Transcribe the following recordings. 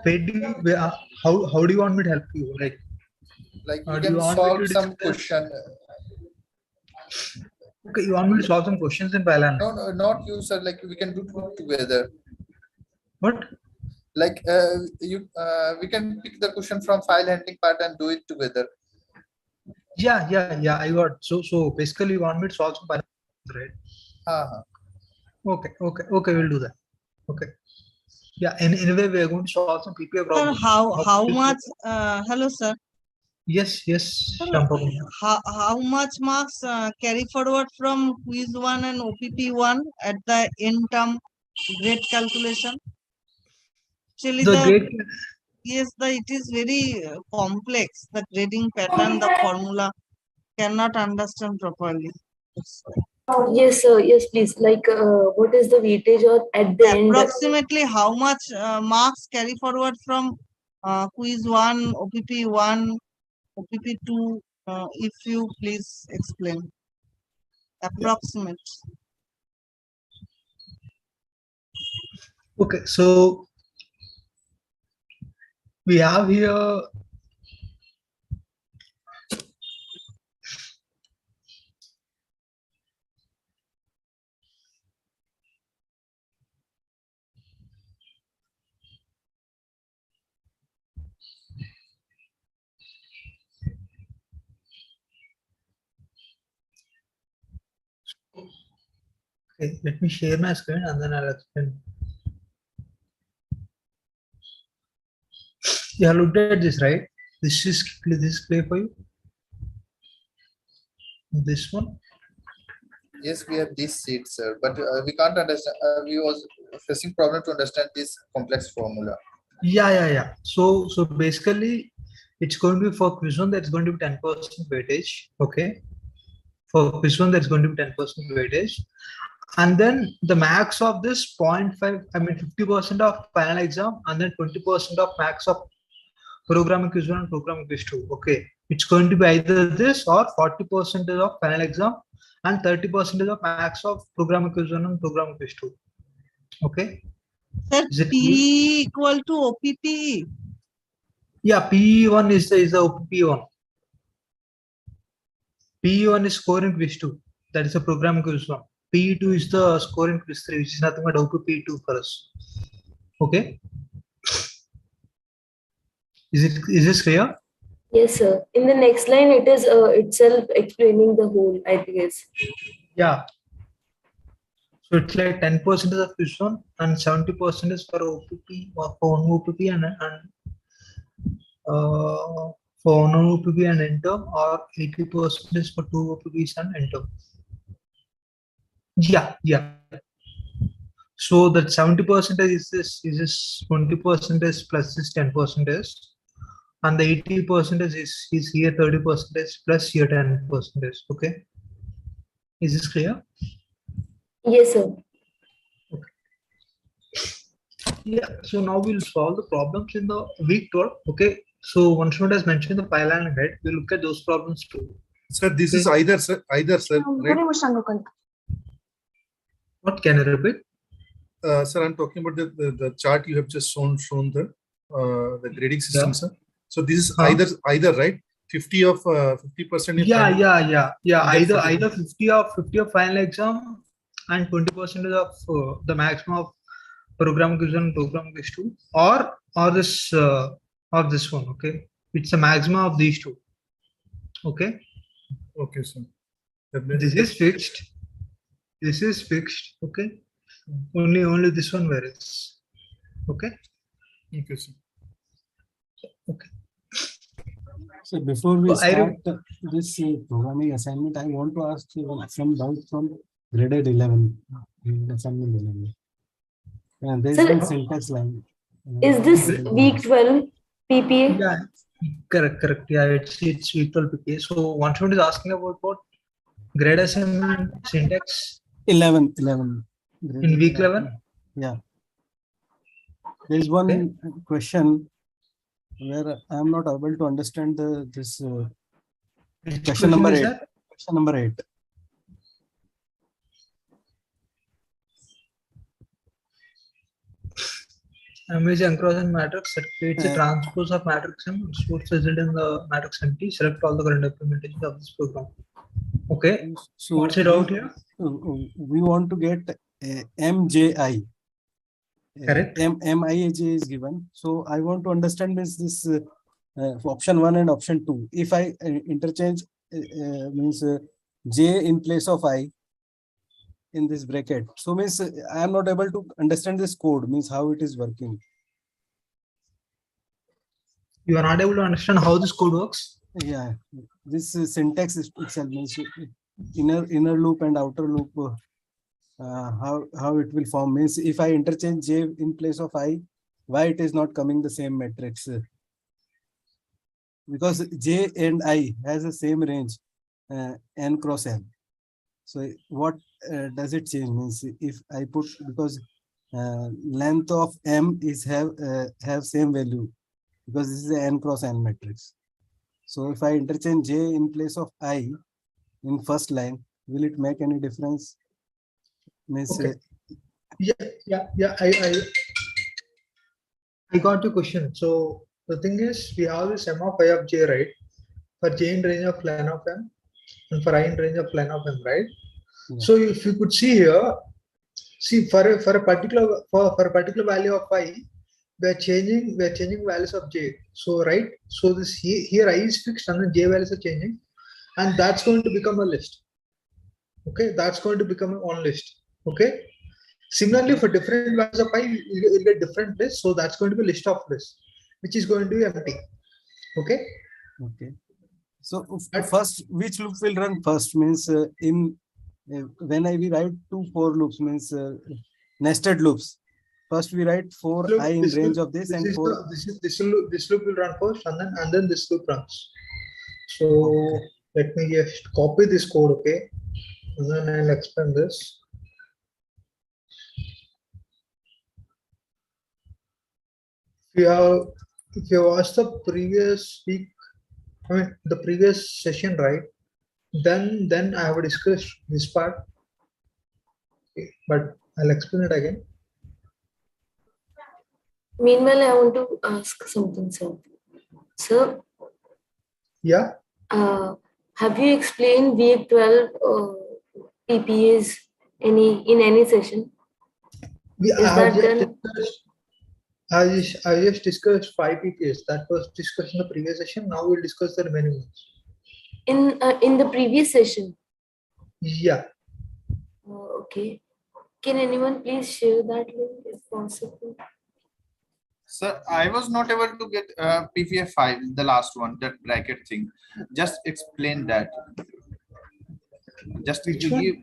where do you, how do you want me to help you? Like you do you can want me solve to some discuss? question. Okay, you want me to solve some questions in Python? No, not you, sir. Like we can do it together. What? Like we can pick the question from file handling part and do it together. Yeah. I got so basically you want me to solve some Python, right? Okay, we'll do that. Okay. Yeah, anyway, we are going to solve some PPA problems. Sir, how much? Hello, sir. Yes. Sir, I'm talking. how much marks carry forward from quiz 1 and OPP 1 at the end term grade calculation? Actually, it is very complex. The grading pattern, the formula cannot understand properly. Yes, sir. Yes, please. Like, what is the weightage or at the end? Approximately how much marks carry forward from quiz 1, OPP 1, OPP 2? If you please explain. Approximate. Okay, so we have here okay, let me share my screen and then I'll explain. You have looked at this, right? This is clear for you. This one. Yes, we have this sheet, sir, but we can't understand. We was facing problem to understand this complex formula. Yeah. So basically, it's going to be for quiz 1 that's going to be 10% weightage. Okay. For quiz 1 that's going to be 10% weightage. And then the max of this 0.5, I mean 50% of final exam, and then 20% of max of programming quiz 1 and programming quiz 2. Okay. It's going to be either this or 40% of final exam and 30% of max of programming quiz 1 and programming quiz 2. Okay. Sir, P equal to OPP. Yeah, P1 is the OPP one. P1 is score in quiz 2. That is a programming quiz 1. P2 is the score in quiz 3, which is nothing but OPP2 for us. Okay. Is this clear? Yes, sir. In the next line, it is itself explaining the whole, I guess. Yeah. So it's like 10% of quiz 1 and 70% is for OPP or for non-OPP and for non-OPP and end-term, or 80% is for 2 OPPs and end-term. Yeah. So that 70% is this 20% plus this 10%, and the 80% is here 30% plus here 10%. Okay. Is this clear? Yes, sir. Okay. Yeah. So now we'll solve the problems in the week 12. Okay. So one student has mentioned the Python, right? We'll look at those problems too. Sir, this is either sir, right? What can I repeat? Sir, I'm talking about the chart you have just shown the grading system, Yeah. sir. So this is either right? 50%. Yeah. Either 50 of final exam and 20% of the maximum of program quiz and program quiz 2, or this one. Okay, it's a maximum of these two. Okay. Okay, sir. This is fixed. Okay. Only this one varies. Okay. Okay, sir. Okay. So before we start this programming assignment, I want to ask you some doubts from graded 11, assignment 11. And there's one syntax line. Is this week 12 PPA? Yeah, correct. Yeah, it's week 12 PPA. So one student is asking about what? Grade assignment syntax? 11. In week 11? Yeah. There is one question where I am not able to understand this question number 8. Question number 8. M is encroaching matrix that creates a transpose of matrix M and stores result in the matrix empty. Select all the current implementations of this program. Okay. So what's it out here? We want to get MJI. Correct. MIAJ is given. So I want to understand this option 1 and option 2. If I interchange means J in place of I in this bracket, so means I am not able to understand this code, means how it is working. You are not able to understand how this code works? Yeah, this syntax itself means inner loop and outer loop. How it will form means if I interchange J in place of I, why it is not coming the same matrix? Because J and I has the same range, n cross n. So what does it change? Means if I put, because length of M is have same value, because this is an n cross n matrix. So if I interchange J in place of I in first line, will it make any difference? Means okay. Yeah. I got your question. So the thing is, we have this M of I of J, right? For J in range of len of M and for I in range of len of M, right? Yeah. So if you could see here, see for a particular value of I, we are changing values of J. So right, so this here I is fixed and then J values are changing, and that's going to become a list. Okay, that's going to become an on list. Okay. Similarly, for different values of I, you'll get different lists. So that's going to be a list of lists, which is going to be empty. Okay. Okay. So first, which loop will run first? Means when we write 2 for loops, means nested loops. First we write 4 I in range of this and 4. This loop will run first, and then this loop runs. So okay. Let me just copy this code, okay, and then I'll explain this. If you watched the previous week, I mean the previous session, right? Then I have discussed this part, okay, but I'll explain it again. Meanwhile, I want to ask something, sir. Sir. Yeah. Have you explained V12 PPAs in any session? I just discussed 5 PPAs. That was discussed in the previous session. Now we'll discuss the remaining ones. In the previous session? Yeah. Okay. Can anyone please share that link if possible? Sir, I was not able to get PPA 5, the last one, that bracket thing. Just explain that. Just which one?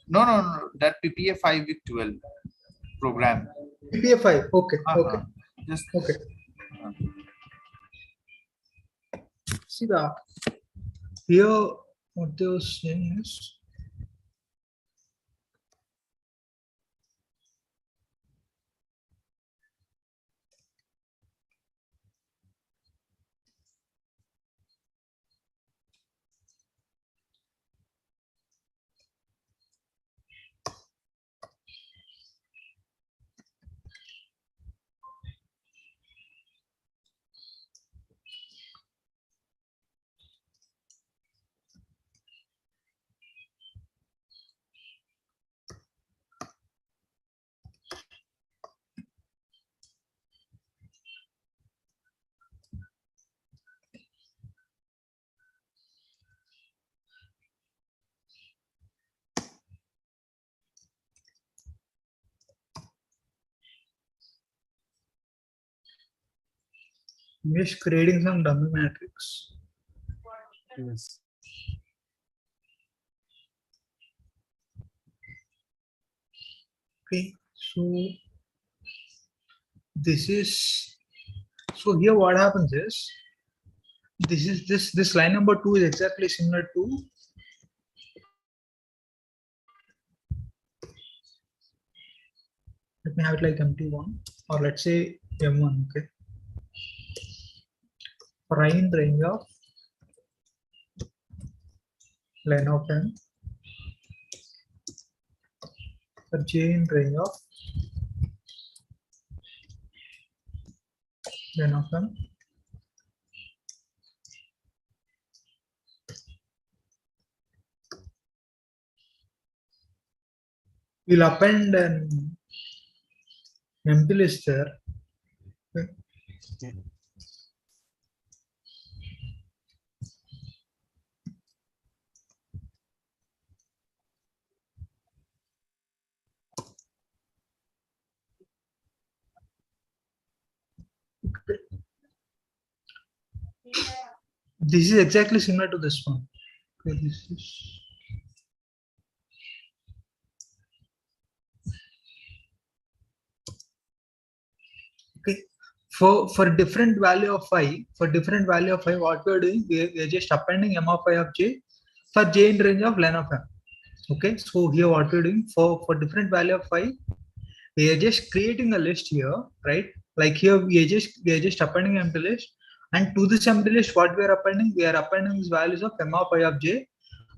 No, that PPA 5 with 12 program. PPA 5. Okay. Okay. Just okay. See that here. What they were saying is, we're just creating some dummy matrix. Yes. Okay, so this is, so here what happens is, this line number 2 is exactly similar to let me have it like MT1 or let's say M1. Okay, for I in range of len of M, for J in range of len of m. We'll append an empty list there. Okay. Okay. This is exactly similar to this one. Okay, this is. Okay, for different value of I, what we are doing, we are just appending m of I of j for j in range of len of m. Okay, so here what we are doing for different value of I, we are just creating a list here, right? Like here we are just appending empty list, and to this empty list, what we are appending these values of m of I of j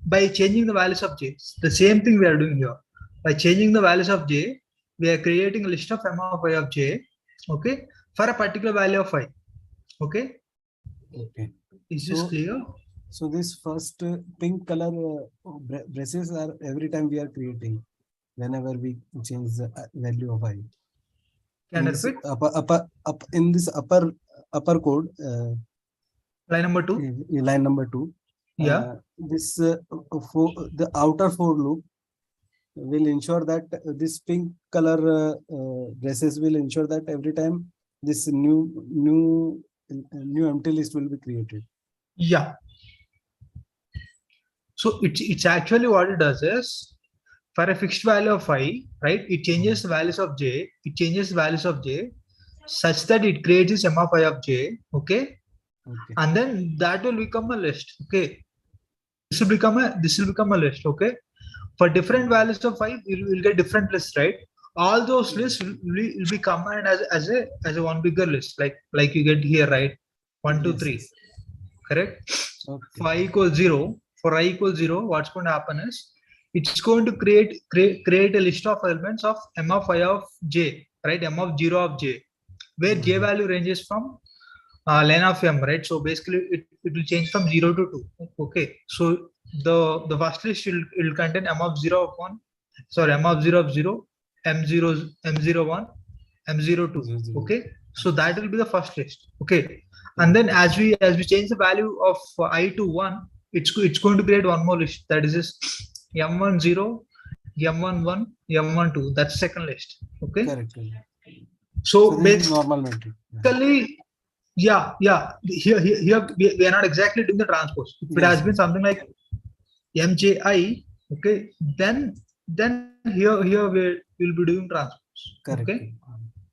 by changing the values of j. The same thing we are doing here. By changing the values of j, we are creating a list of m of I of j, okay, for a particular value of I. Okay. Okay. Is this clear? So this first pink color braces are every time we are creating, whenever we change the value of I. Can I In this repeat? in this upper code, Line number 2. line number 2. Yeah. This the outer for loop will ensure that this pink color braces will ensure that every time this new empty list will be created. Yeah. So it's actually what it does is, for a fixed value of I, right? It changes the values of j. It changes the values of j such that it creates this m of I of j. Okay. Okay. And then that will become a list. Okay. This will become a list. Okay. For different values of I, you'll get different lists, right? All those lists will be combined as a one bigger list, like you get here, right? 1, 2, 3. Correct? Okay. For I equals 0, what's going to happen is it's going to create a list of elements of m of I of j, right? M of 0 of j, where j value ranges from len of m, right? So basically it will change from 0 to 2. Okay. So the first list will contain m of 0 of 1, sorry, m of 0 of 0, m0, m01, m02. Okay. So that will be the first list. Okay. And then as we change the value of I to 1, it's going to create one more list, that is this m10, m11, m12. That's second list. Okay. Correct. So this is normal metric. basically, yeah. Here we are not exactly doing the transpose. If it has been something like mji, okay, then here we'll be doing transpose. Correct. Okay.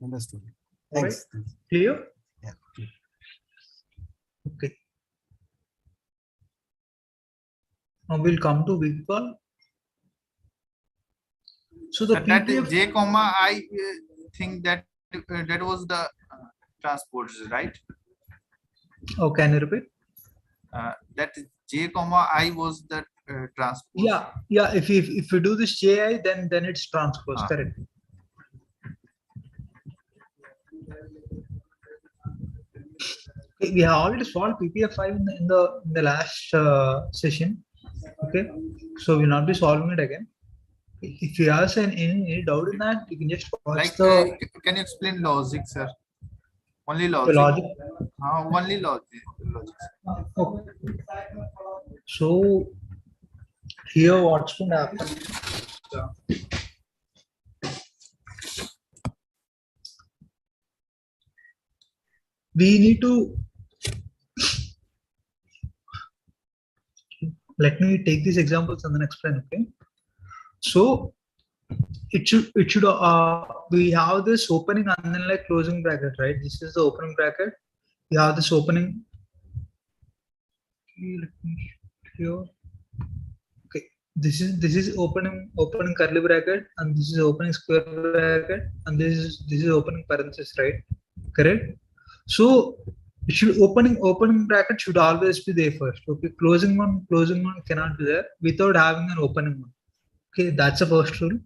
Understood. Thanks. Right. Clear? Yeah. Okay. Now we'll come to Wigwall. So the that PPF, j comma I think that was the transpose, right? oh, can you repeat? That j comma I was the transpose. Yeah. If we do this ji, then it's transpose. Correct. Okay, we have already solved PPF5 in the last session. Okay, so we'll not be solving it again. If you have any doubt in that, you can just watch can you explain logic, sir? Only logic. Logic. Only logic. Okay. So here, what's going to happen? We need to let me take these examples and then explain. Okay. So it should we have this opening and then like closing bracket, right? This is the opening bracket. We have this opening. Let me here. Okay, this is opening curly bracket, and this is opening square bracket, and this is opening parenthesis, right? Correct. So it should opening bracket should always be there first. Okay, closing one cannot be there without having an opening one. Okay, that's the first rule.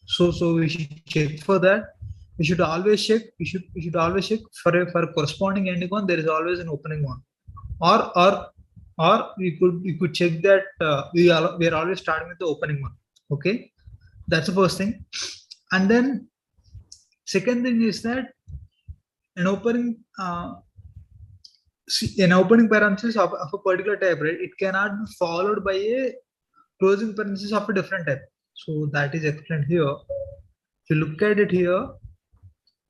So we should check for that. you should always check. You should always check for a corresponding ending one. There is always an opening one, or you could check that we are always starting with the opening one. Okay, that's the first thing. And then second thing is that an opening parenthesis of a particular type, right? It cannot be followed by a closing parenthesis of a different type. So that is explained here. If you look at it here,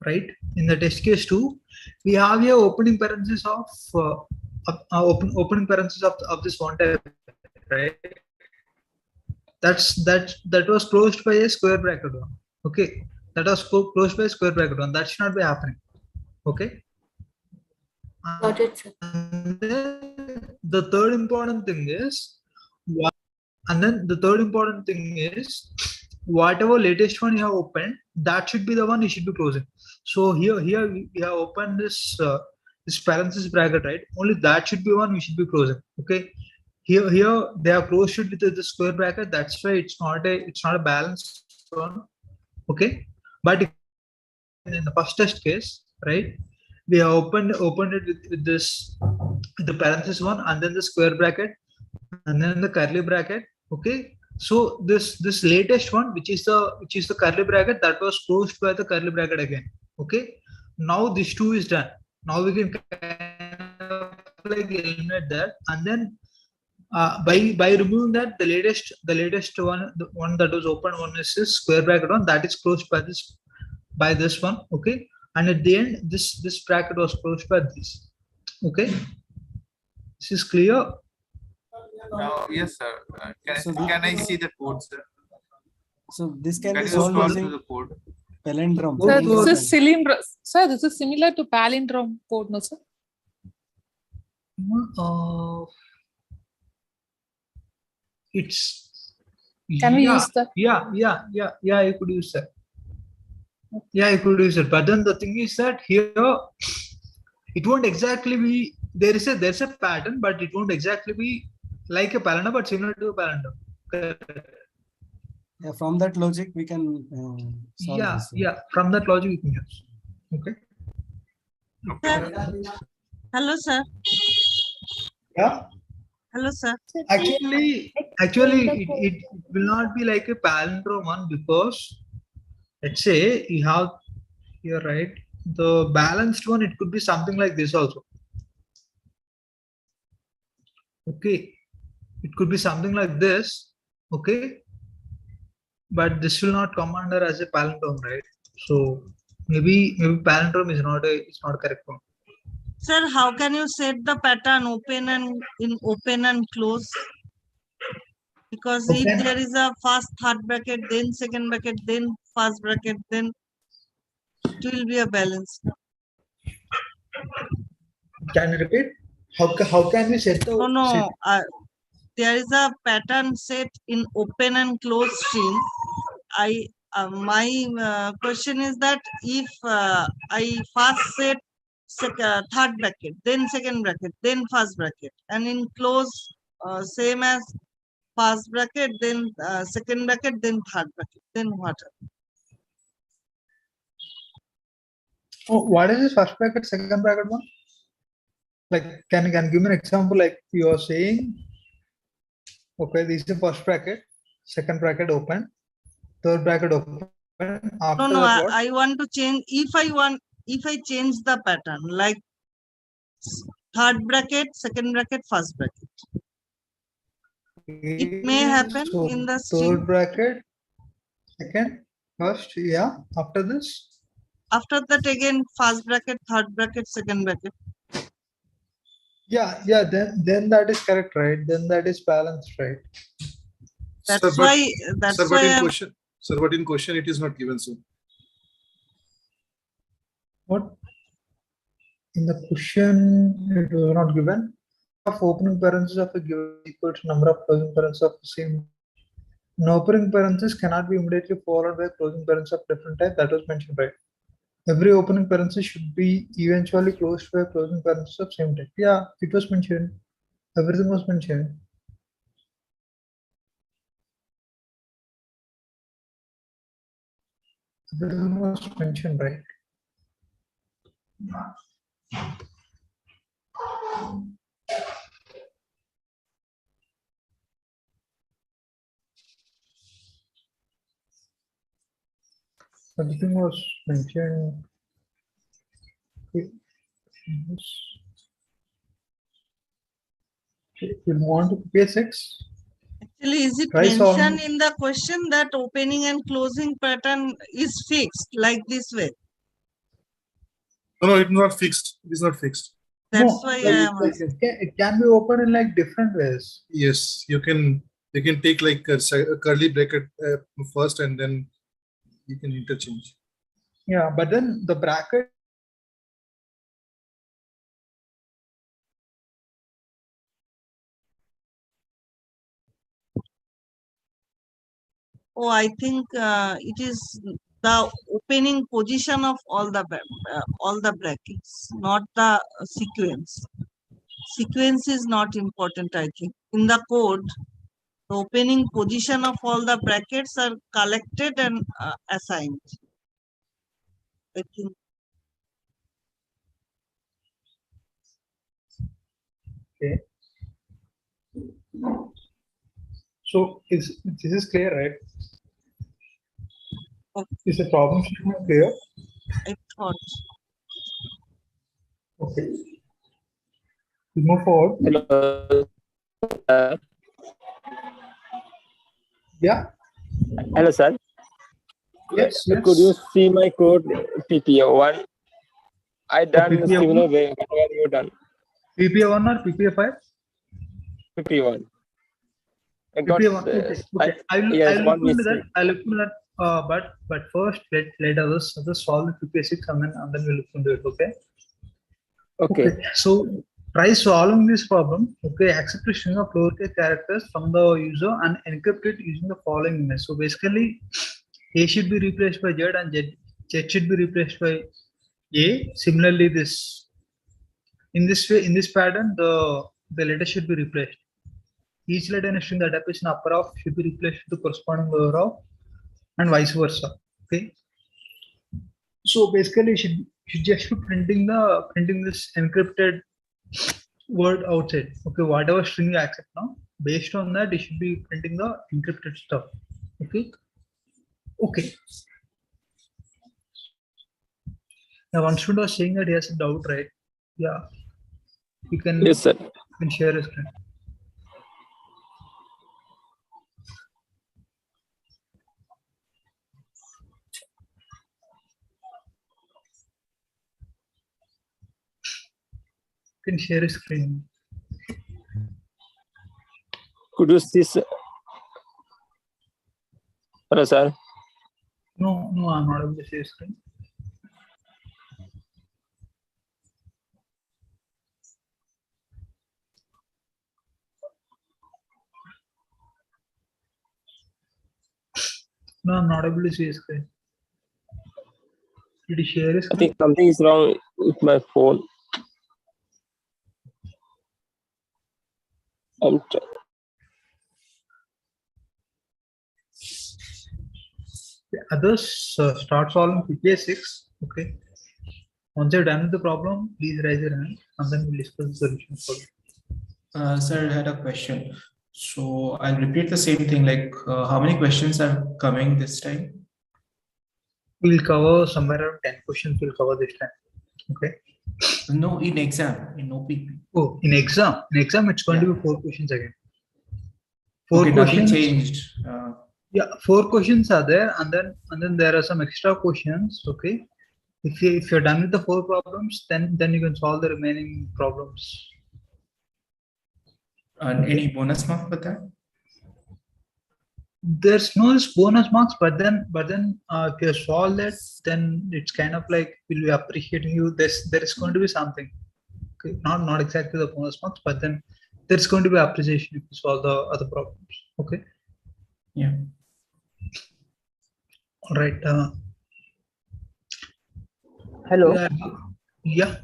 right, in the test case 2, we have here opening parenthesis of opening parenthesis of this one type, right? That was closed by a square bracket one. Okay, that was closed by a square bracket one. That should not be happening. Okay. Got it, sir. And then the third important thing is, whatever latest one you have opened, that should be the one you should be closing. So here we have opened this this parenthesis bracket, right? Only that should be one we should be closing. Okay. Here they are closed with the square bracket. That's why it's not a balanced one. Okay. But in the first test case, right, we have opened it with this, the parenthesis one, and then the square bracket, and then the curly bracket. Okay, so this latest one, which is the curly bracket, that was closed by the curly bracket again. Okay, now this 2 is done. Now we can kind of like eliminate that, and then by removing that, the latest one, the one that was open one is this square bracket one, that is closed by this one. Okay, and at the end this bracket was closed by this. Okay, this is clear. Yes, sir. Can I see the code, sir? So this can Can be you solved scroll using to the code? palindrome. Sir, Oh, this is cylindrical. Sir, this is similar to palindrome code, no, sir? It's Can we use that? Yeah, you could use that. Yeah, you could use it. But then the thing is that here it won't exactly be, there's a pattern, but it won't exactly be like a palindrome, but similar to a palindrome. Yeah, from that logic we can solve this. From that logic we can use. Okay. Hello, sir. Yeah. Hello, sir. Actually, it will not be like a palindrome one, because let's say you have here, right, the balanced one, it could be something like this also. Okay, it could be something like this. Okay, but this will not come under as a palindrome, right? So maybe palindrome is not a correct one. Sir, how can you set the pattern open and close? Because if there is a first third bracket, then second bracket, then first bracket, then it will be a balance. Can you repeat? How can we set the? No. There is a pattern set in open and close string. My question is that if I first set third bracket, then second bracket, then first bracket, and in close same as first bracket, then second bracket, then third bracket, then what? Oh, what is this first bracket, second bracket one? Like, can you give me an example? Like you are saying, okay, this is the first bracket, second bracket open, third bracket open. After No, that, I want to change. If I change the pattern, like third bracket, second bracket, first bracket, it may happen in the string. Third bracket, second, first, yeah. After this. After that again, first bracket, third bracket, second bracket. Yeah. Then that is correct, right? Then that is balanced, right? That's why. But in question it is not given, so. What? In the question, it was not given. Of opening parentheses of a given equal to number of closing parentheses of the same. An opening parenthesis cannot be immediately followed by closing parenthesis of different type. That was mentioned, right? Every opening parenthesis should be eventually closed by closing parenthesis of same type. Yeah, it was mentioned. Everything was mentioned. This was mentioned, right? Something was mentioned. You want to PS6? Actually, is it Try solving. mentioned in the question that opening and closing pattern is fixed like this way? No, it's not fixed. It is not fixed. That's No, why like, I am asking. it can be opened in like different ways. Yes, you can take like a curly bracket first, and then you can interchange. Yeah, but then the bracket. Oh, I think it is the opening position of all the brackets, not the sequence. Sequence is not important, I think. In the code, the opening position of all the brackets are collected and assigned. I think. Okay. So this is clear, right? Okay. Is the problem statement clear? I thought. Okay. We move forward. Hello. Yeah. Hello, sir. Yes. Yes. Could you see my code PPA1? I done PPA1? similar way. What have you done? PPA1 or PPA5? PPA1. I got PPA1. Okay. I'll yes, look one into mistake. that. I'll look into that. But first let us solve the PPA6 and then we'll look into it. Okay. Okay. So try solving this problem. Okay, accept a string of lowercase characters from the user and encrypt it using the following image. So basically, A should be replaced by Z and Z should be replaced by A. Similarly, in this pattern, the letter should be replaced. Each letter in a string that appears in upper half should be replaced with the corresponding lower half, and vice versa. Okay. So basically, should just be printing this encrypted word outside. Okay, whatever string you accept now, based on that, it should be printing the encrypted stuff. Okay. Okay. Now, one student was saying that he has a doubt, right? Yeah. You can. Yes, sir. You can share his screen. You can share his screen. Could you see, sir? Hello, sir. No, I'm not able to see his screen. No, I'm not able to see his screen. Did he share his I screen? think something is wrong with my phone. I'm The others start solving PPA6. Okay. Once you're done with the problem, please raise your hand and then we'll discuss the solution for it. Sir, I had a question. So I'll repeat the same thing, like how many questions are coming this time? We'll cover somewhere around 10 questions we'll cover this time. Okay. No, in exam, in OPP. Oh, in exam. In exam, it's going to be 4 questions again. 4 Okay, nothing questions. changed. Yeah, 4 questions are there, and then there are some extra questions. Okay. If you're done with the 4 problems, then you can solve the remaining problems. And any bonus mark for that? There's no bonus marks, but then if you solve that, then it's kind of like we'll be appreciating you. There is going to be something. Okay, not exactly the bonus marks, but then there's going to be appreciation if you solve the other problems. Okay. Yeah. All right. Hello. Yeah.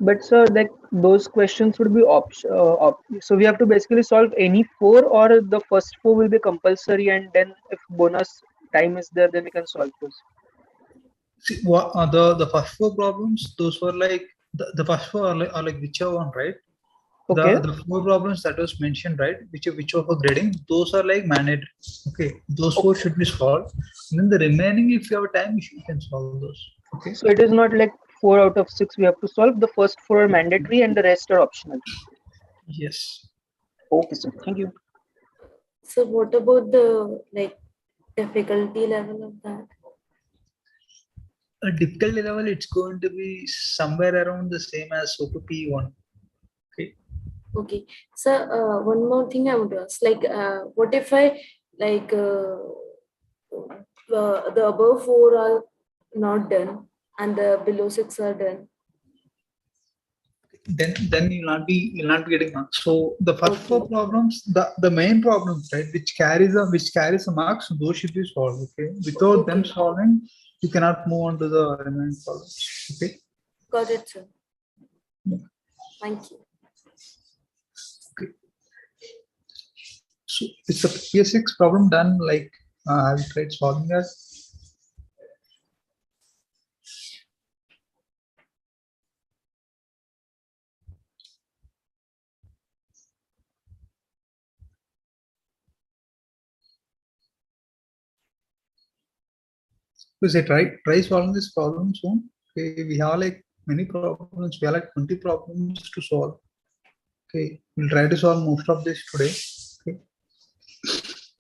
But sir, like those questions would be so we have to basically solve any 4, or the first 4 will be compulsory, and then if bonus time is there, then we can solve those. See, what the first four problems? Those were like the first four are like whichever one, right? Okay. The four problems that was mentioned, right? Which of grading? Those are like mandatory. Okay, those four should be solved. And then the remaining, if you have time, you can solve those. Okay. So it is not like 4 out of 6 we have to solve. The first 4 are mandatory and the rest are optional. Yes. Okay, sir. Thank you. So what about the difficulty level of that? A difficulty level, it's going to be somewhere around the same as OPP1. Okay. Okay. So one more thing I would ask, what if I the above 4 are not done and the below 6 are done? Then you'll not be getting marks. So the first four problems, the main problems, right, which carries a marks, those should be solved. Okay. Without them solving, you cannot move on to the remaining problems. Okay. Got it, sir. Yeah. Thank you. Okay. So is the PS6 problem done? Like, have you tried solving that? Because I try solving this problem soon. Okay, we have like many problems. We have like 20 problems to solve. Okay, we'll try to solve most of this today. Okay.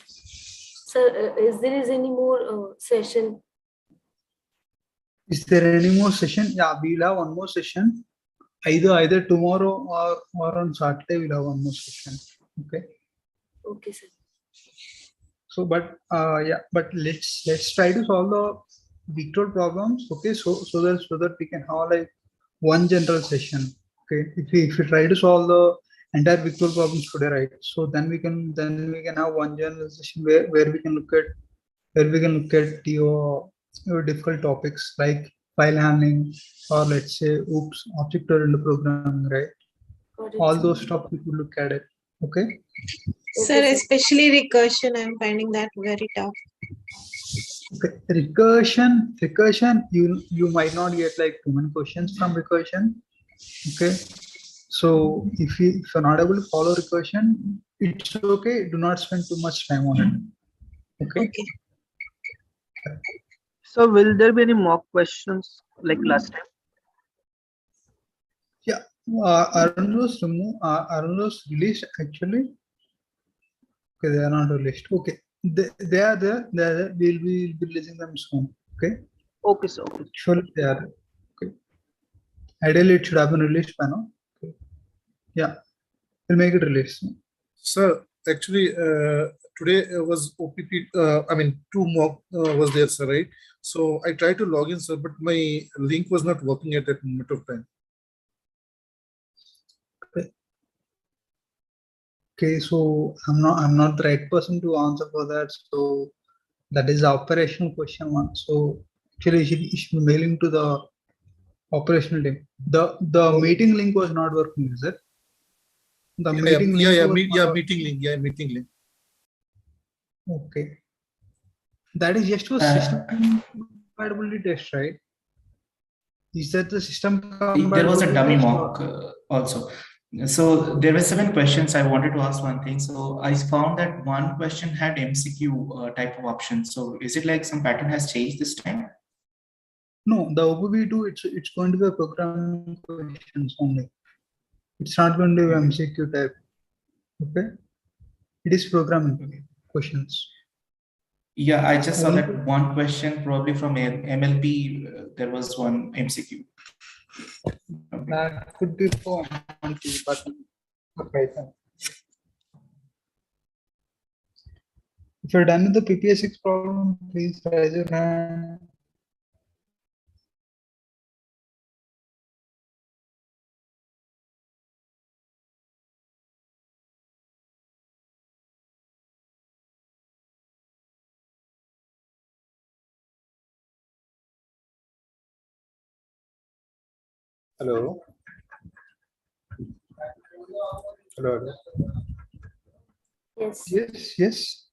Sir, is there any more session? Is there any more session? Yeah, we'll have one more session. Either tomorrow or on Saturday we'll have one more session. Okay. Okay, sir. So, but let's try to solve the Victor problems. Okay, so that we can have like one general session. Okay, if we try to solve the entire Victor problems today, right? So then we can have one general session where we can look at your difficult topics like file handling, or let's say object-oriented programming, right? All those stuff we could look at it. Okay. Sir, especially recursion, I'm finding that very tough. Okay. Recursion, you might not get like too many questions from recursion. Okay. So if you're not able to follow recursion, it's okay. Do not spend too much time on it. Okay. So will there be any mock questions like last time? Yeah. Arun was released actually. Okay, they are not released. Okay, they are there. We'll be releasing them soon. Okay. Okay, sir. Okay. Surely they are. Okay. Ideally, it should have been released by now. Okay. Yeah, we'll make it released. Sir, actually, today was OPP. I mean, 2 mock was there, sir, right? So I tried to log in, sir, but my link was not working at that moment of time. Okay, so I'm not the right person to answer for that. So that is the operational question one. So actually, you should be mailing to the operational team. The meeting link was not working, is it? The meeting link. Meeting link. Okay. That is just for system compatibility test, right? Is that the system compatibility? There was a dummy mock also. So there were 7 questions. I wanted to ask one thing. So I found that one question had MCQ type of option. So is it like some pattern has changed this time? No, the OPB2, it's going to be a programming questions only. It's not going to be MCQ type. Okay. It is programming questions. Yeah, I just saw that one question probably from MLP. There was one MCQ. That could be for MLP, but okay. If you're done with the PPA6 problem, please raise your hand. Hello. Hello. Yes. Yes.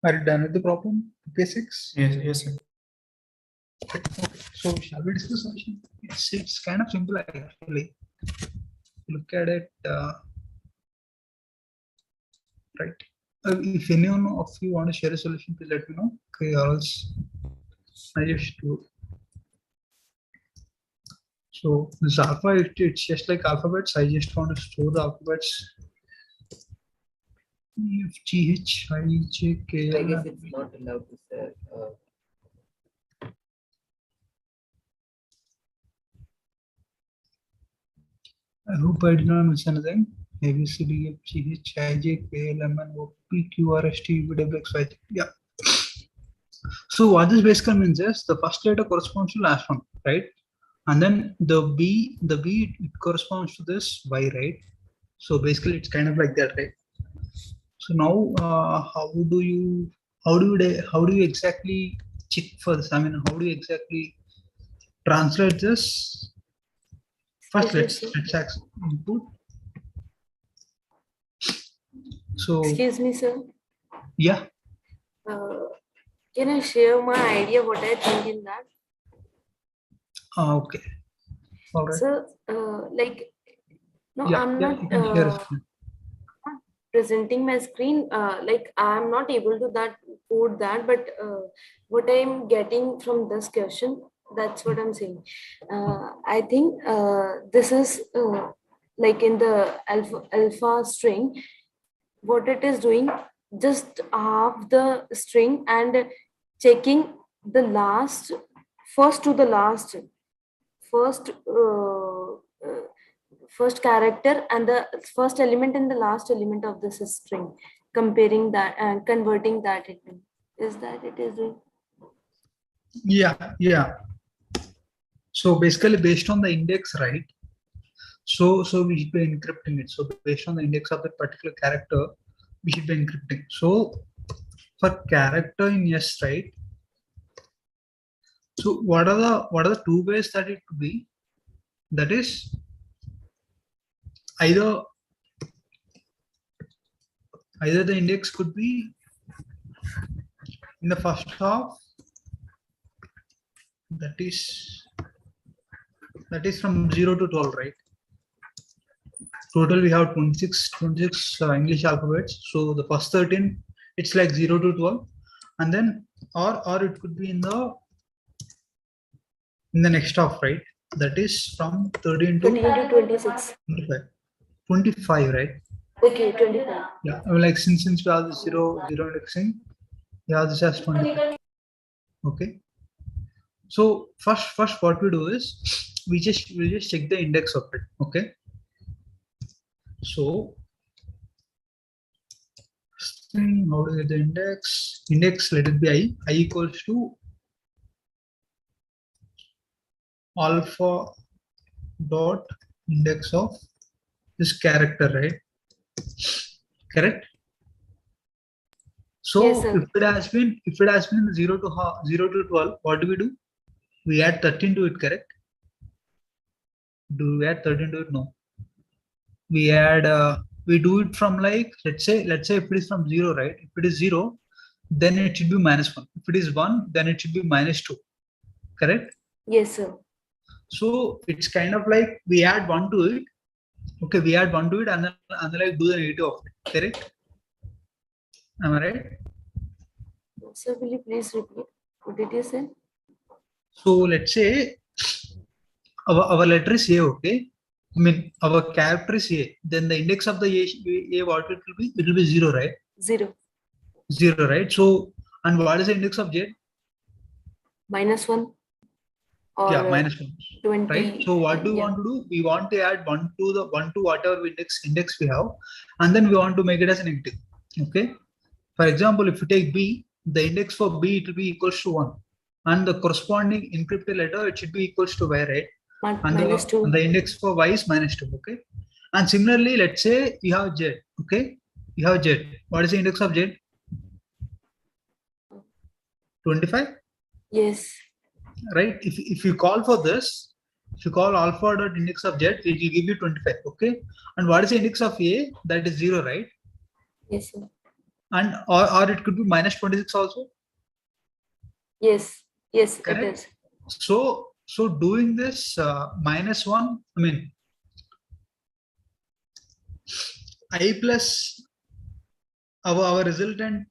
Are you done with the problem? Basics? Yes, sir. Okay. So shall we discuss solution? It's kind of simple actually. Look at it, right? If anyone of you want to share a solution, please let me know. Okay, or else I just do. So this alpha, it's just like alphabets. I just want to store the alphabets. F, G, H, I, J, K, I L, guess M. it's not allowed to say. I hope I did not miss anything. A, B, C, D, F, G, H, I, J, K, L, M, N, O, P, Q, R, S, T, U, V, W, X, Y, Z. Yeah. So what this basically means is the first letter corresponds to last one, right? And then the B it corresponds to this Y, right? So basically it's kind of like that, right? So now how do you exactly check for this? I mean, how do you exactly translate this? First, let's access input. So Excuse me, sir. Yeah. Can I share my idea what I think in that? Okay. All right. So, like, no, Yeah, I'm yeah, not you can share. presenting my screen. Like, I'm not able to code that, but what I'm getting from this question, that's what I'm saying. I think this is like in the alpha string, what it is doing, just half the string and checking the last, first to the last, first first character and the first element and the last element of this string, comparing that and converting that into. Is that it is doing? Yeah. So basically based on the index, right? So we should be encrypting it. So based on the index of that particular character, we should be encrypting. So for character in yes, right? So what are the two ways that it could be? That is either the index could be in the first half, that is from 0 to 12, right? Total we have 26 English alphabets. So the first 13, it's like 0 to 12, and then or it could be in the next half, right? That is from 13 to 26. 25, right? Okay, 25. Yeah, I mean, like since we have the zero indexing, yeah, this has 25. Okay. So first what we do is we just check the index of it. Okay. So how to get the index? Index, let it be I equals to alpha dot index of this character, right? Correct. So yes, if it has been 0 to 12, what do? We add 13 to it, correct? Do we add 13 to it? No. We add we do it from, like, let's say if it is from 0, right? If it is 0, then it should be -1. If it is 1, then it should be -2. Correct? Yes, sir. So it's kind of like we add 1 to it. Okay, we add 1 to it and then like do the negative of it. Correct? Am I right? Sir, will you please repeat? What did you say? So let's say our letter is A, okay? I mean, our character is A. Then the index of the A what it will be? It will be 0, right? 0. 0, right? So, and what is the index of Z? -1. Or yeah, -1. 20. Right? So what do we want to do? We want to add 1 to whatever index we have, and then we want to make it as a negative. Okay. For example, if you take B, the index for B, it will be equals to 1, and the corresponding encrypted letter, it should be equals to Y, right? And the index for Y is -2. Okay. And similarly, let's say you have Z. Okay. You have Z. What is the index of Z? 25. Yes. Right. If you call for this, if you call alpha dot index of Z, it will give you 25. Okay. And what is the index of A? That is 0, right? Yes, sir. And or it could be minus 26 also. Yes, yes, Correct? it is. So doing this -1, I mean I plus our resultant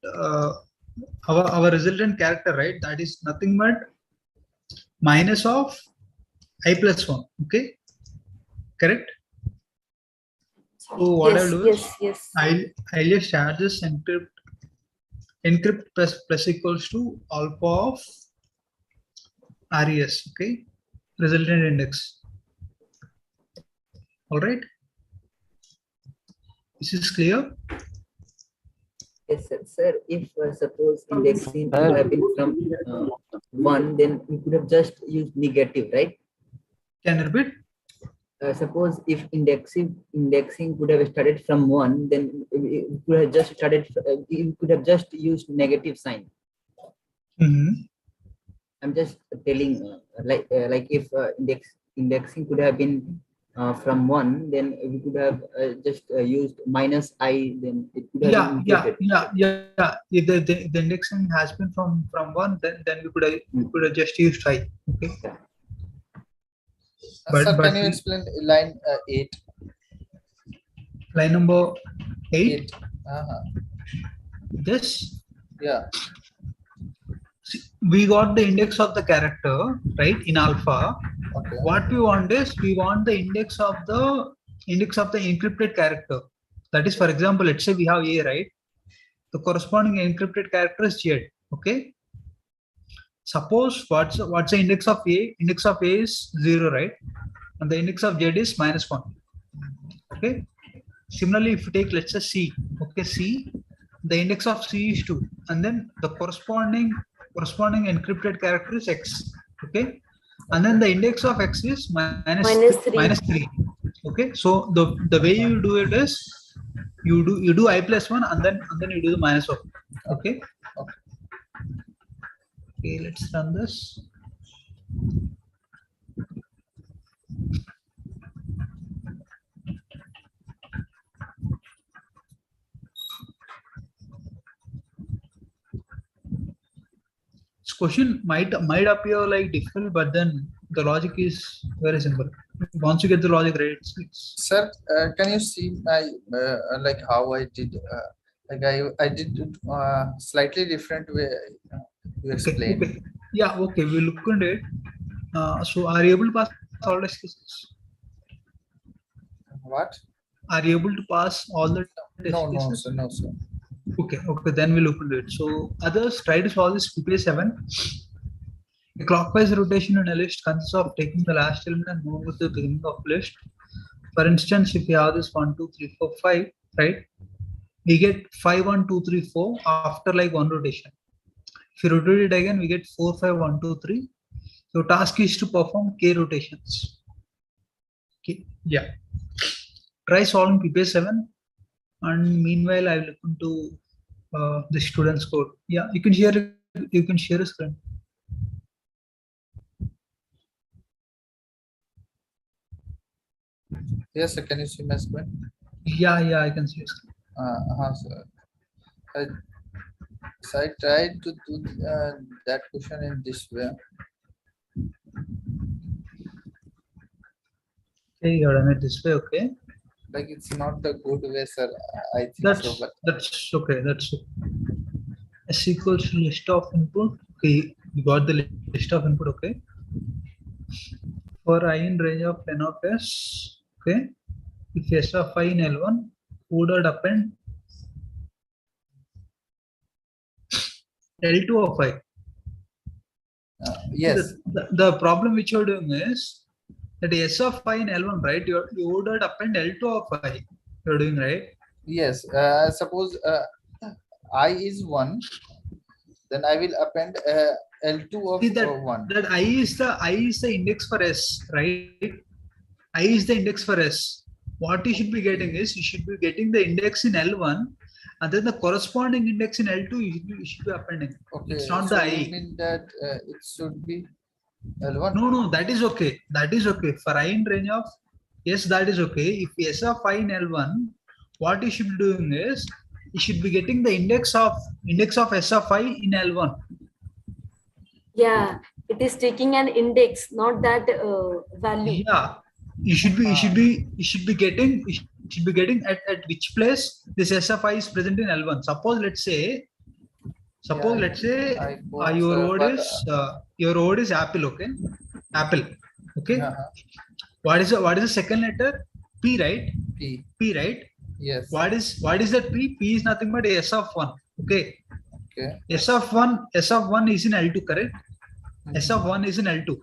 our resultant character, right? That is nothing but minus of I plus 1. Okay, correct. So what Yes, I'll do yes, is yes. I'll just add this encrypt plus equals to alpha of res. Okay, resultant index. All right, this is clear. Yes, sir. Sir, if suppose indexing could have been from 1, then we could have just used negative, right? Can you repeat? Suppose if indexing could have started from 1, then we could have just started. You could have just used negative sign. I'm just telling, like if indexing could have been from 1, then we could have just used minus I. Then it could have yeah. If the indexing has been from 1, then we could have just used I. Okay. Sir, can you explain line 8? Line number 8. This. Yeah. See, we got the index of the character, right, in alpha. Okay. What we want is we want the index of the encrypted character. That is, for example, let's say we have A, right? The corresponding encrypted character is Z. Okay. Suppose what's the index of A? Index of A is 0, right? And the index of Z is -1. Okay. Similarly, if you take, let's say C, okay, C, the index of C is 2, and then the corresponding encrypted character is X. Okay. And then the index of X is minus 3. Okay. So the way you do it is you do I plus 1 and then you do the minus of. Okay. Okay, let's run this. This question might appear like difficult, but then the logic is very simple. Once you get the logic right, it's Sir, can you see my like how I did? Like I did it slightly different way. You explain. Okay. Yeah. Okay. We look into it. So, are you able to pass all the cases? What? Are you able to pass all the test cases? No, sir. Okay. Then we look into it. So, others try to solve this PPA7. A clockwise rotation in a list consists of taking the last element and moving it to the beginning of the list. For instance, if you have this 1, 2, 3, 4, 5, right? We get 5, 1, 2, 3, 4 after like one rotation. If you rotate it again, we get 4, 5, 1, 2, 3. So task is to perform k rotations. Okay. Yeah. Try solving PPA7, and meanwhile I will look into the student's code. Yeah, you can share a screen. Yes, sir. Can you see my screen? Yeah, I can see your screen. Sir. So I tried to do that question in this way. Okay, you done it this way. Okay. Like it's not the good way, sir. I think that's so. But that's okay. That's okay. S equals to list of input. Okay, you got the list of input. Okay. For I in range of n of s. Okay. If s of I in L1, who would append L2 of I? Yes. The problem which you're doing is that S of I in L1, right? You would append L2 of I. You're doing, right? Yes. Suppose I is 1, then I will append L2 of 1. That I is the index for S, right? I is the index for S. What you should be getting is you should be getting the index in L1, and then the corresponding index in L2 you should be appending. Okay. It's not so the I. You mean that it should be L1? No, that is okay. That is okay. For I in range of yes, that is okay. If S of I in L1, what you should be doing is you should be getting the index of S of I in L1. Yeah, it is taking an index, not that value. Yeah, you should be getting at which place this S of I is present in L1. Suppose let's say your word is apple, okay? Apple, okay? What is the second letter? P, right? P, right? yes. What is that P? P is nothing but S of 1, okay? Okay. S of 1 is in L2, correct? S of 1 is in L2.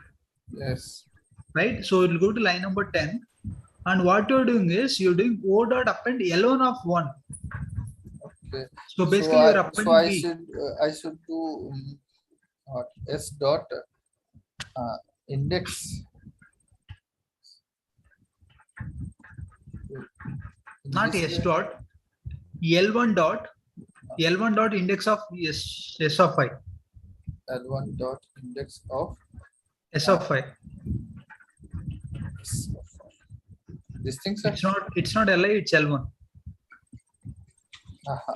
Yes. Right? So it will go to line number 10. And what you're doing is you're doing O dot append L1 of 1. Okay. So basically you're appending I should do S dot index. Not S dot, L1 dot index of S of I. L1 dot index of S of I. This thing, it's not Li, it's L1.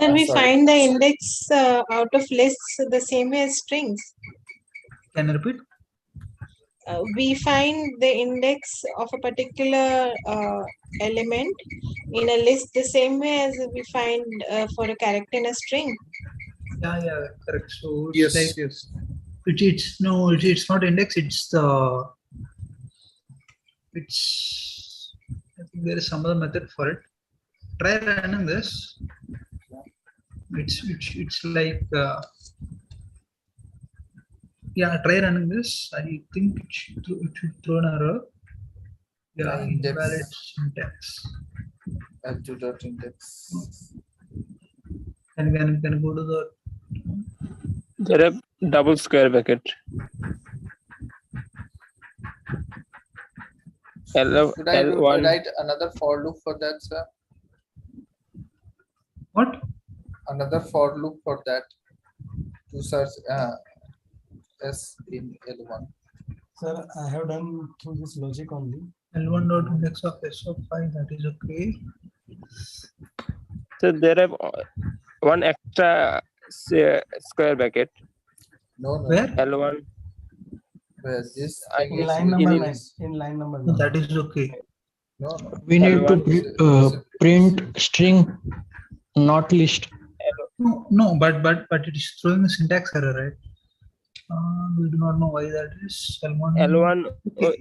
And we find the index out of lists the same way as strings. Can you repeat? We find the index of a particular element in a list the same way as we find for a character in a string. Yeah, correct. So yes, like, it's not index. I think there is some other method for it. Try running this. It's like try running this. I think it should throw an error. Yeah, invalid syntax. L2 dot index. And can go to the. There are double square bracket. Should I write another for loop for that, sir? What? Another for loop for that to search S in L1. Sir, I have done through this logic only. L1 dot index of S of I, that is okay. So there are one extra square bracket. No. Where? L1. Where this? In line number 9. In line number 9. That is okay. No. We need to print string, not list. No, but it is throwing a syntax error, right? We do not know why that is. L1. The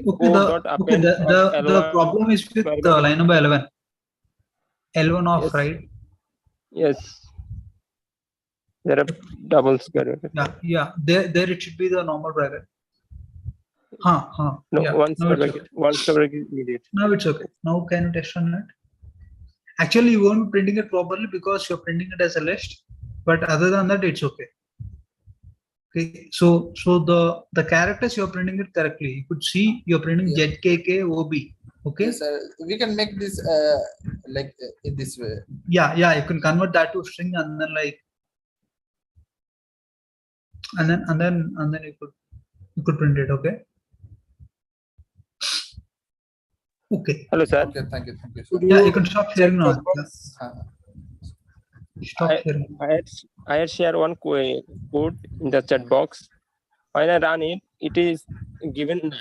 problem is with line number 11. L1 off, yes. Right? Yes. There are double square bracket. Yeah. There it should be the normal bracket. No, yeah. one square bracket. One square bracket needed. Now it's okay. Now can you test on it? Actually, you won't be printing it properly because you're printing it as a list. But other than that, it's okay. Okay. So the characters you're printing it correctly. You could see you're printing ZKKOB. Okay. Yes, we can make this like in this way. Yeah. You can convert that to string and then like, and then you could print it. Okay. Okay. Hello, sir. Okay, thank you. Yeah, you can stop sharing now. Stop sharing. I had shared one code in the chat box. When I run it, it is given 9.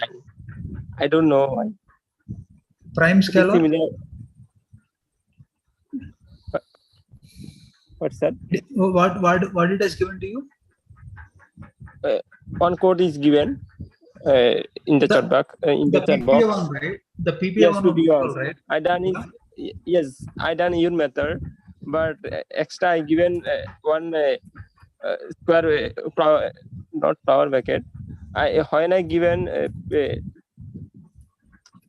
I don't know why. Prime scalar. What's that? What it has given to you? One code is given in the chat box. In the chat box. One, right? The PPA yes, one, right? I done it. Yes, I done your method, but extra I given one square not power bracket. When I given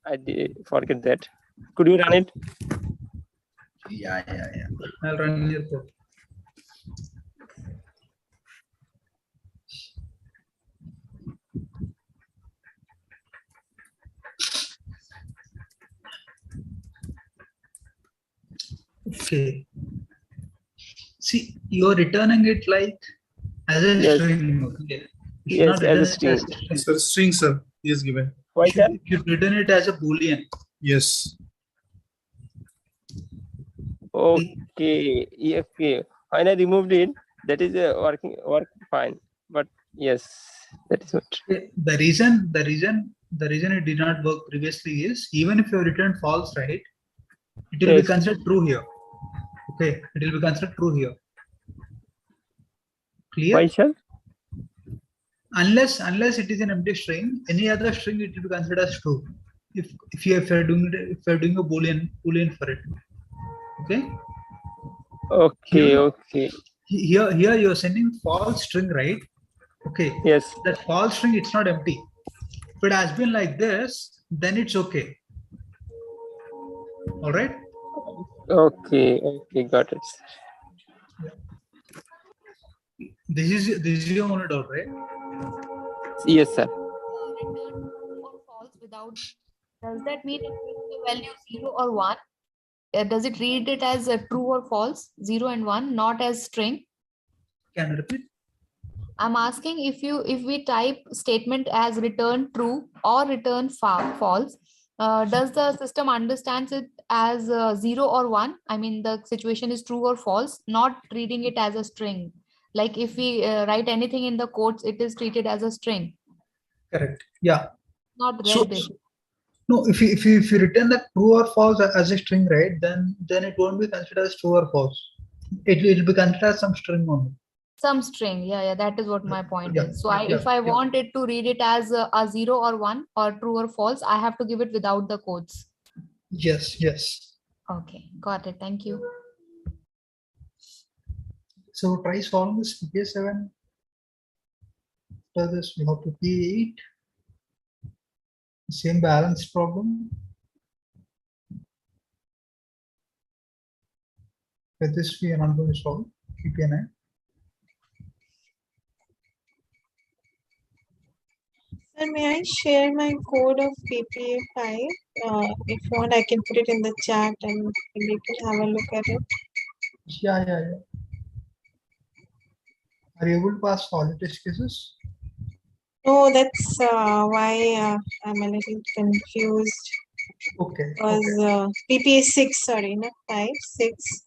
I did forget that. Could you run it? Yeah. I'll run your code. Okay. See, you're returning it like as a string. Okay. Yes, as a string. Sir, string, sir, is given. Why that? You should return it as a Boolean. Yes. Okay. Okay. Okay. When I removed it, that is work fine. But yes, that is what. The reason it did not work previously is even if you return false, right? It will be considered true here. Okay, it will be considered true here. Clear? Why, sir? Unless it is an empty string, any other string it will be considered as true. If you're doing a boolean for it. Okay. Okay. Here you're sending false string, right? Okay. Yes. That false string, it's not empty. If it has been like this, then it's okay. All right. Okay. Got it. This is your only doubt, right? Yes, sir. Return or false without. Does that mean it takes the value 0 or 1? Does it read it as a true or false, 0 and 1, not as string? Can you repeat? I'm asking if we type statement as return true or return false, does the system understands it as 0 or 1? I mean, the situation is true or false, not reading it as a string. Like if we write anything in the quotes, it is treated as a string. Correct. Yeah. Not read. No, if you return that true or false as a string, right, then it won't be considered as true or false. It will be considered as some string only. Some string, yeah, that is what my point is. So if I yeah. want it to read it as a 0 or 1 or true or false, I have to give it without the quotes. Yes. Okay, got it. Thank you. So try solving this P7. After this, we have to P8. Same balance problem. For this, we are not going to solve PP9. Sir, may I share my code of PPA5? If you want, I can put it in the chat and you can have a look at it. Yeah. Are you able to pass all the test cases? No, that's why I'm a little confused. Okay. Because PPA 6, sorry, not 5, 6.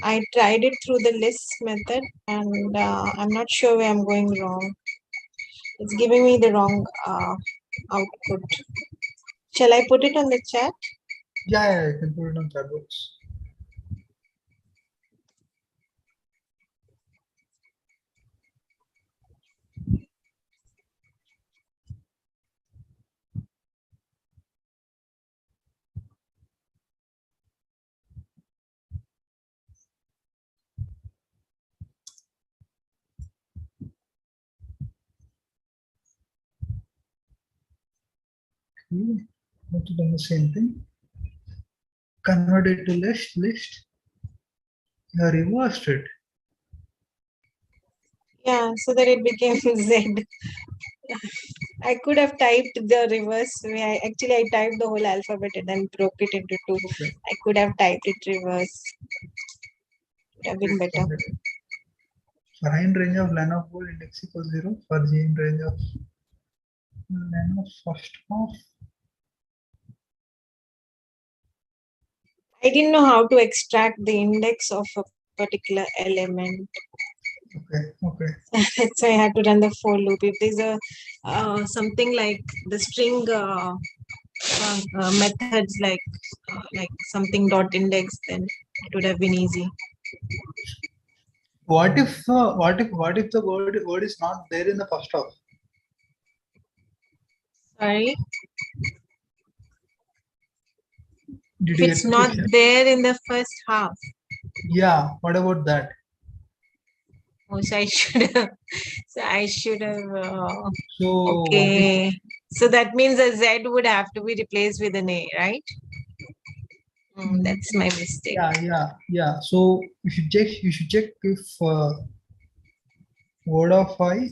I tried it through the list method and I'm not sure where I'm going wrong. It's giving me the wrong output. Shall I put it on the chat? Yeah, you can put it on chat box. Have to do the same thing. Convert it to list. You reversed it. Yeah, so that it became Z. I could have typed the reverse way. I typed the whole alphabet and then broke it into two. Okay. I could have typed it reverse. It would have been better. For I in range of len of bold index equals 0. For J in range of len of first half. I didn't know how to extract the index of a particular element. Okay. So I had to run the for loop. If there's a something like the string methods like something dot index, then it would have been easy. What if the word is not there in the first half? Sorry. If it's not there in the first half. Yeah. What about that? Oh, so I should have. So okay. So that means a Z would have to be replaced with an A, right? That's my mistake. Yeah. So you should check if word of I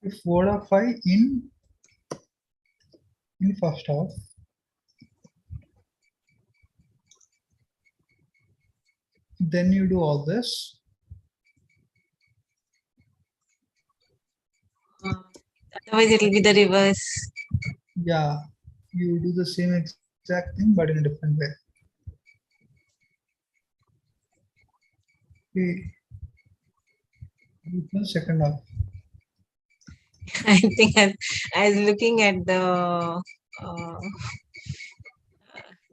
if word of I in first half. Then you do all this. Otherwise, it will be the reverse. Yeah, you do the same exact thing, but in a different way. Okay. Second half. I think I was looking at uh,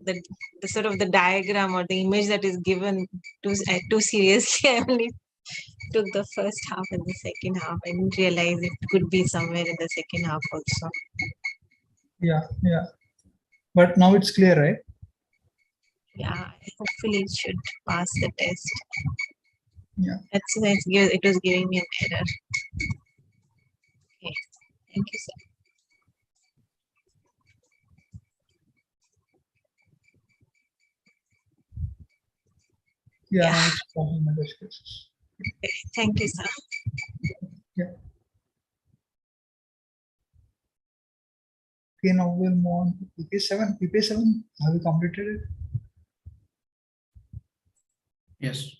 the sort of the diagram or the image that is given too seriously. I only took the first half and the second half. I didn't realize it could be somewhere in the second half also. Yeah, yeah. But now it's clear, right? Yeah, hopefully it should pass the test. Yeah. It was giving me an error. Okay, thank you, sir. Yeah, Yeah. now it's passing my test cases. Okay, thank you, sir. Yeah. Okay, now we'll move on to PP7. PP7, have you completed it? Yes.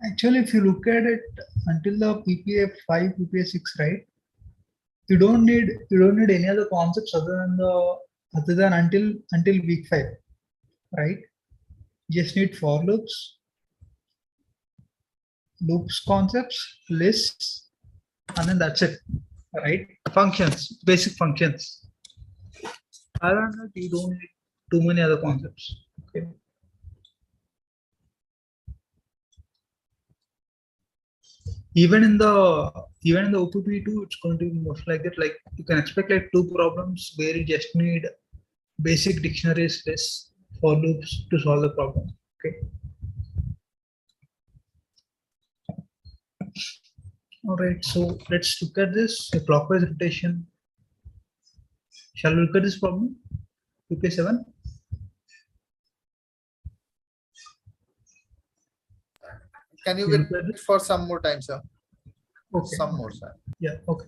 Actually, if you look at it until the PPA5, PPA6, right? You don't need any other concepts other than until week 5, right? You just need for loops concepts, lists, and then that's it, right? Functions, basic functions. Other than that, you don't need too many other concepts. Okay. Even in the OPP2, it's going to be most like that. Like you can expect like 2 problems where you just need basic dictionaries, lists, for loops to solve the problem. Okay. All right. So let's look at this clockwise rotation. Shall we look at this problem? PP7. Can you wait for some more time, sir? Okay. Some more, sir. Yeah. Okay.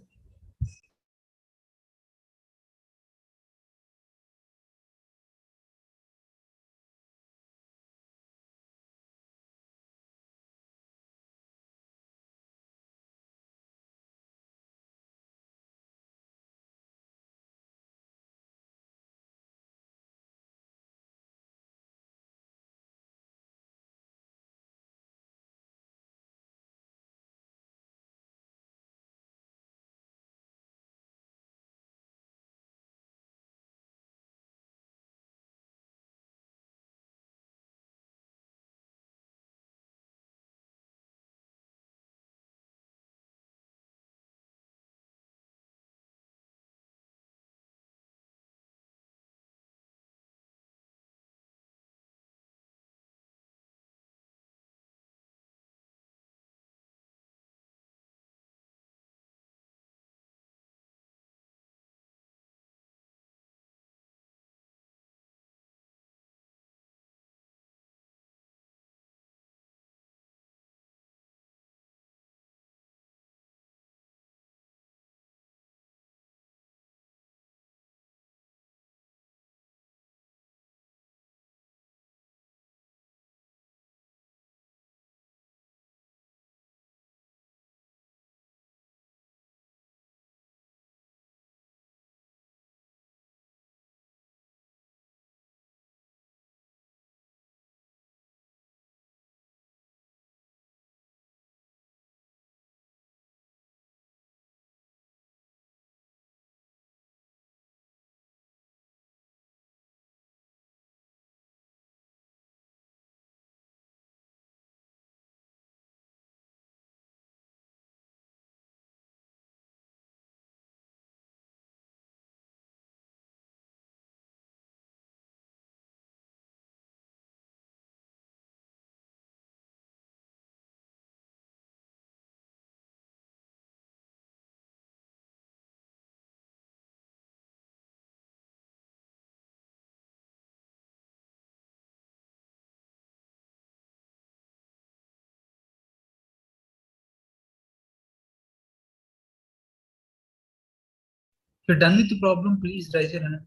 If you're done with the problem, please raise your hand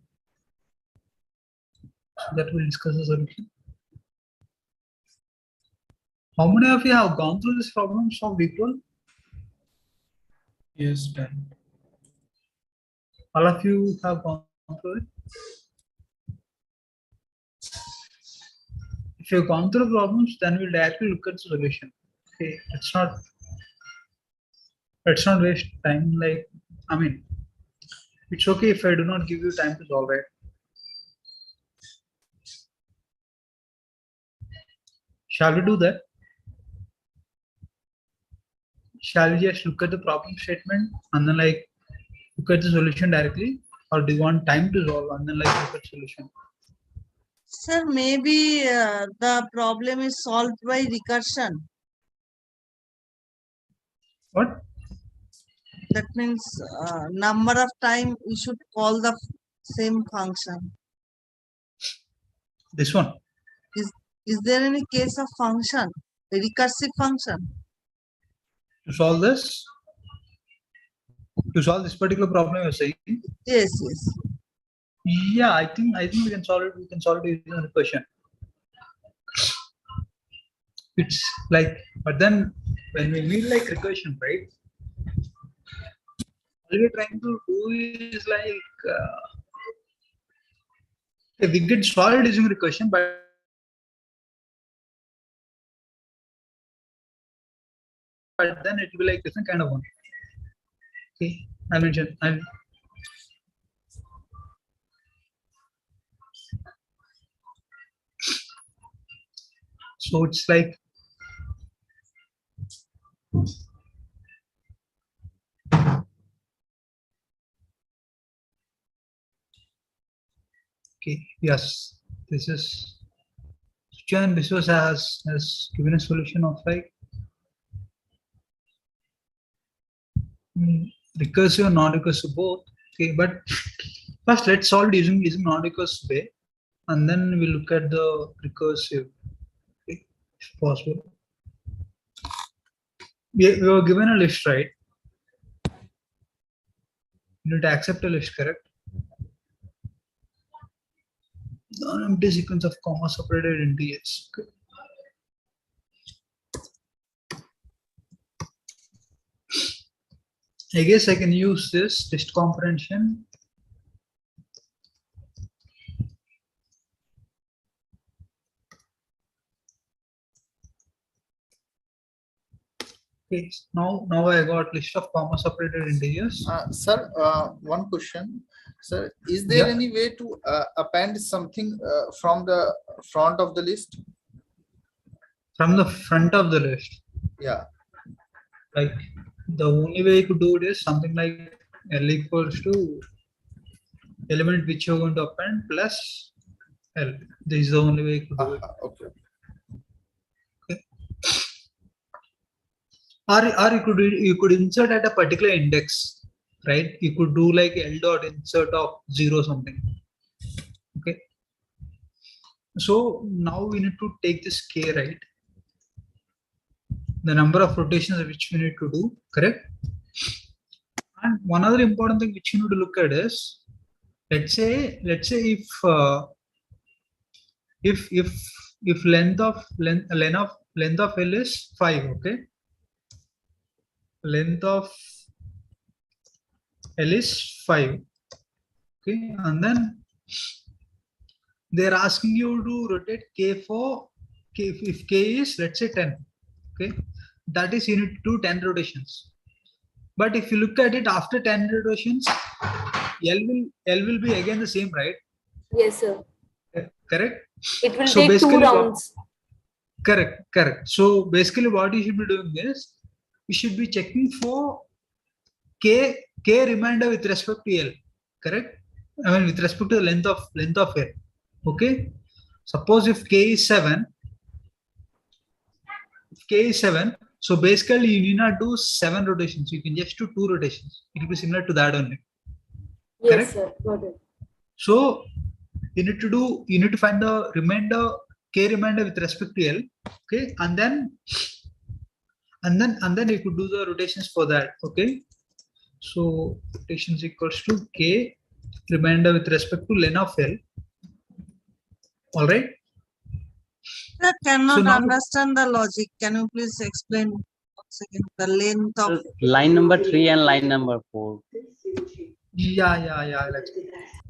so that we'll discuss the solution. How many of you have gone through this problem of equal? Yes, done. All of you have gone through it. If you've gone through problems, then we'll directly look at the solution. Okay, let's not waste time. Like, I mean, it's okay if I do not give you time to solve it. Shall we do that? Shall we just look at the problem statement and then like look at the solution directly, or do you want time to solve and then like look at solution? Sir, maybe the problem is solved by recursion. What? That means number of time we should call the same function. This one. Is there any case of function, a recursive function? To solve this? To solve this particular problem you're saying? Yes, yes. Yeah, I think we can solve it. We can solve it using a recursion. It's like, but then when we mean like recursion, right? All we're trying to do is like we get solved using recursion, but then it will be like different kind of one. Okay, I'll mention. So it's like okay, yes, this is John Biswas has given a solution of like recursive and non-recursive both. Okay, but first let's solve using non-recursive way, and then we'll look at the recursive. Okay, if possible. We were given a list, right? You need to accept a list, correct? Non-empty sequence of comma separated integers. Okay. I guess I can use this list comprehension. Okay, now I got list of comma separated integers. Sir, one question. Sir, is there any way to append something from the front of the list? From the front of the list? Yeah. Like the only way you could do it is something like L equals to element which you're going to append plus L. This is the only way you could do it. Okay. Or you could insert at a particular index, right? You could do like L dot insert of 0 something. Okay. So now we need to take this K, right? The number of rotations which we need to do, correct? And one other important thing which you need to look at is, let's say if length of L is 5, okay? Length of L is 5, okay? And then they're asking you to rotate K for K. If K is, let's say 10, okay? That is, you need to do 10 rotations. But if you look at it after 10 rotations, L will be again the same, right? Yes, sir. Correct? It will take 2 rounds. Correct. So basically what you should be doing is, you should be checking for K remainder with respect to L, correct? I mean with respect to the length of L. Okay. Suppose if K is 7, so basically you need not do 7 rotations, you can just do 2 rotations. It will be similar to that only. Yes, correct? sir. Got it. So you need to find the remainder, K remainder with respect to L, okay, and then you could do the rotations for that, okay? So rotations equals to K remainder with respect to len of L. All right. I cannot understand the logic. Can you please explain once again the length of line number 3 and line number 4? Yeah.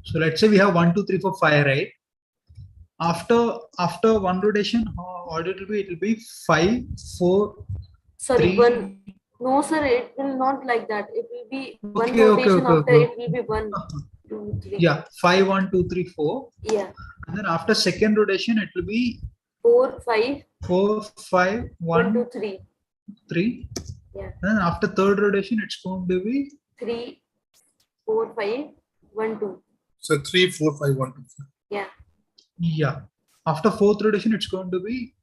So let's say we have 1, 2, 3, 4, 5, right? After one rotation, what it will be? It will be 5, 4, Sorry, 3. one. No, sir, it will not like that. It will be one Okay, rotation okay, after okay. it will be 1, 2, 3. Yeah, 5, 1, 2, 3, 4. Yeah. And then after second rotation, it will be 4, 5. 4, 5, 1, 2, 3. 3. Yeah. And then after third rotation, it's going to be 3, 4, 5, 1, 2. So 3, 4, 5, 1, 2. Yeah. Yeah. After fourth rotation, it's going to be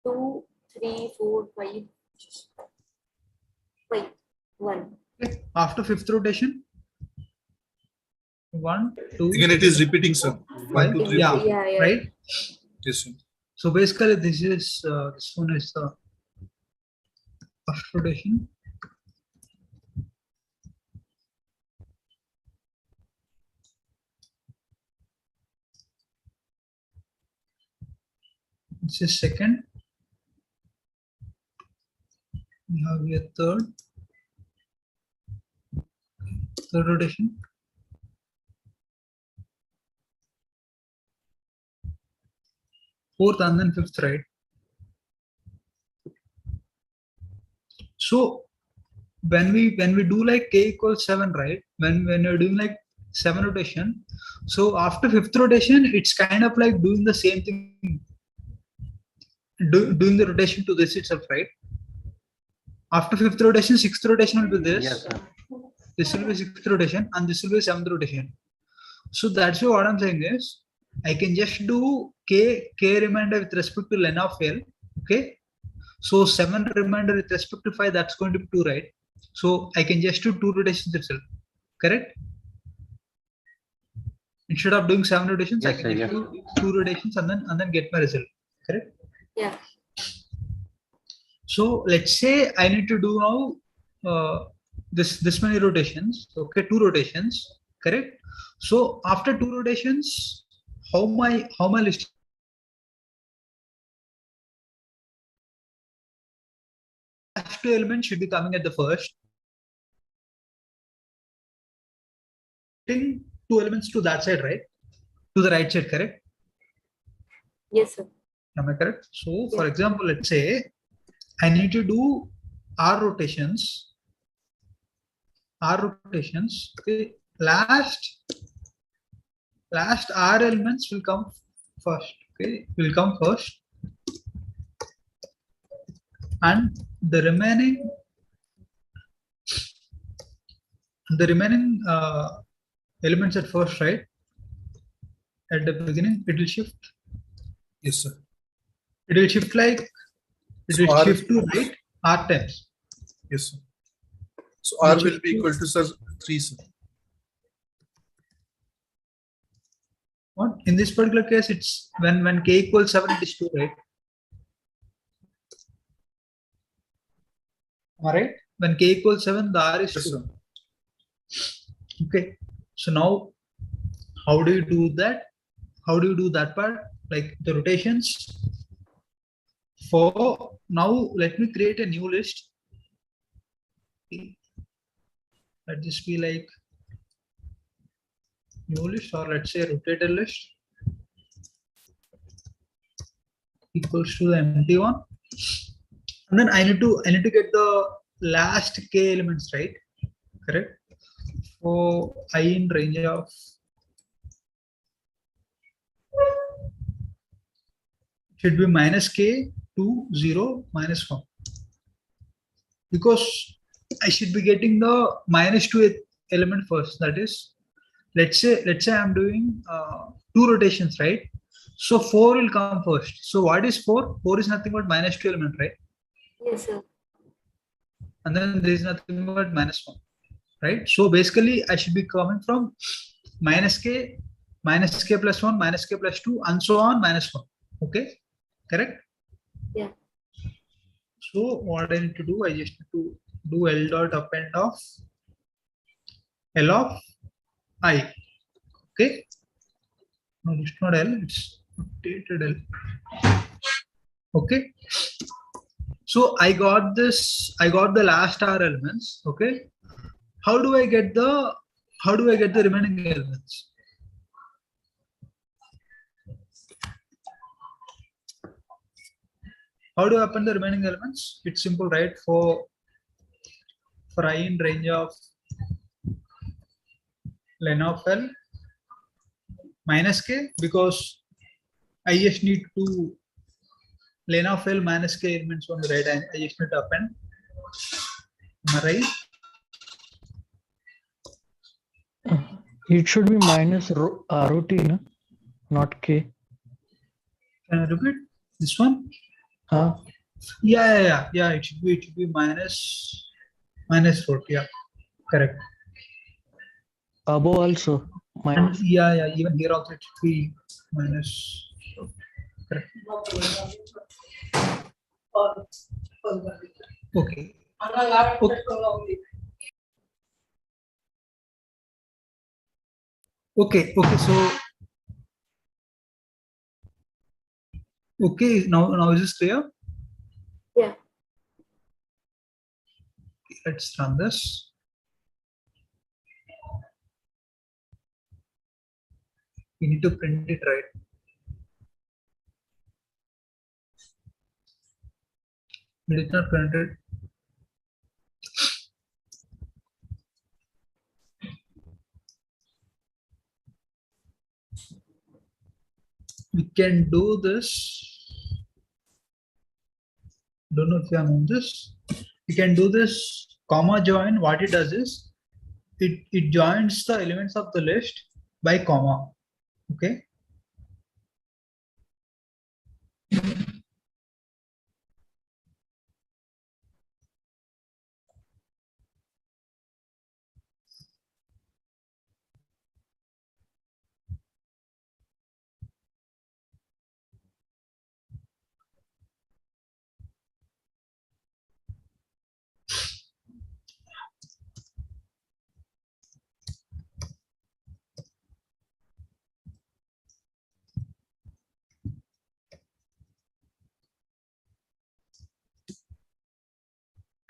2, 3, 4, 5, 5, 1. okay. After fifth rotation, 1, 2. Again, it is repeating, sir. 1, 2, 3, yeah, 4. Yeah, yeah. right. Yes, sir. So basically, this one is the first rotation. This is second. We have here third rotation. Fourth and then fifth, right? So when we do like k equals 7, right? When you're doing like 7 rotation, so after fifth rotation, it's kind of like doing the same thing, doing the rotation to this itself, right? After fifth rotation, sixth rotation will be this. Yes, sir. This will be sixth rotation, and this will be seventh rotation. So that's why what I'm saying is, I can just do k remainder with respect to len of L. Okay. So 7 remainder with respect to 5, that's going to be 2, right? So I can just do 2 rotations itself, correct? Instead of doing 7 rotations, Yes, I can just do 2 rotations and then get my result, correct? Yeah. So let's say I need to do now this many rotations, okay, 2 rotations, correct? So after 2 rotations, how my list last 2 elements should be coming at the first. 2 elements to that side, right? To the right side, correct? Yes, sir. Am I correct? So for example, let's say I need to do R rotations. Okay. Last R elements will come first. Okay, will come first, and the remaining elements at first, right? At the beginning, it will shift. Yes, sir. It will shift like it will shift to right R times. Yes, sir. So R will be equal to, sir, 3, sir. What? In this particular case, it's when k equals 7, it is 2, right? All right. When k equals 7, the R is 2. Sir. Okay. So now, how do you do that? How do you do that part? Like the rotations. For now, let me create a new list. Let this be like new list, or let's say rotated list equals to the empty one, and then I need to get the last k elements, right? Correct. So I in range of should be minus k to 0 minus 1, because I should be getting the -2 element first. That is, let's say I'm doing 2 rotations, right? So 4 will come first. So what is 4? 4 is nothing but -2 element, right? Yes, sir. And then there is nothing but -1, right? So basically, I should be coming from minus k plus 1, minus k plus 2, and so on, -1. Okay, correct? Yeah. So what I need to do, I just need to do L dot append of L of I. Okay. No, it's not L, it's updated L. Okay. So I got the last R elements. Okay. How do I get the remaining elements? How do you append the remaining elements? It's simple, right? For I in range of len of L minus K, because I just need to len of L minus K elements on the right, and I just need to append. Am I right? It should be minus ROT, no? Not K. Can I repeat this one? Yeah. It should be minus root. Yeah, correct. Above also minus. And yeah. Even here also it should be minus root. Correct. Okay. Okay. So okay. Now is this clear? Yeah. Let's run this. We need to print it right. We did not print it. We can do this. Don't know if you are on this. We can do this comma join. What it does is it joins the elements of the list by comma. Okay.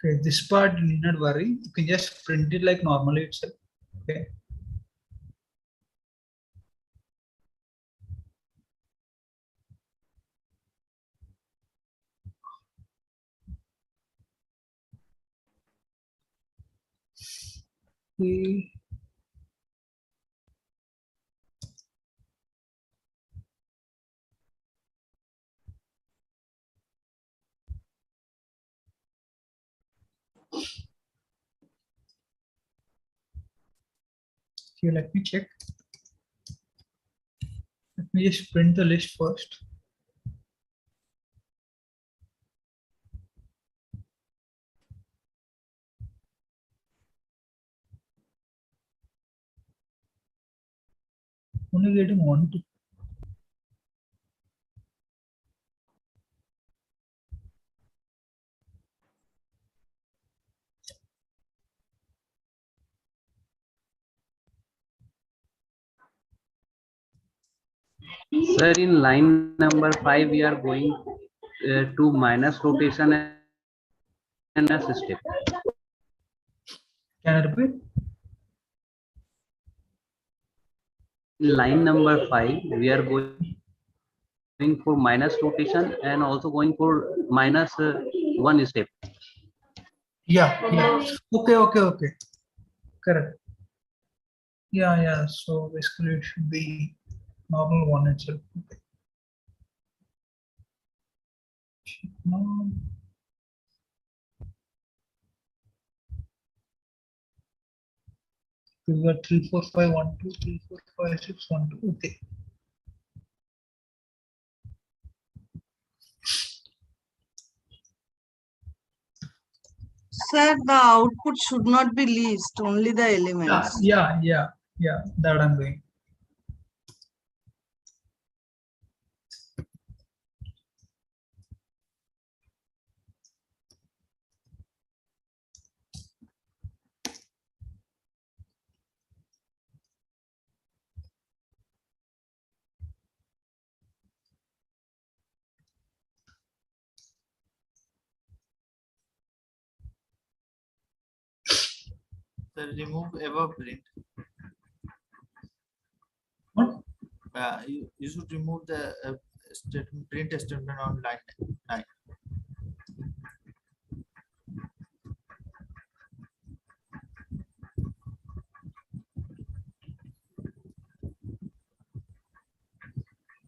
Okay, this part you need not worry. You can just print it like normally itself. Okay. Okay. Here, let me check. Let me just print the list first. Only getting one, two. Sir, in line number 5, we are going to minus rotation and a step. Can I repeat? In line number 5, we are going for minus rotation and also going for minus one step. Yeah. Okay. Correct. Yeah. So basically it should be normal one itself. Okay. No. We got 3, 4, 5, 1, 2, 3, 4, 5, 6, 1, 2. Okay. Sir, the output should not be list, only the elements. Yeah. That I'm doing. So remove above print. What? You should remove the statement, print statement on line 9.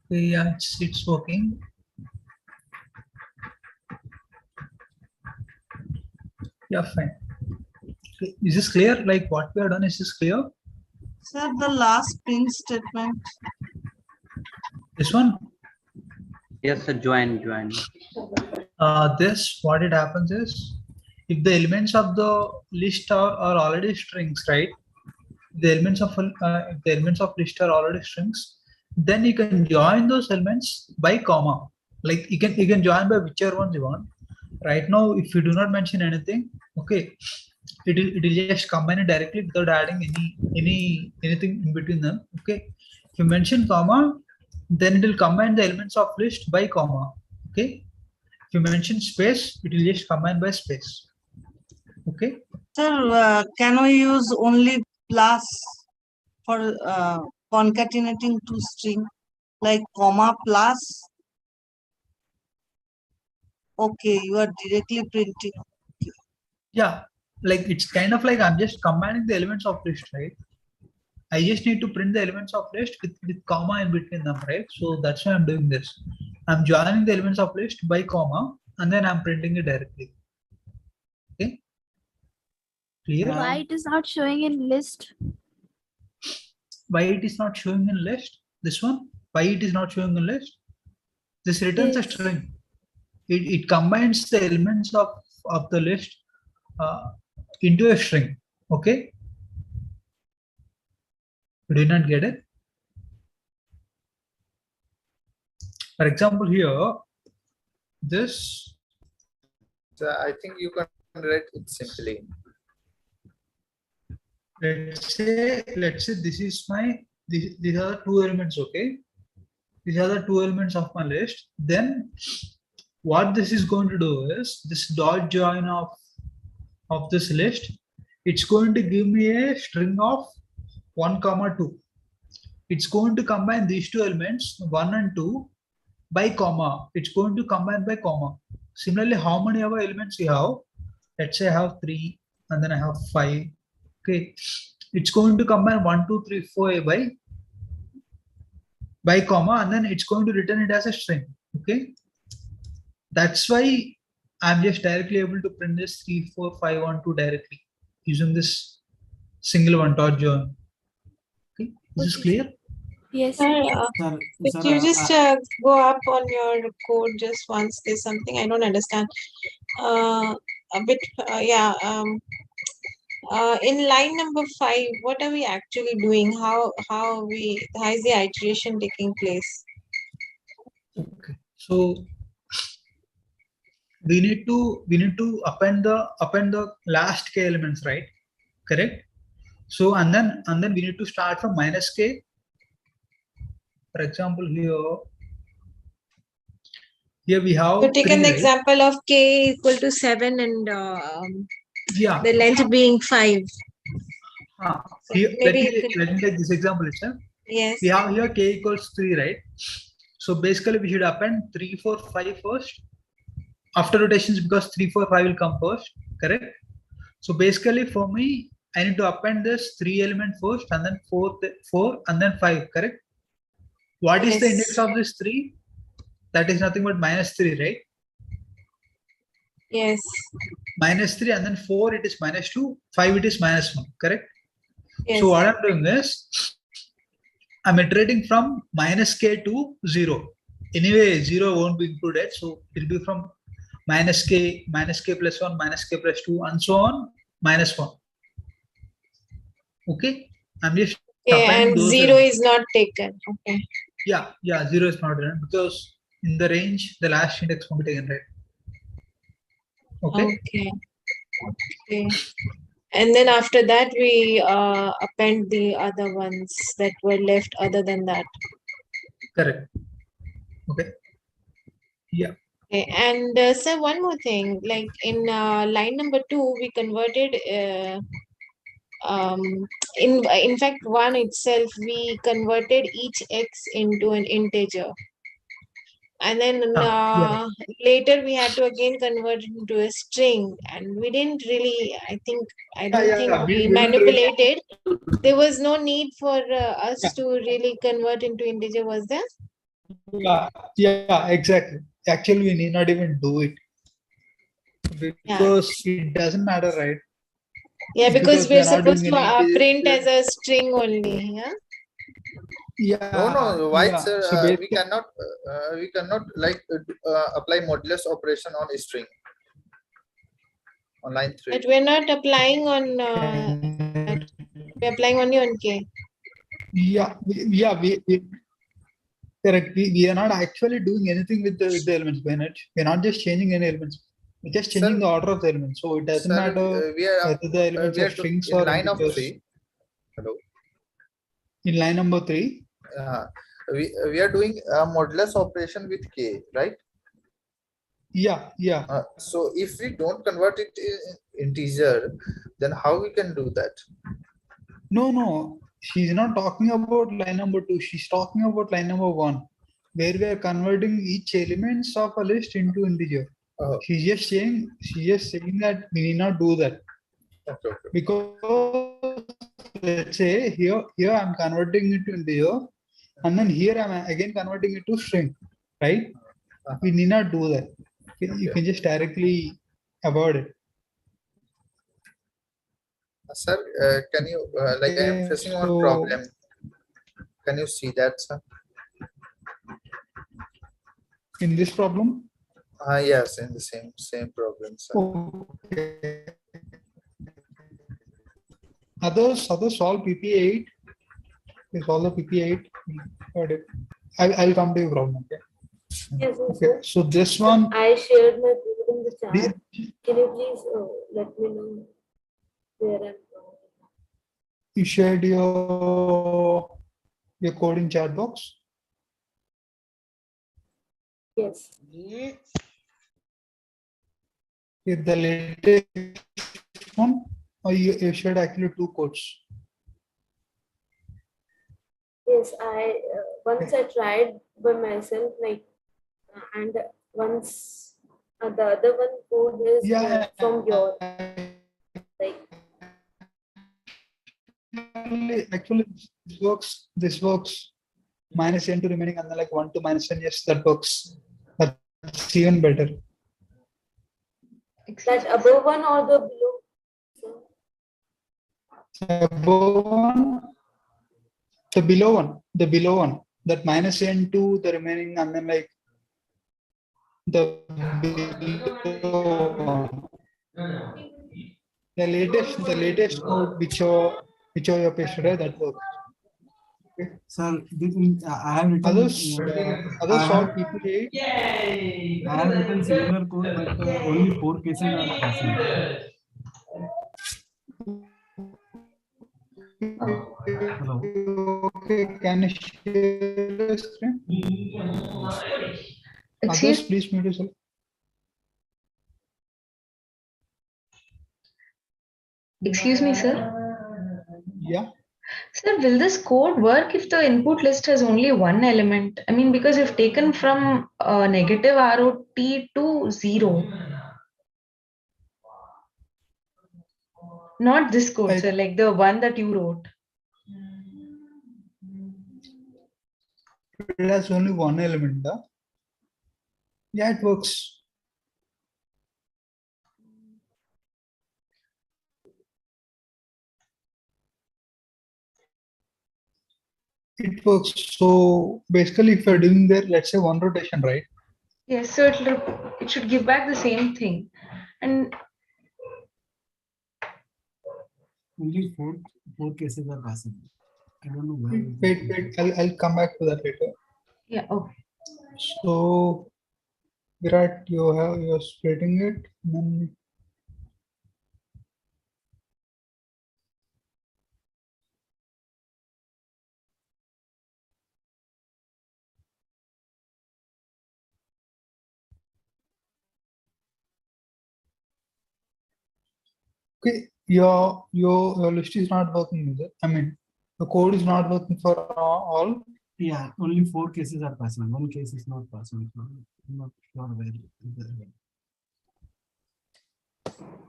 Okay, yeah, it's working. Yeah, fine. Okay. Is this clear? Like what we have done, is this clear? Sir, the last print statement. This one? Yes, sir, join. This, what it happens is, if the elements of the list are already strings, right? The elements of list are already strings, then you can join those elements by comma. Like you can join by whichever ones you want. Right now, if you do not mention anything, okay, it will just combine it directly without adding anything in between them. Okay, if you mention comma, then it will combine the elements of list by comma. Okay, if you mention space, it will just combine by space. Okay. Sir, can we use only plus for concatenating two string, like comma plus? Okay, you are directly printing. Yeah, like it's kind of like I'm just combining the elements of list, right? I just need to print the elements of list with comma in between them, right? So that's why I'm doing this. I'm joining the elements of list by comma and then I'm printing it directly. Okay. Clear? Why it is not showing in list? Why it is not showing in list? This one? Why it is not showing in list? This returns a string. It combines the elements of the list into a string. Okay. You did not get it? For example, here, this. So I think you can write it simply. Let's say this is my, these are the two elements, okay? These are the two elements of my list. Then what this is going to do is this dot join of this list, it's going to give me a string of 1, 2. It's going to combine these two elements, 1 and 2, by comma. It's going to combine by comma. Similarly, how many other elements you have? Let's say I have 3 and then I have 5. Okay, it's going to combine 1, 2, 3, 4 by comma, and then it's going to return it as a string. Okay, that's why I'm just directly able to print this 3, 4, 5, 1, 2 directly using this single one dot join. Okay, is this clear? Yes. If you just go up on your code just once, there's something I don't understand. A bit, yeah. In line number 5, what are we actually doing? How is the iteration taking place? Okay, so we need to append the last k elements, right? Correct. So and then we need to start from minus k. For example, here we have. So take an 3, example of k equal to 7 and yeah, the length being 5. Here, maybe let me take this example itself. Yes. We have here k equals 3, right? So basically we should append 3, 4, 5 first. After rotations, because 3, 4, 5 will come first, correct? So basically for me, I need to append this 3 element first and then 4 and then 5, correct? What is the index of this 3? That is nothing but minus 3, right? Yes. Minus 3 and then 4 it is minus 2, 5 it is minus 1, correct? Yes. So what I'm doing is, I'm iterating from minus k to 0. Anyway, 0 won't be included, so it will be from minus k plus 1, minus k plus 2, and so on, minus 1. Okay, I'm just and 0 is not taken. Okay. Yeah, 0 is not taken because in the range the last index won't be taken, right? Okay. Okay. And then after that we append the other ones that were left other than that. Correct. Okay. Yeah. Okay. And sir, one more thing, like in line number 2, we converted in fact 1 itself, we converted each x into an integer. And then later we had to again convert it into a string, and we didn't really, I don't think we manipulated. There was no need for us to really convert into integer, was there? Yeah, exactly. Actually, we need not even do it because it doesn't matter, right? Yeah, because we we're are not doing supposed to any print as a string only. Yeah. Yeah. No, why, yeah. sir? So We cannot like apply modulus operation on a string on line 3. But we're not applying on. We're applying only on K. Yeah, we correct. We are not actually doing anything with the elements, Bennett. We're not just changing any elements. We're just changing the order of the elements. So it doesn't matter we are whether the elements are strings in or line of integers. 3. Hello. In line number 3. We are doing a modulus operation with K, right? Yeah. So if we don't convert it in integer, then how we can do that? No. She's not talking about line number 2. She's talking about line number 1, where we are converting each elements of a list into integer. She's just saying that we need not do that. Okay. Because let's say here I'm converting it to integer, and then here I'm again converting it to string, right? We need not do that. You can just directly avoid it. Sir, can you I am facing one problem. Can you see that, sir? In this problem? Yes, in the same problem, sir. Okay. Others solve PP8. They solve the PP8. Got it. I'll come to your problem. Okay. Yes, Okay. So this one. I shared my code in the chat. Can you please let me know where I'm wrong? You shared your code in chat box? Yes. The latest one, or you shared actually 2 codes? Yes, I once I tried by myself, like, and once the other one code is from your like. Actually, this works. Minus n to remaining, and then like 1 to minus n. Yes, that works. That's even better. That above one or the below? Above one, the below one. That minus n to the remaining, and then like the below one. The latest code which you pasted, right? That works. Okay. Sir, I have written others solve PP8. I have written similar code, but only 4 cases are passing. Hello. Okay, can you share the screen? Others, please mute yourself. Excuse me, sir. Yeah. Sir, will this code work if the input list has only one element? I mean, because you've taken from negative ROT to 0. Not this code, sir, like the one that you wrote. It has only one element. Huh? Yeah, it works. It works. So basically, if you're doing there, let's say 1 rotation, right? Yes, so it should give back the same thing. And only four cases are passing. I don't know why. Wait. I'll come back to that later. Yeah. Okay. So Virat, you're splitting it. Then okay, your list is not working, is it? I mean, the code is not working for all. Yeah, only 4 cases are passing. 1 case is not passing. I'm not sure where.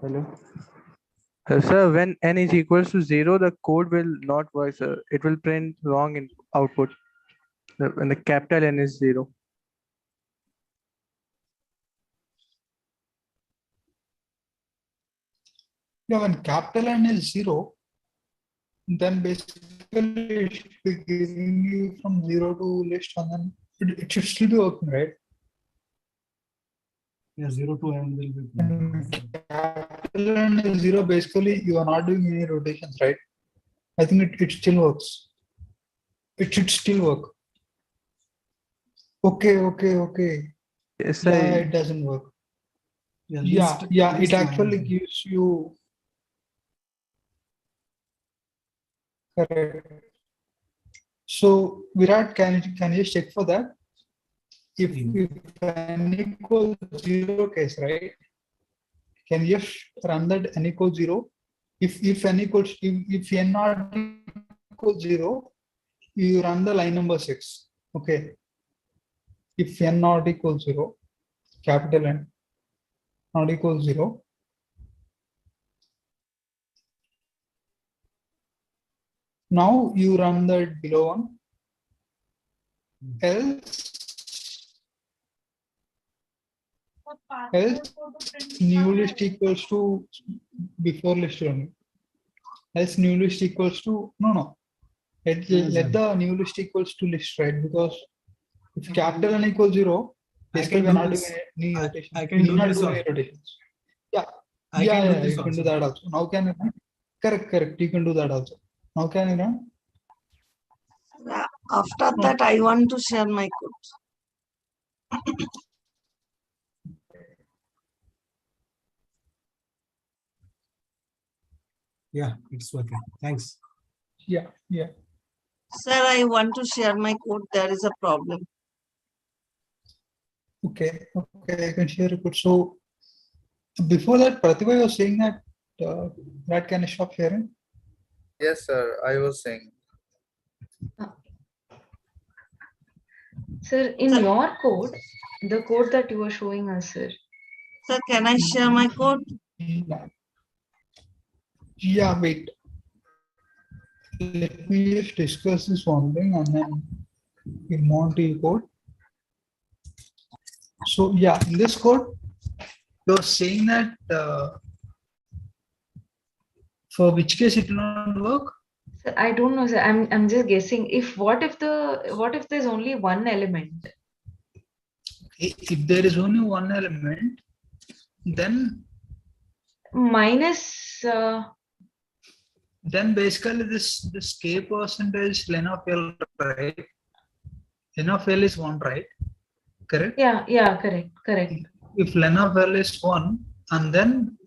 Hello. Sir, when n is equals to 0, the code will not work, sir. It will print wrong in output. when the capital N is 0. Yeah, when capital N is 0, then basically it should be giving you from 0 to list, and then it should still be working, right? Yeah, 0 to N will be. Capital N is 0, basically you are not doing any rotations, right? I think it still works. It should still work. Okay. Yes, Yeah, it doesn't work. Yeah, It actually gives you. Correct. So Virat, can you just check for that? If n equals 0 case, right? Can you just run that n equals 0? If n not equals 0, you run the line number 6. Okay. If n not equals 0, capital N not equals 0, now you run the below one. Else new list equals to before list only. Else new list equals to no. Let the new list equals to list, right? Because if capital N equals 0, basically we're not doing any rotation. I can do not this doing also. any rotations. Yeah, I can do this you can do also. that also. Now can you run? Correct. You can do that also. Now can you run? Yeah. After that, I want to share my code. Yeah, it's working. Thanks. Yeah. Sir, I want to share my code. There is a problem. Okay, I can share it. So before that, Pratibha was saying that can you stop sharing? Yes, sir. I was saying. Sir, in your code, the code that you are showing us, sir. Sir, can I share my code? Yeah, wait. Let me just discuss this one thing and then we'll move on to your code. So yeah, in this code, you're saying that for which case it will not work? Sir, I don't know, sir. I'm just guessing. What if there's only one element? If there is only one element, then minus. Then basically this k percentage len of L, right? Len of L is 1, right? Correct? Yeah, correct. If len of L is 1, and then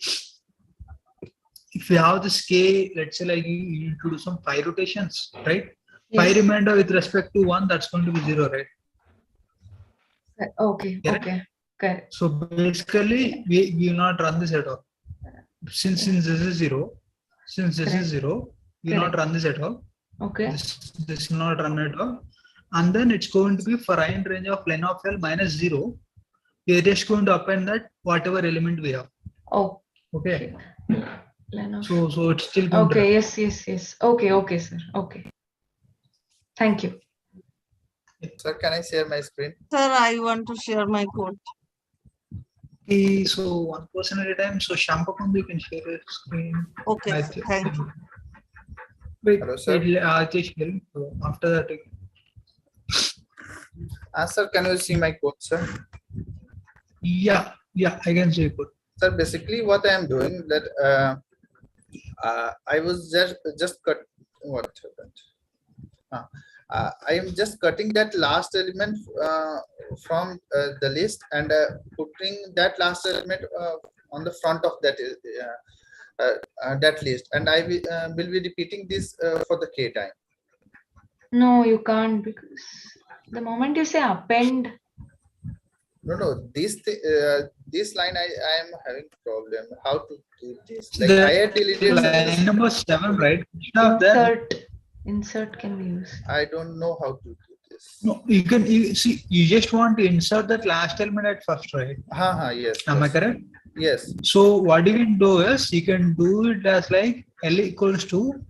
if you have this k, let's say like you need to do some 5 rotations, right? Yes. 5 remainder with respect to 1, that's going to be 0, right? Okay. Correct. So basically we will not run this at all. Since this is 0, we will not run this at all. Okay. This will not run at all. And then it's going to be for I in range of len of L minus 0. We are just going to append that whatever element we have. Oh. Okay. So it's still going to okay. Yes. Okay, sir. Okay. Thank you. Sir, can I share my screen? Sir, I want to share my code. Okay, so one person at a time. So Shampakundu, you can share your screen. Okay, thank you. Wait, hello, sir. After that. Sir, can you see my code, sir? Yeah, I can see code. Sir, basically what I am doing that I was just cut. What happened? I am just cutting that last element from the list and putting that last element on the front of that that list, and I will be repeating this for the k time. No, you can't, because the moment you say append. No. This line I am having problem. How to do this? Like I had deleted line number 7, right? Insert can be used. I don't know how to do this. No, you just want to insert that last element at first, right? Yes. Am I correct? Yes. So what you can do is you can do it as like L equals to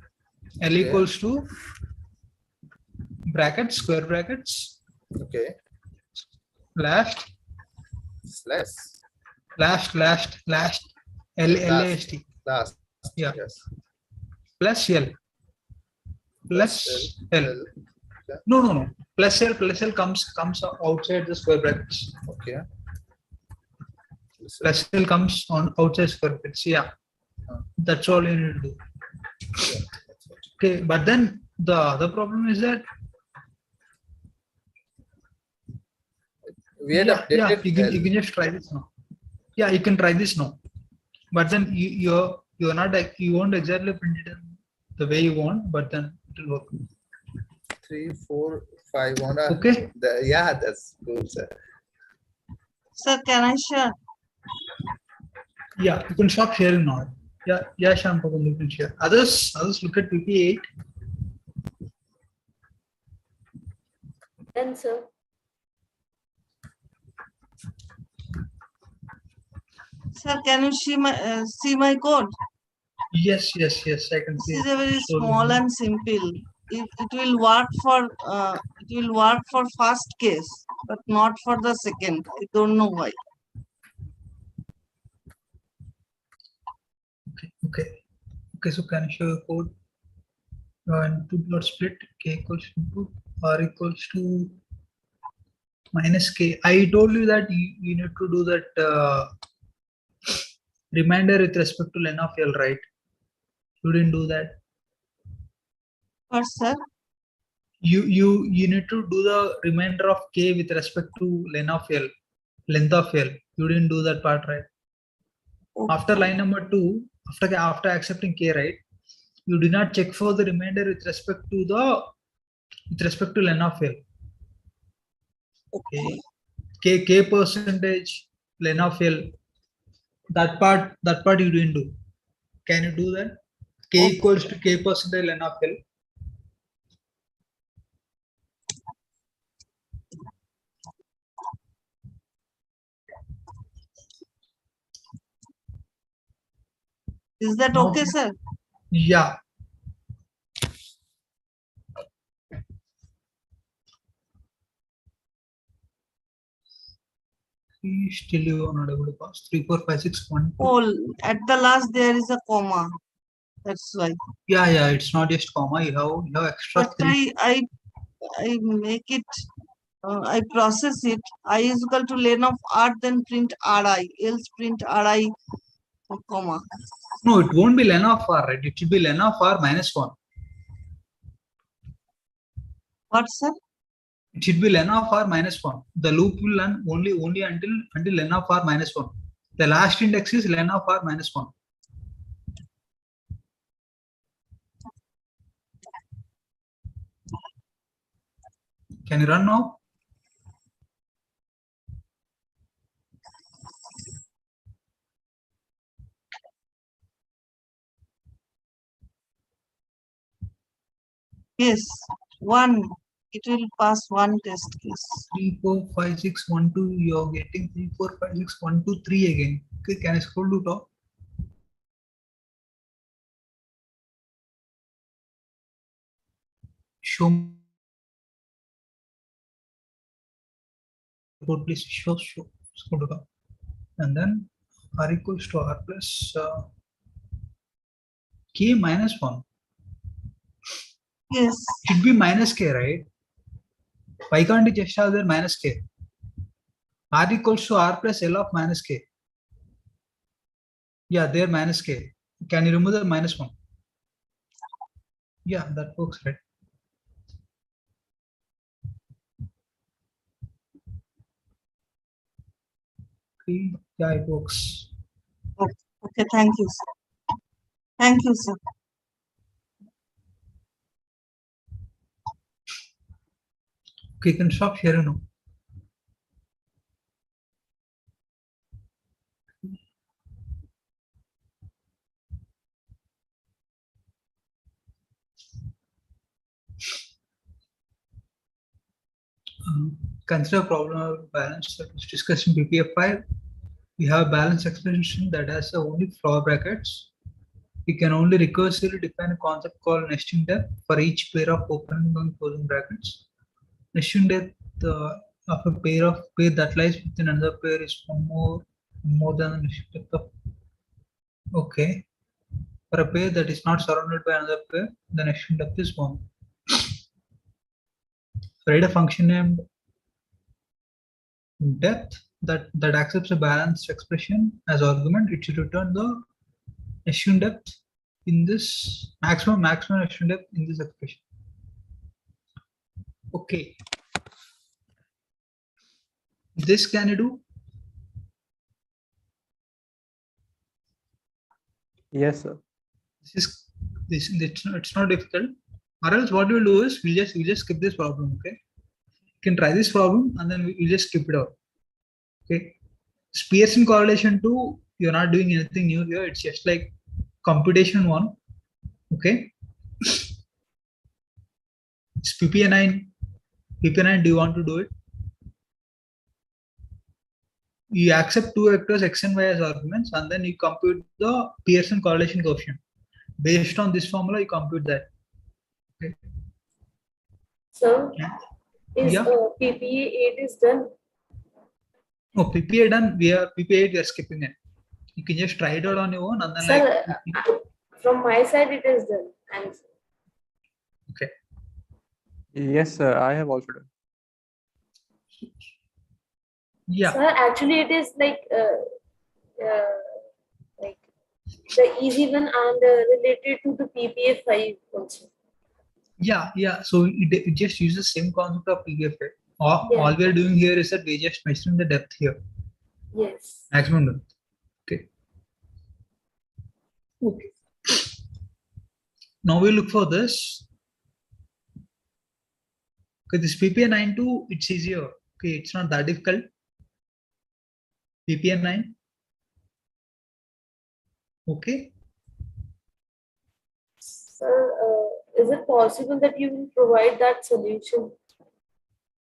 brackets, square brackets. Okay. Last. Last. Last. Last. Last. Yeah. Yes. Plus L. Plus L. Okay. No. Plus L comes outside the square brackets. Okay. Plus L comes on outside square brackets. Yeah. That's all you need to do. Yeah, okay, but then the other problem is that we had updated. You can just try this now. Yeah, you can try this now. But then you're not like you won't exactly print it in the way you want, but then it will work. 3, 4, 5. Okay. Yeah, that's good, sir. Sir, can I share? Yeah, you can stop sharing now. Yeah, Shyam, you can share. Others look at PP8. Then, sir. Sir, can you see my code? Yes, I can see. This is a very small and simple. It will work for first case, but not for the second. I don't know why. Okay, so can you show your code? And two plot split k equals to r equals to minus k. I told you that you need to do that reminder with respect to len of L, right? You didn't do that. What, sir? You need to do the remainder of k with respect to length of L. You didn't do that part, right? Okay. After line number 2, after accepting k, right? You do not check for the remainder with respect to length of L. Okay. K percentage length of L. That part you didn't do. Can you do that? K equals to k percentage length of L. Is that okay, sir? Yeah. Still you are not able to pass. 3, 4, 5, 6, 1, 2. Oh, at the last there is a comma. That's why. Yeah. It's not just comma. You have extra. But I make it. I process it. I is equal to len of r, then print ri. Else print ri, comma. No, it won't be len of r, right? It should be len of r minus 1. What, sir? It should be len of r minus 1. The loop will run only until len of r minus 1. The last index is len of r minus 1. Can you run now? Yes, 1. It will pass 1 test case. 3, 4, 5, 6, 1, 2. You're getting 3, 4, 5, 6, 1, 2, 3 again. Okay, can I scroll to top? Show me. Please show scroll to top. And then r equals to r plus k minus 1. Yes. Should be minus k, right? Why can't you just have there minus k? R equals to r plus L of minus k. Yeah, there minus k. Can you remove the minus 1? Yeah, that works, right? Okay, yeah, it works. Okay, thank you, sir. Thank you, sir. Okay, you can stop sharing now. Consider problem of balance that was discussed in PPF5. We have balance expression that has only floor brackets. you can only recursively define a concept called nesting depth for each pair of opening and closing brackets. Nesting depth of a pair that lies within another pair is more than the nesting depth of. Okay. For a pair that is not surrounded by another pair, the nesting depth is 1. Write a function named depth that accepts a balanced expression as argument. It should return the nesting depth in this maximum nesting depth in this expression. Okay. This can you do? Yes, sir. It's not difficult. Or else what we'll do is we'll just skip this problem. Okay. You can try this problem and then we'll just skip it out. Okay. Pearson correlation 2, you're not doing anything new here. It's just like computation 1. Okay. It's PPA9. PPA9, do you want to do it? You accept two vectors x and y as arguments, and then you compute the Pearson correlation coefficient. Based on this formula, you compute that. Okay. So, is PPA 8 is done? No, PPA done. PPA 8, we are skipping it. You can just try it out on your own, and then Sir, from my side, it is done. Okay. Yes, sir. I have also done. Yeah. Sir, actually, it is like the easy one and related to the PPA 5 also. Yeah. So it just uses the same concept of PPA 5. All we are doing here is that we just measuring the depth here. Yes. Maximum depth. Okay. Now we look for this. Okay, this PPA 9.2, it's easier. Okay, it's not that difficult. PPA 9. Okay. Sir, is it possible that you will provide that solution?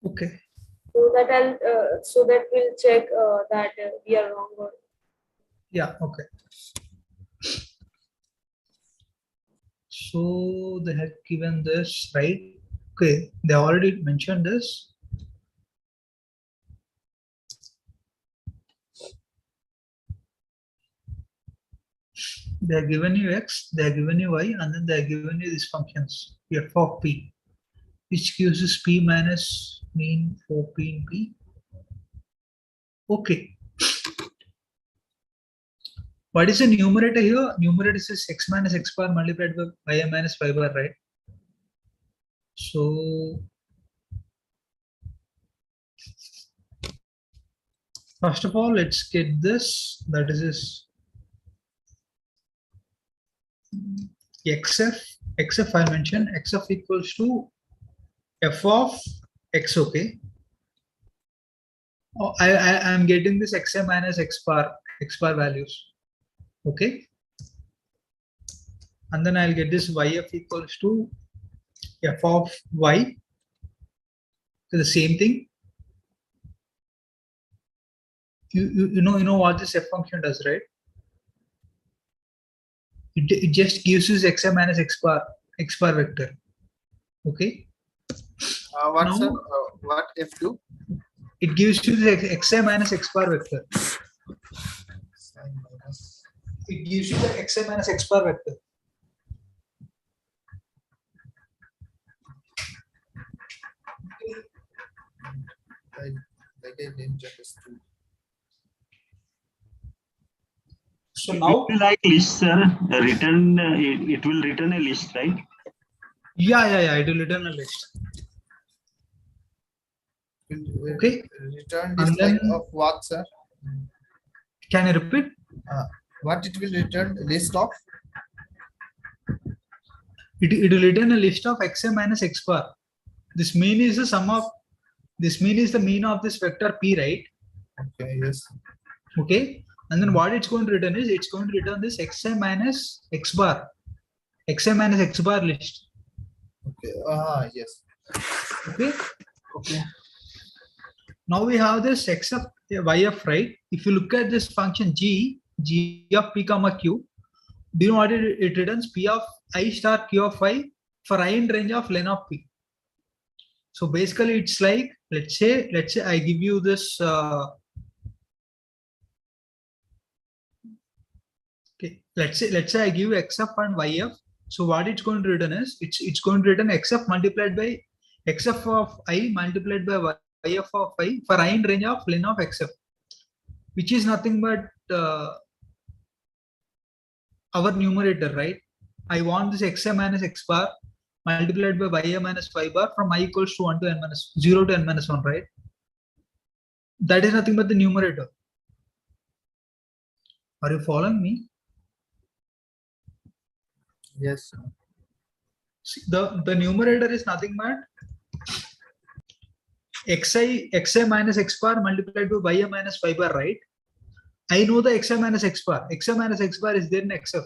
Okay. So that we'll check that we are wrong or. Yeah. Okay. So they have given this, right? Okay, they already mentioned this. They are given you x, they are given you y, and then they are given you these functions f of p, which gives us p minus mean for p in p. Okay. What is the numerator here? Numerator is x minus x bar multiplied by y minus y bar, right? So first of all, let's get this. That is this xf I mentioned xf equals to f of x. Okay. Oh, I am getting this xm minus x bar values. Okay. And then I'll get this yf equals to f of y. So the same thing. You know what this f function does, right? It just gives you xm minus x bar vector. Okay. What f2? It gives you the xm minus x bar vector. It gives you the xm minus x bar vector. I didn't understand. So now, like list, sir, return it will return a list, right? Yeah. It will return a list. Okay. Return this type of what, sir? Can you repeat? What it will return? List of? It will return a list of xm minus x bar. This mean is the sum of. This mean is the mean of this vector p, right? Okay. Yes. Okay. And then what it's going to return is it's going to return this xm minus x bar list. Okay. Yes. Okay. Now we have this x of yf, right? If you look at this function g of p comma q, do you know what it returns? P of I star Q of I for I in range of len of P. So basically it's like, let's say I give you this, okay, let's say I give you xf and yf. So what it's going to return is, it's going to return xf multiplied by xf of I multiplied by yf of I for I in range of len of xf, which is nothing but our numerator, right? I want this xi minus x bar multiplied by y minus y bar from I equals to 1 to n minus 0 to n minus 1, right? That is nothing but the numerator. Are you following me? Yes. See, the numerator is nothing but xi minus x bar multiplied by y minus y bar, right? I know the xi minus x bar. Xi minus x bar is there in xf.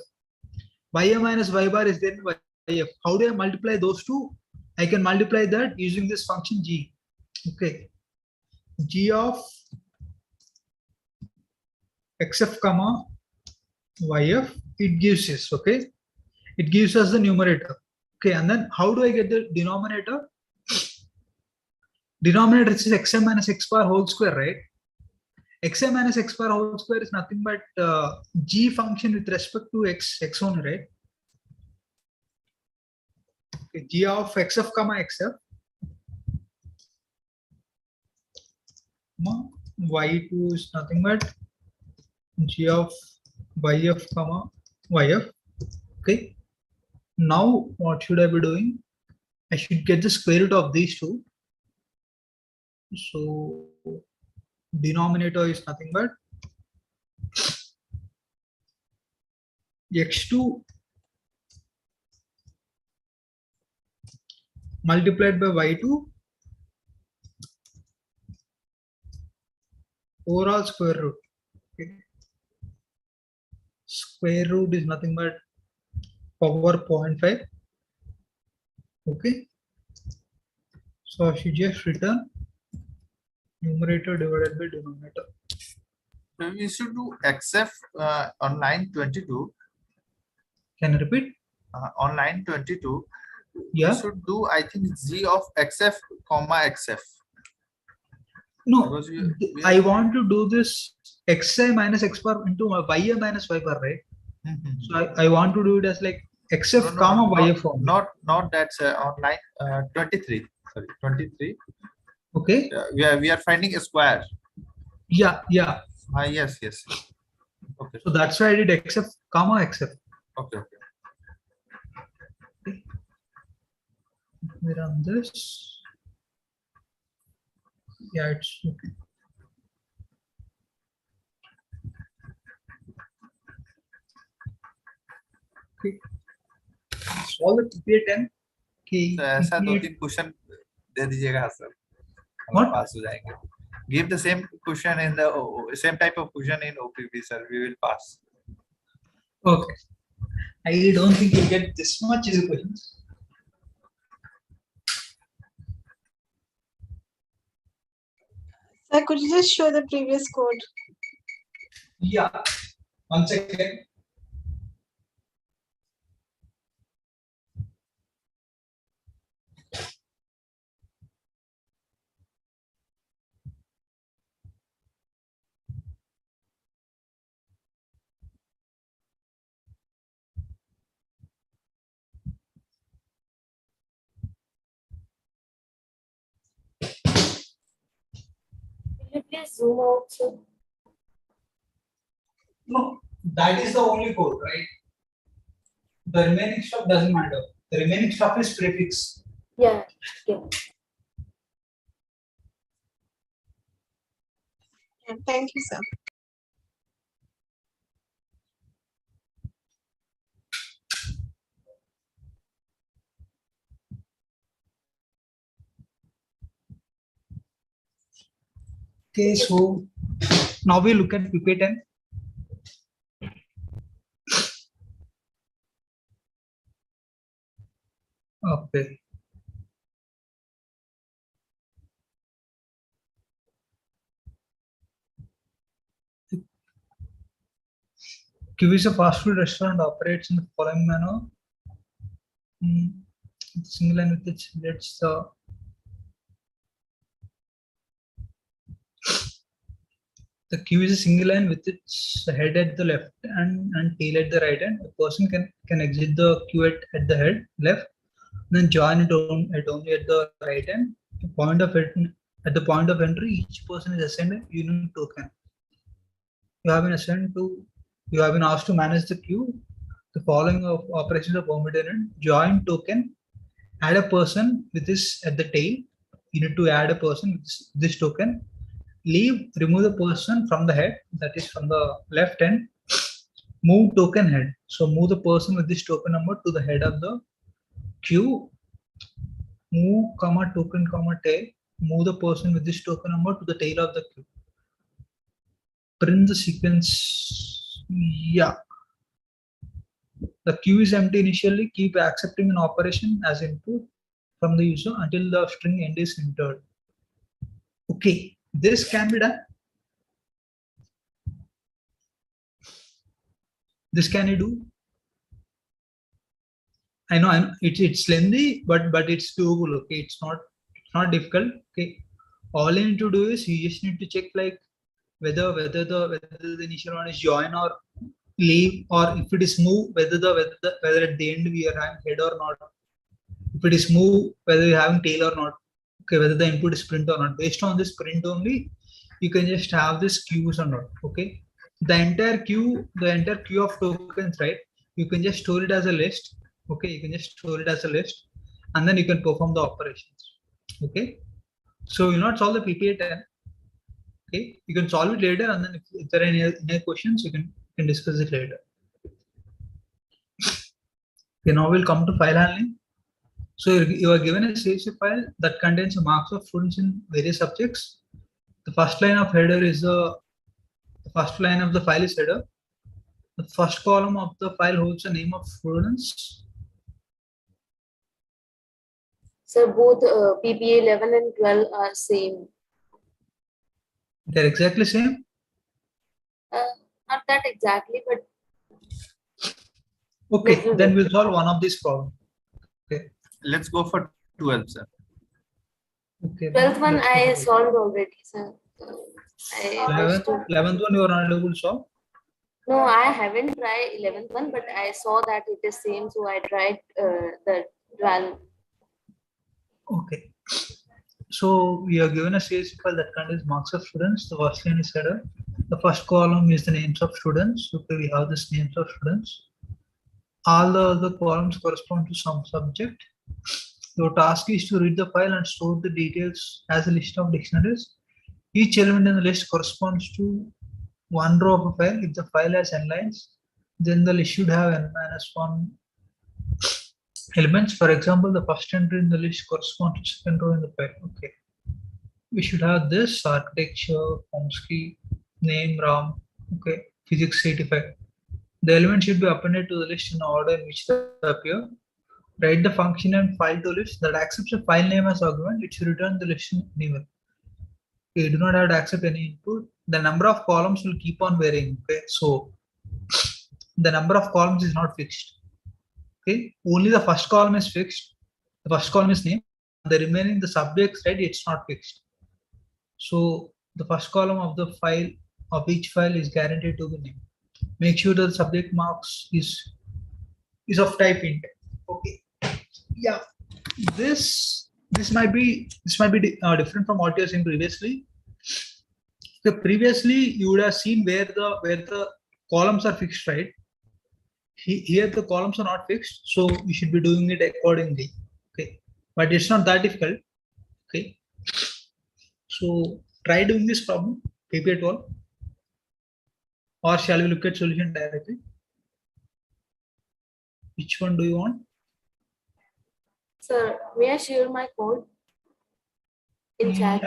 Y minus y bar is there in yf. How do I multiply those two? I can multiply that using this function g. Okay. G of xf comma yf, it gives us, okay, it gives us the numerator. Okay, and then how do I get the denominator? Denominator is xi minus x bar whole square, right? Xi minus x bar whole square is nothing but g function with respect to x only, right? Okay, g of xf comma xf y2 is nothing but g of yf comma yf. Okay, now what should I be doing? I should get the square root of these two. So denominator is nothing but x2 multiplied by y2 overall square root. Okay. Square root is nothing but power 0.5. Okay. So I should just return numerator divided by denominator. So we should do xf on line 22. Can you repeat? On line 22, yeah, we should do, I think, g of xf comma xf. No, I want to do this xi minus x bar into y minus y bar, right? So I want to do it as like xf comma yf form. Not that's on line 23. Sorry, 23. Okay. We are finding a square. Yeah. Yes. Okay. So that's why I did xf comma xf. Okay. We run this. Yeah, it's okay. Okay. Solve the TPA 10. ऐसा 2-3 question दे दीजिएगा sir, हम पास हो जाएंगे. Give the same question in the same type of question in OPP, sir. We will pass. Okay. I don't think you get this much easy questions. Sir, could you just show the previous code? Yeah. 1 second. Will you please zoom out, sir? No, that is the only code, right? The remaining stuff doesn't matter. The remaining stuff is prefix. Yeah. Thank you, sir. Okay, so now we look at PPA 10. Okay. Q is a fast food restaurant operates in the following manner. Single line with its let's the queue is a single line with its head at the left and tail at the right hand. A person can exit the queue at the head left, then join it only at the right hand. At the point of entry, each person is assigned a unique token. You have been asked to manage the queue. The following of operations are permitted in join token, add a person with this at the tail. You need to add a person with this token. Remove the person from the head, that is from the left end. Move token head. So move the person with this token number to the head of the queue. Move comma token comma tail. Move the person with this token number to the tail of the queue. Print the sequence. Yeah. The queue is empty initially. Keep accepting an operation as input from the user until the string end is entered. Okay, this can be done. This can you do? I know it's lengthy, but it's doable. Okay, it's not difficult. Okay, all you need to do is you just need to check like whether the initial one is join or leave, or if it is move, whether at the end we are having head or not. If it is move, whether we are having tail or not. Okay, whether the input is print or not. Based on this print only, you can just have this queues or not. Okay, the entire queue of tokens, right? You can just store it as a list. Okay, you can just store it as a list, and then you can perform the operations. Okay, so you'll not solve the PPA 10. Okay, you can solve it later, and then if there are any questions, you can discuss it later. Okay, now we'll come to file handling. So you are given a CSV file that contains marks of students in various subjects. The first line of header is the first line of the file is header. The first column of the file holds the name of students. So both PPA 11 and 12 are same. They're exactly same. Not that exactly, but okay. Then we'll solve one of these problems. Okay. Let's go for 12, sir. Okay. 12th one I solved already, sir. 11th one you are not able to solve? No, I haven't tried 11th one, but I saw that it is same, so I tried the 12. Okay. So we are given a CSV file that contains marks of students. The first line is header. The first column is the names of students. Okay, we have this names of students. All the other columns correspond to some subject. Your task is to read the file and store the details as a list of dictionaries. Each element in the list corresponds to one row of a file. If the file has n lines, then the list should have n-1 elements. For example, the first entry in the list corresponds to second row in the file. Okay, we should have this architecture, Chomsky, name, RAM. Okay, physics 85. The elements should be appended to the list in the order in which they appear. Write the function and file to list that accepts a file name as argument. It should return the list anyway. You do not have to accept any input. The number of columns will keep on varying. Okay, so the number of columns is not fixed. Okay, only the first column is fixed. The first column is name. The remaining, the subjects, right? It's not fixed. So the first column of the file of each file is guaranteed to be name. Make sure that the subject marks is of type int. Okay, yeah, this might be different from what you are saying previously. So previously you would have seen where the columns are fixed, right? Here the columns are not fixed, so you should be doing it accordingly. Okay, but it's not that difficult. Okay, so try doing this problem, PPA 12, or shall we look at solution directly? Which one do you want? Sir, may I share my code in chat?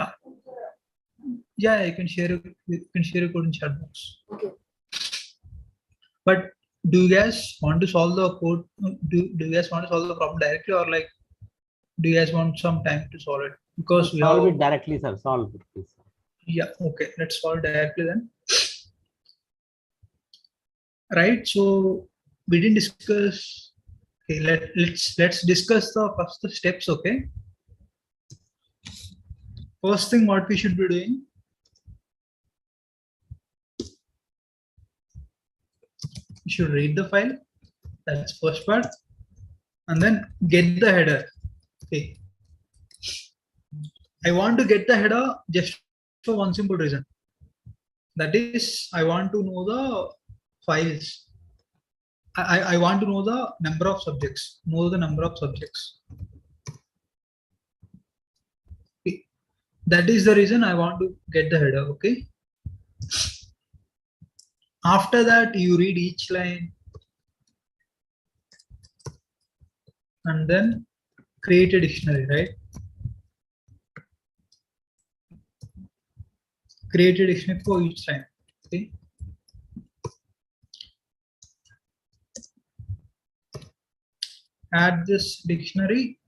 Yeah, you can share your code in chat box. Okay. But do you guys want to solve the code? Do you guys want to solve the problem directly, or like do you guys want some time to solve it? Because we solve it directly, sir. Solve it, please. Yeah. Okay. Let's solve directly then. right? So we didn't discuss. Okay, let's discuss the first steps. Okay. First thing, what we should be doing. You should read the file. That's first part, and then get the header. Okay. I want to get the header just for one simple reason. That is, I want to know the files. I want to know the number of subjects. Know the number of subjects. Okay. That is the reason I want to get the header. Okay. After that, you read each line and then create a dictionary, right? Create a dictionary for each line. Okay. Add this dictionary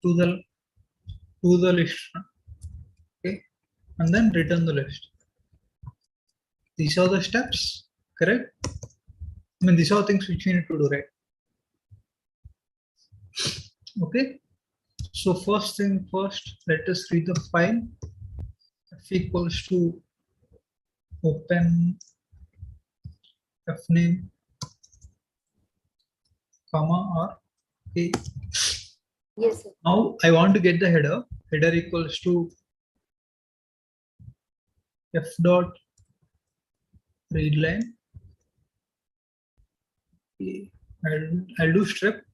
to the list. Okay. And then return the list. These are the steps, correct? I mean, these are things which we need to do, right? Okay. So first thing first, let us read the file. F equals to open fname, comma or okay. Yes, sir. Now I want to get the header. Header equals to f dot read line. Okay. I'll do strip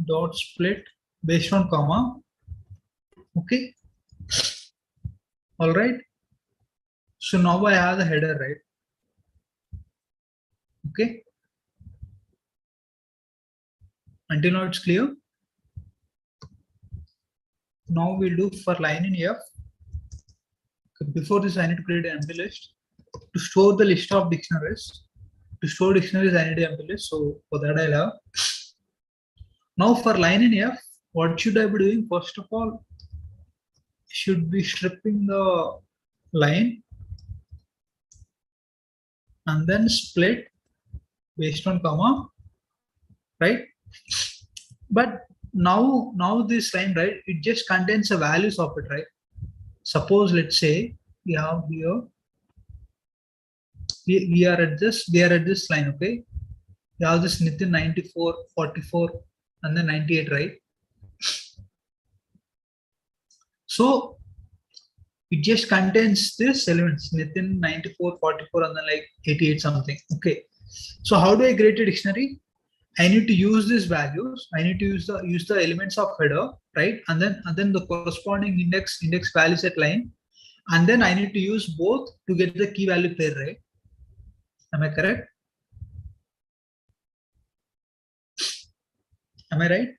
dot split based on comma. Okay. All right. So now I have the header, right? Okay. Until now it's clear. Now we'll do for line in F. Before this, I need to create an empty list. To store the list of dictionaries. To store dictionaries, I need an empty list. So for that, I'll have. Now for line in F, what should I be doing? First of all, should be stripping the line and then split based on comma, right? But now this line, right, it just contains the values of it, right? Suppose let's say we have here we are at this line, okay? We have this Nitin 94, 44, and then 98, right? So it just contains this elements Nitin 94, 44, and then like 88 something. Okay. So how do I create a dictionary? I need to use these values. I need to use the elements of header, right? And then the corresponding index values at line. And then I need to use both to get the key value pair, right? Am I correct? Am I right?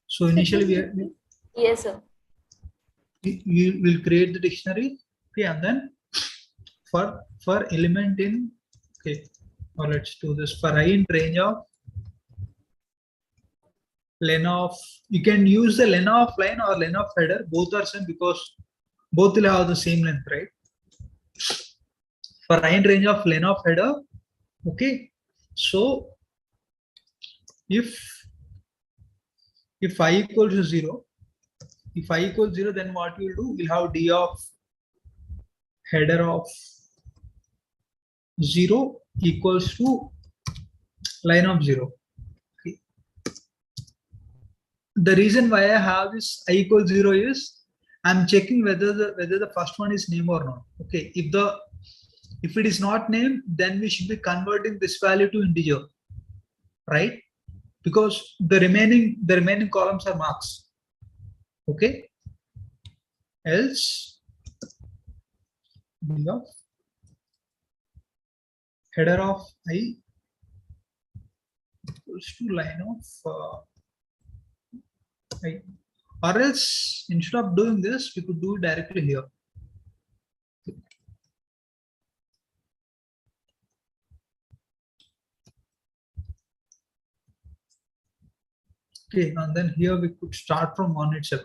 So initially yes, sir. We will create the dictionary, okay, and then for element in, okay, or let's do this for I in range of len of, you can use the len of line or len of header, both are same because both will have the same length, right? For I in range of len of header, okay. So if I equals to 0, if I equals 0, then what we'll do, we'll have d of header of 0 equals to line of 0. Okay. The reason why I have this I equals 0 is I'm checking whether the first one is name or not. Okay, if it is not name, then we should be converting this value to integer, right? Because the remaining columns are marks. Okay. Else d of header of I equals to line of I. Or else instead of doing this, we could do it directly here. Okay, and then here we could start from 1 itself.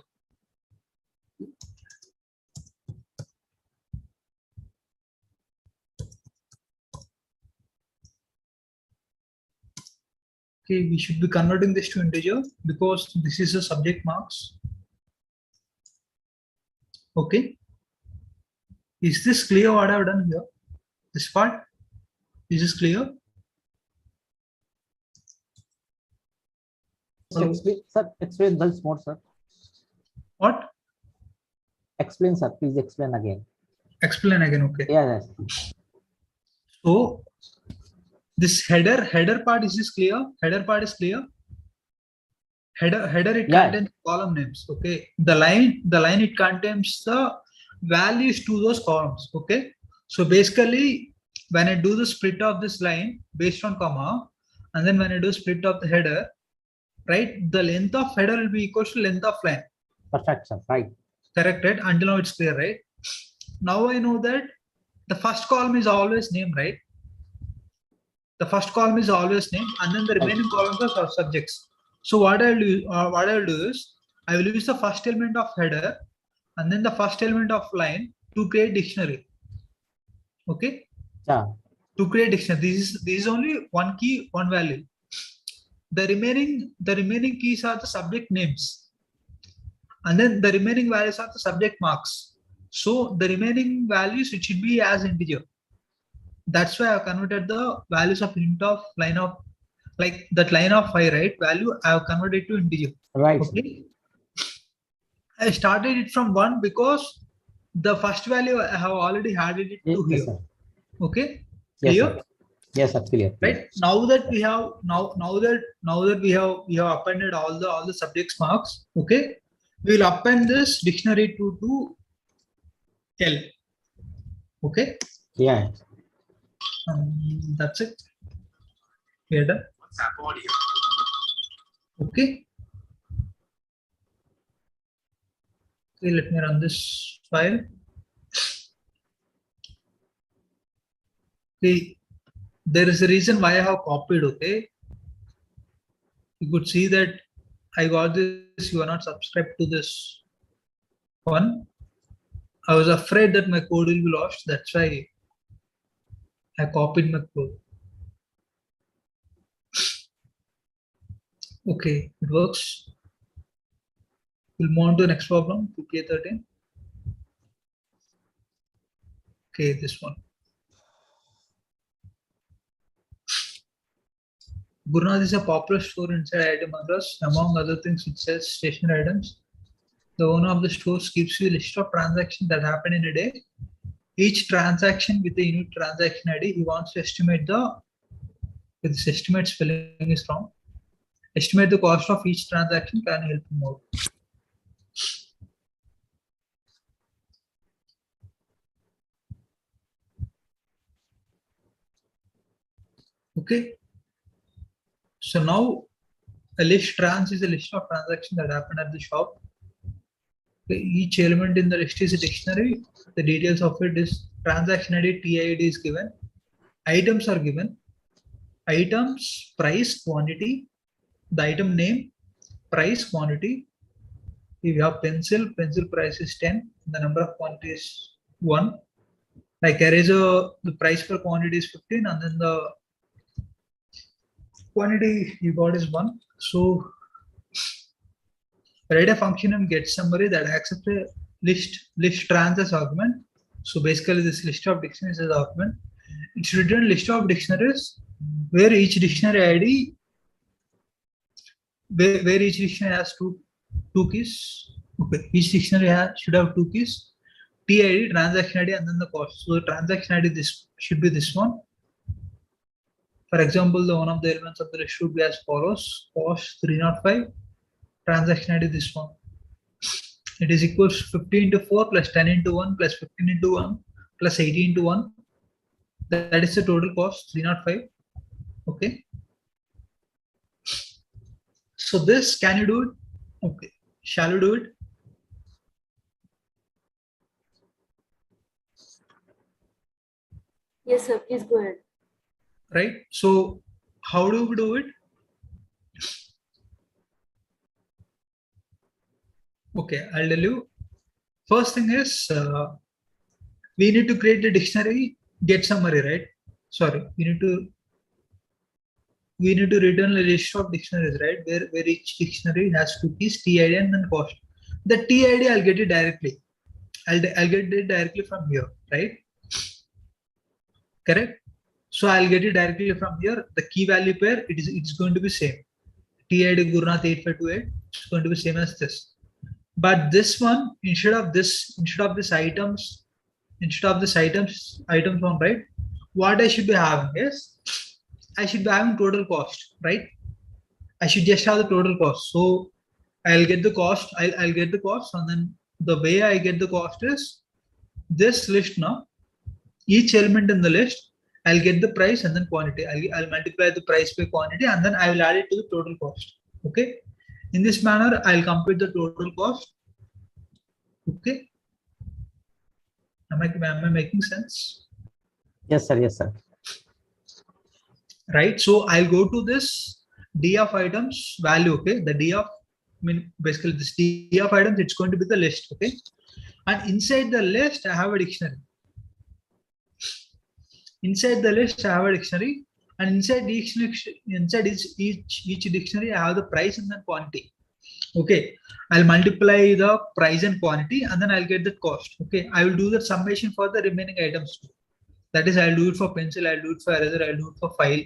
Okay, we should be converting this to integer because this is the subject marks. Okay. Is this clear what I've done here? This part? Is this clear? Sir, explain once more, sir. What? Explain, sir. Please explain again. Explain again, okay. Yeah, yes. So this header part, is this clear? Header part is clear. Header it contains column names. Okay. The line it contains the values to those columns. Okay. So basically, when I do the split of this line based on comma, and then when I do split of the header, right, the length of header will be equal to length of line. Perfect, sir. Right. Correct, right? Until now it's clear, right? Now I know that the first column is always name, right? The first column is always name, and then the remaining columns are subjects. So what I'll do is I will use the first element of header and then the first element of line to create dictionary. Okay. Yeah. To create dictionary, this is only one key, one value. The remaining keys are the subject names, and then the remaining values are the subject marks. So the remaining values, it should be as integer. That's why I've converted the values of int of line of, like that line of 5, right? Value I have converted to integer. Right. Okay. I started it from 1 because the first value I have already added it to here. Sir. Okay. Yes, Clear? sir. Yes, sir. Clear. Right. Now that we have we have appended all the subjects marks. Okay. We will append this dictionary to L. Okay. Yeah. That's it. We're done. Okay. Okay, let me run this file. Okay, there is a reason why I have copied. Okay, you could see that I got this. You are not subscribed to this one. I was afraid that my code will be lost. That's why I copied my code. Okay, it works. We'll move on to the next problem, PK13. Okay, this one. Gurnath is a popular store inside IIT Madras. Among other things, it sells stationery items. The owner of the store keeps you a list of transactions that happen in a day. Each transaction with a unique transaction ID. He wants to estimate this estimate spelling is wrong. Estimate the cost of each transaction. Can help you more? Okay. So now a list trans is a list of transactions that happen at the shop. Okay. Each element in the list is a dictionary. The details of it is transaction ID, TID is given. Items are given. Items, price, quantity, the item name, price, quantity. If you have pencil price is 10, the number of quantity is 1. Like eraser, the price per quantity is 15, and then the quantity you got is 1. So write a function and get summary that accepts a list trans as argument. So basically this list of dictionaries is argument. It's written list of dictionaries where each dictionary ID where each dictionary has two keys. Okay, each dictionary should have 2 keys. TID, transaction ID, and then the cost. So the transaction ID this should be this one. For example, the one of the elements of the list should be as follows: cost 305, transaction ID this one. It is equals to 50 into 4 plus 10 into 1 plus 15 into 1 plus 80 into 1. That is the total cost 305. Okay. So this, can you do it? Okay. Shall we do it? Yes, sir. Please go ahead. Right. So how do we do it? Okay, I'll tell you. first thing is we need to create a dictionary get summary, right? Sorry, we need to return a list of dictionaries, right? Where each dictionary has two keys, TID and then cost. The TID I'll get it directly. I'll get it directly from here, right? Correct. So I'll get it directly from here. The key value pair it's going to be same. TID Gurnath 8528. It's going to be same as this. But this one, instead of this items one, right? What I should be having is I should be having total cost, right? I should just have the total cost. So I'll get the cost. I'll get the cost, and then the way I get the cost is this list now. Each element in the list, I'll get the price and then quantity. I'll multiply the price by quantity, and then I will add it to the total cost. Okay. In this manner, I'll compute the total cost. Okay. Am I making sense? Yes, sir. Yes, sir. Right. So I'll go to this D of items value. Okay. The D of, basically this D of items, it's going to be the list. Okay. And inside the list, I have a dictionary. Inside the list, I have a dictionary. And inside each dictionary, I have the price and then quantity. Okay. I'll multiply the price and quantity, and then I'll get the cost. Okay. I will do the summation for the remaining items too. That is, I'll do it for pencil, I'll do it for eraser, I'll do it for file.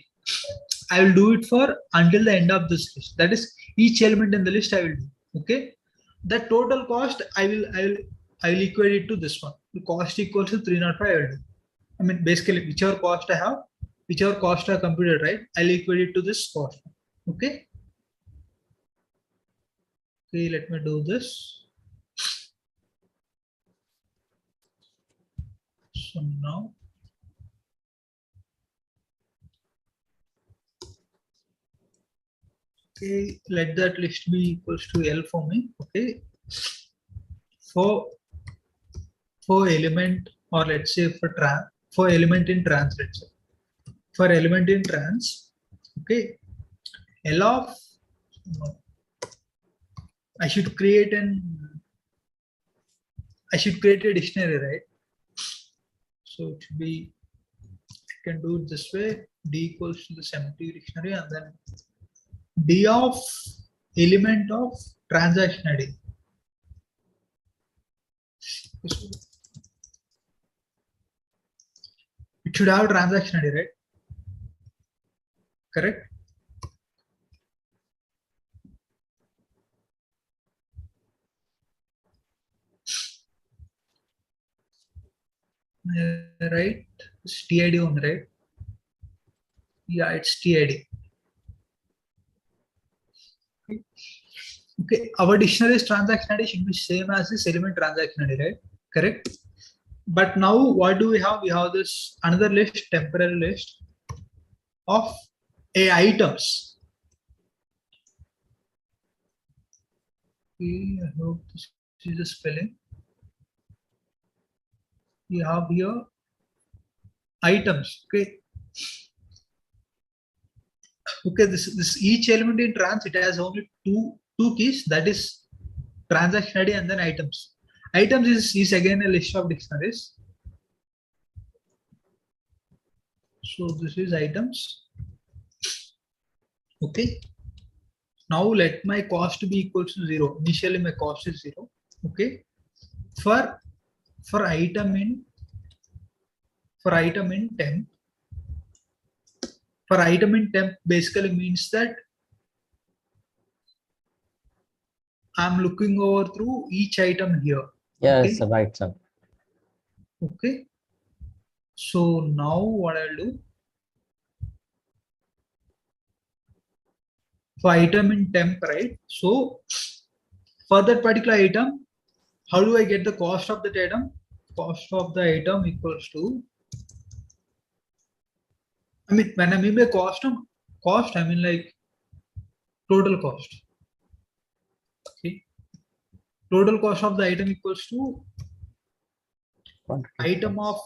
I will do it for until the end of this list. That is, each element in the list I will do. Okay. The total cost I will equate it to this one. The cost equals to 305 I will do. Basically, whichever cost I have, whichever cost I computed, right? I'll equate it to this cost. Okay. Okay, let me do this. So now, okay, let that list be equals to L for me. Okay. For element, or let's say for element in trans, let's say. For element in trans, okay, L of, I should create a dictionary, right? So it should be, I can do it this way, D equals to this empty dictionary, and then D of element of transaction ID. It should have transaction ID, right? Correct? Right? It's TID only, right? Yeah, it's TID. Okay, our dictionary's transaction ID should be same as this element transaction ID, right? Correct? But now what do we have? We have this another list, temporary list of items. Okay, I hope this is the spelling. We have here items. Okay. Okay, this each element in trans, it has only two keys, that is transaction ID and then items. Items is again a list of dictionaries. So this is items. Okay. Now let my cost be equal to 0. Initially my cost is 0. Okay. For item in temp. For item in temp basically means that I'm looking over through each item here. Yes, okay? right, sir. Okay. So now what I'll do, for item in temp, right? So for that particular item, how do I get the cost of that item? Cost of the item equals to, when I mean by cost, I mean like total cost. Okay. Total cost of the item equals to item of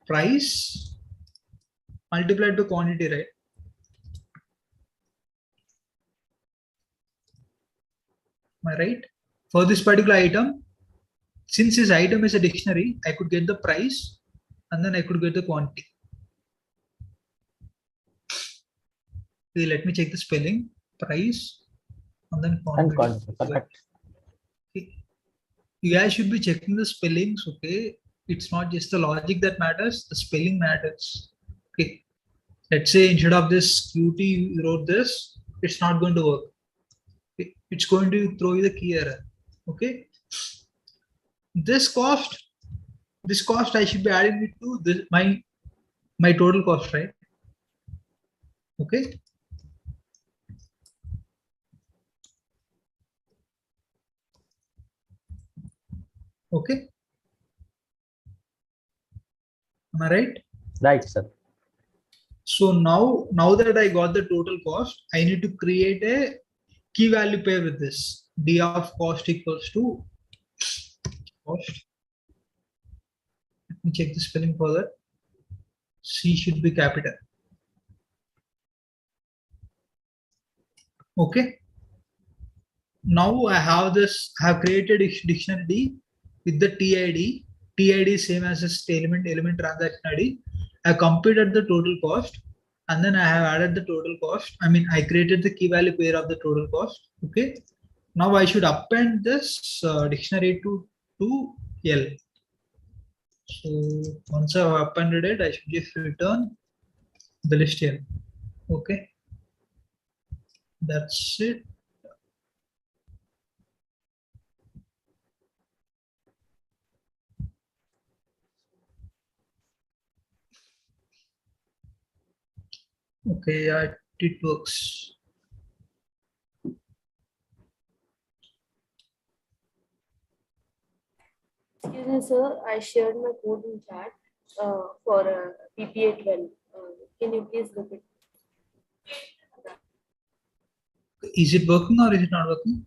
price multiplied by quantity, right? Am I right? For this particular item, since this item is a dictionary, I could get the price and then I could get the quantity. Okay, let me check the spelling. Price and then quantity. Perfect. Okay. You guys should be checking the spellings. Okay, it's not just the logic that matters, the spelling matters. Okay, let's say instead of this qt you wrote this, it's not going to work. Okay. It's going to throw you the key error. Okay, this cost I should be adding it to this my total cost, right? Okay, okay, am I right? Right, sir. So now that I got the total cost, I need to create a key value pair with this. D of cost equals to cost. Let me check the spelling further. C should be capital. Okay. Now I have this. I have created a dictionary D with the TID. TID is same as this element transaction ID. I computed the total cost, and then I have added the total cost. I mean, I created the key value pair of the total cost. Okay. Now I should append this dictionary to L. So once I have appended it, I should just return the list L. Okay. That's it. Okay, yeah, it works. Excuse me, sir. I shared my code in chat for PPA 12. Can you please look it? Is it working or is it not working?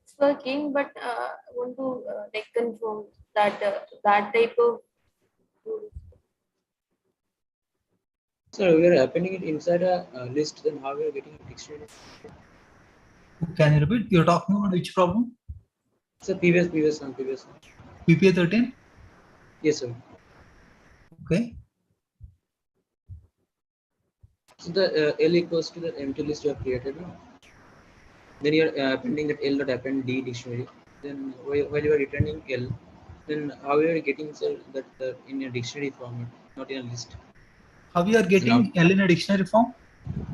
It's working, but I want to like confirm that that type of. So we are appending it inside a list, then how we are getting a dictionary? Can you repeat? You're talking about which problem? So previous one. PPA 13? Yes, sir. Okay. So the L equals to the empty list you have created now. Then you are appending that L dot append D dictionary. Then while you are returning L, then how you are getting, sir, that in a dictionary format, not in a list? How you are getting L in a dictionary form?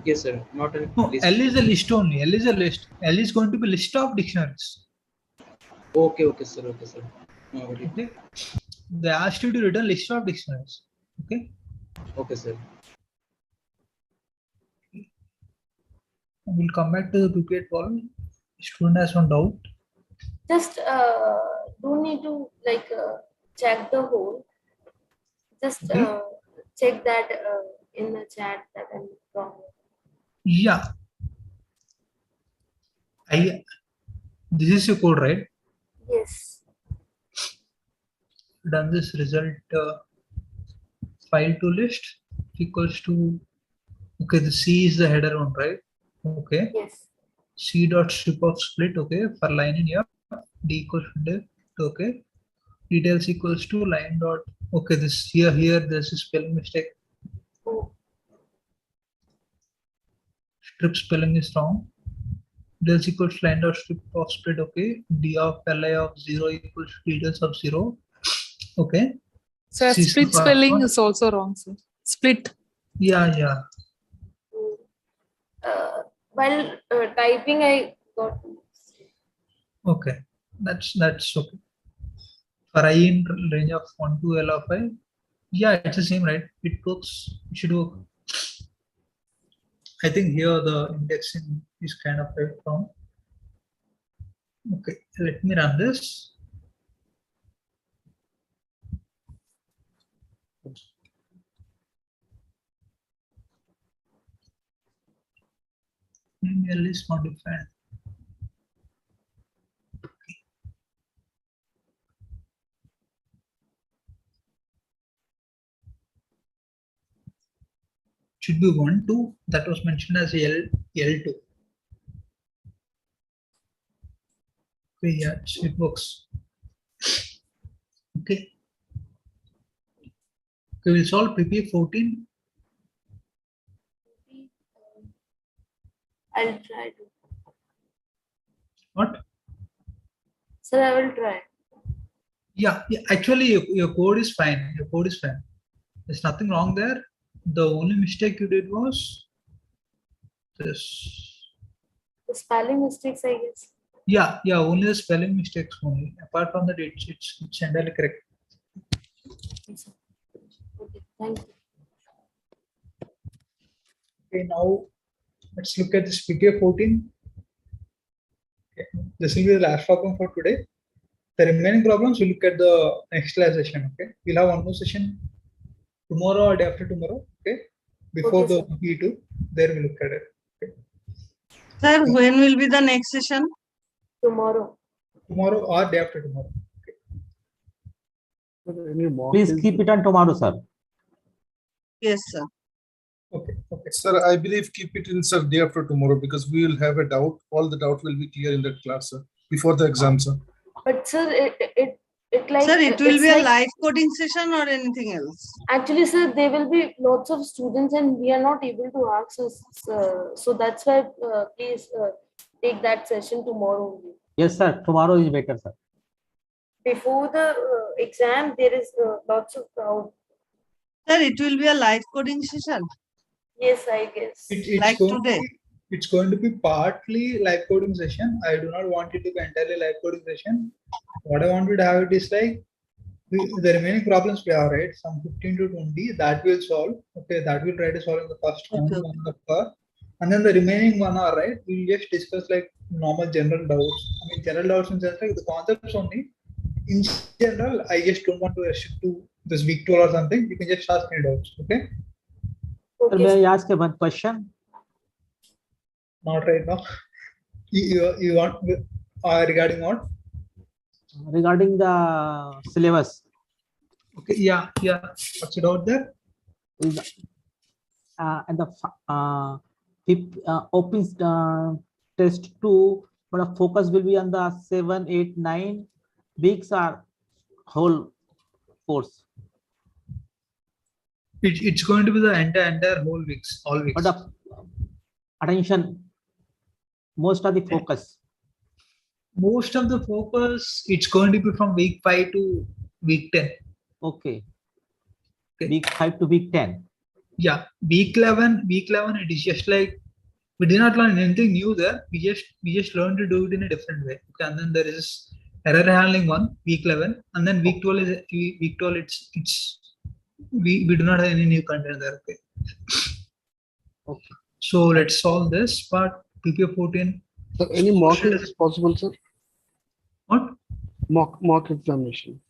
Yes, sir. Not a No, list. L is a list only. L is a list. L is going to be list of dictionaries. Okay, sir. Okay, sir. Okay. They asked you to return list of dictionaries. Okay. Okay, sir. We'll come back to the PPA 12. Student has one doubt. Just don't need to like check the whole. Just check that in the chat that I'm wrong. Yeah. This is your code, right? Yes. Done this result file to list equals to, okay, the C is the header one, right? Okay. Yes. C dot strip of split, okay, for line in here, D equals to div, okay. Details equals to line dot, okay, this here there's a spelling mistake. Oh. Strip spelling is wrong. Details equals to line dot strip of split, okay. D of li of 0 equals to details of 0. Okay. So split spelling is also wrong, sir. Split. Yeah. While typing, I got. Okay, that's okay. For I in range of 1 to L of I, yeah, it's the same, right? It works. It should work. I think here the indexing is kind of right wrong. Okay, let me run this. Email is modified. Should be 1, 2. That was mentioned as L2. Okay, yeah, it works. Okay. Okay, we'll solve PPA 14. I'll try to. What? Sir, I will try. Yeah, actually, your code is fine. Your code is fine. There's nothing wrong there. The only mistake you did was this. The spelling mistakes, I guess. Yeah, only the spelling mistakes only. Apart from that, it's entirely correct. Okay, thank you. Okay, now let's look at this PPA 14. Okay, this will be the last problem for today. The remaining problems we'll look at the next class session. Okay, we'll have one more session tomorrow or day after tomorrow. Okay, before Okay, the PPA2, there we'll look at it. Okay. Sir, when will be the next session? Tomorrow. Tomorrow or day after tomorrow. Please keep it on tomorrow, sir. Yes, sir. Okay. Sir, I believe keep it in, sir, day after tomorrow, because we will have a doubt. All the doubt will be clear in that class, sir, before the exam, sir. But sir, it like Sir, it will it's be a like, live coding session or anything else? actually, sir, there will be lots of students and we are not able to access. So that's why please take that session tomorrow only. Yes, sir. Tomorrow is better, sir. Before the exam, there is lots of crowd. Sir, it will be a live coding session. Yes, I guess. Like today. It's going to be partly live coding session. I do not want it to be entirely live coding session. What I wanted to have it is like the remaining problems we have, right? Some 15 to 20 that we'll solve. Okay, that we'll try to solve in the first round, 1 hour. And then the remaining 1 hour, right? We'll just discuss like normal general doubts. I mean, general doubts in the sense like the concepts only. In general, I just don't want to restrict to this week 12 or something. You can just ask any doubts. Okay. Sir, may I ask one question? Not right now. You want regarding what? Regarding the syllabus. Okay. Yeah. What's it out there? And the open test 2, but the focus will be on the 7, 8, 9 weeks or whole course. It's going to be the entire whole weeks, all weeks. But attention, most of the focus. Most of the focus, it's going to be from week 5 to week 10. Okay. Week 5 to week 10. Yeah, week 11, it is just like we did not learn anything new there. We just learned to do it in a different way. Okay, and then there is error handling one, week 11, and then week 12 is week 12. We do not have any new content there. Okay. So let's solve this part. PPA 14. So any mock is possible, sir? What? Mock examination.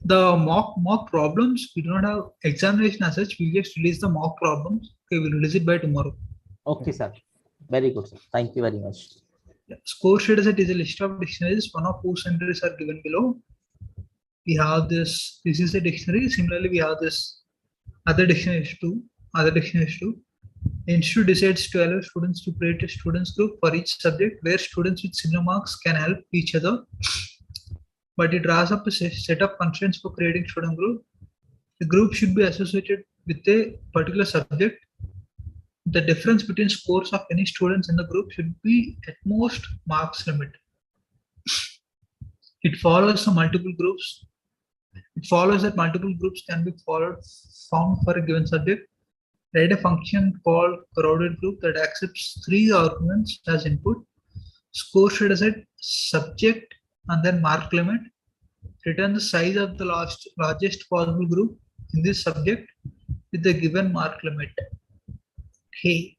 The mock problems, we do not have examination as such. We just release the mock problems. Okay, we'll release it by tomorrow. Okay, sir. Very good, sir. Thank you very much. Yeah. Score sheet is a list of dictionaries. One of whose entries are given below. We have this. This is a dictionary. Similarly, we have this other dictionaries too. The institute decides to allow students to create a students group for each subject where students with similar marks can help each other. But it draws up a set of constraints for creating student group. The group should be associated with a particular subject. The difference between scores of any students in the group should be at most marks limit. It follows that multiple groups can be found for a given subject. Write a function called crowded group that accepts 3 arguments as input. Score sheet as a subject and then mark limit. Return the size of the largest possible group in this subject with the given mark limit. Okay.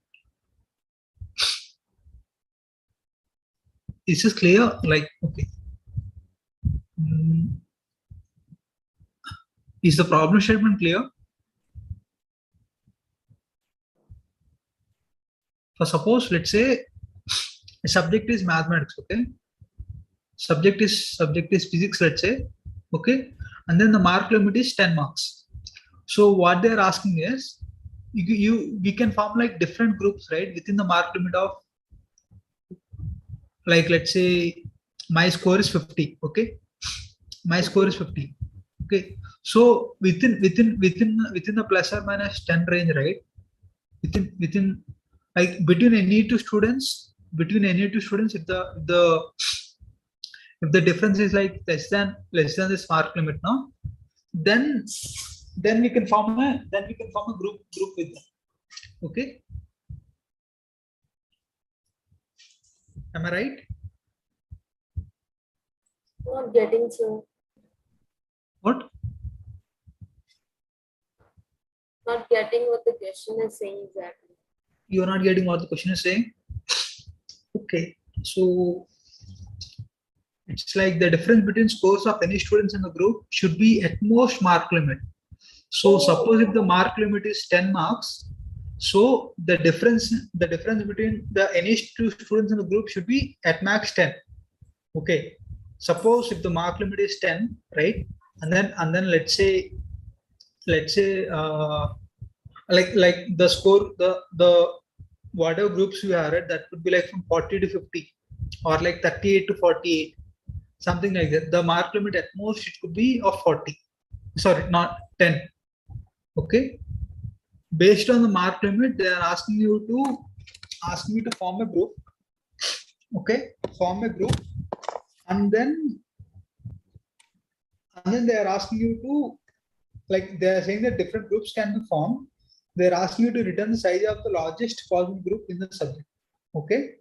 Is this clear? Like, okay. Is the problem statement clear? For suppose, let's say a subject is mathematics, okay? Subject is physics, let's say, okay? And then the mark limit is 10 marks. So what they're asking is, we can form like different groups, right? Within the mark limit of, like, let's say my score is 50, okay? My score is 50. Okay, so within the plus or minus 10 range, right? Within like between any two students, if the difference is like less than this mark limit, no, then we can form a group with them. Okay, am I right? Not getting, sir. What? Not getting what the question is saying exactly. You are not getting what the question is saying. Okay, so it's like the difference between scores of any students in the group should be at most mark limit. So suppose if the mark limit is 10 marks, so the difference between the any two students in the group should be at max 10. Okay, suppose if the mark limit is 10, right, and then let's say like the score, the whatever groups you are at, that could be like from 40 to 50 or like 38 to 48, something like that. The mark limit at most it could be of 40, sorry, not 10. Okay, based on the mark limit, they are asking you to form a group. Okay, form a group, and then they are asking you to, like, they are saying that different groups can be formed. They are asking you to return the size of the largest possible group in the subject. Okay.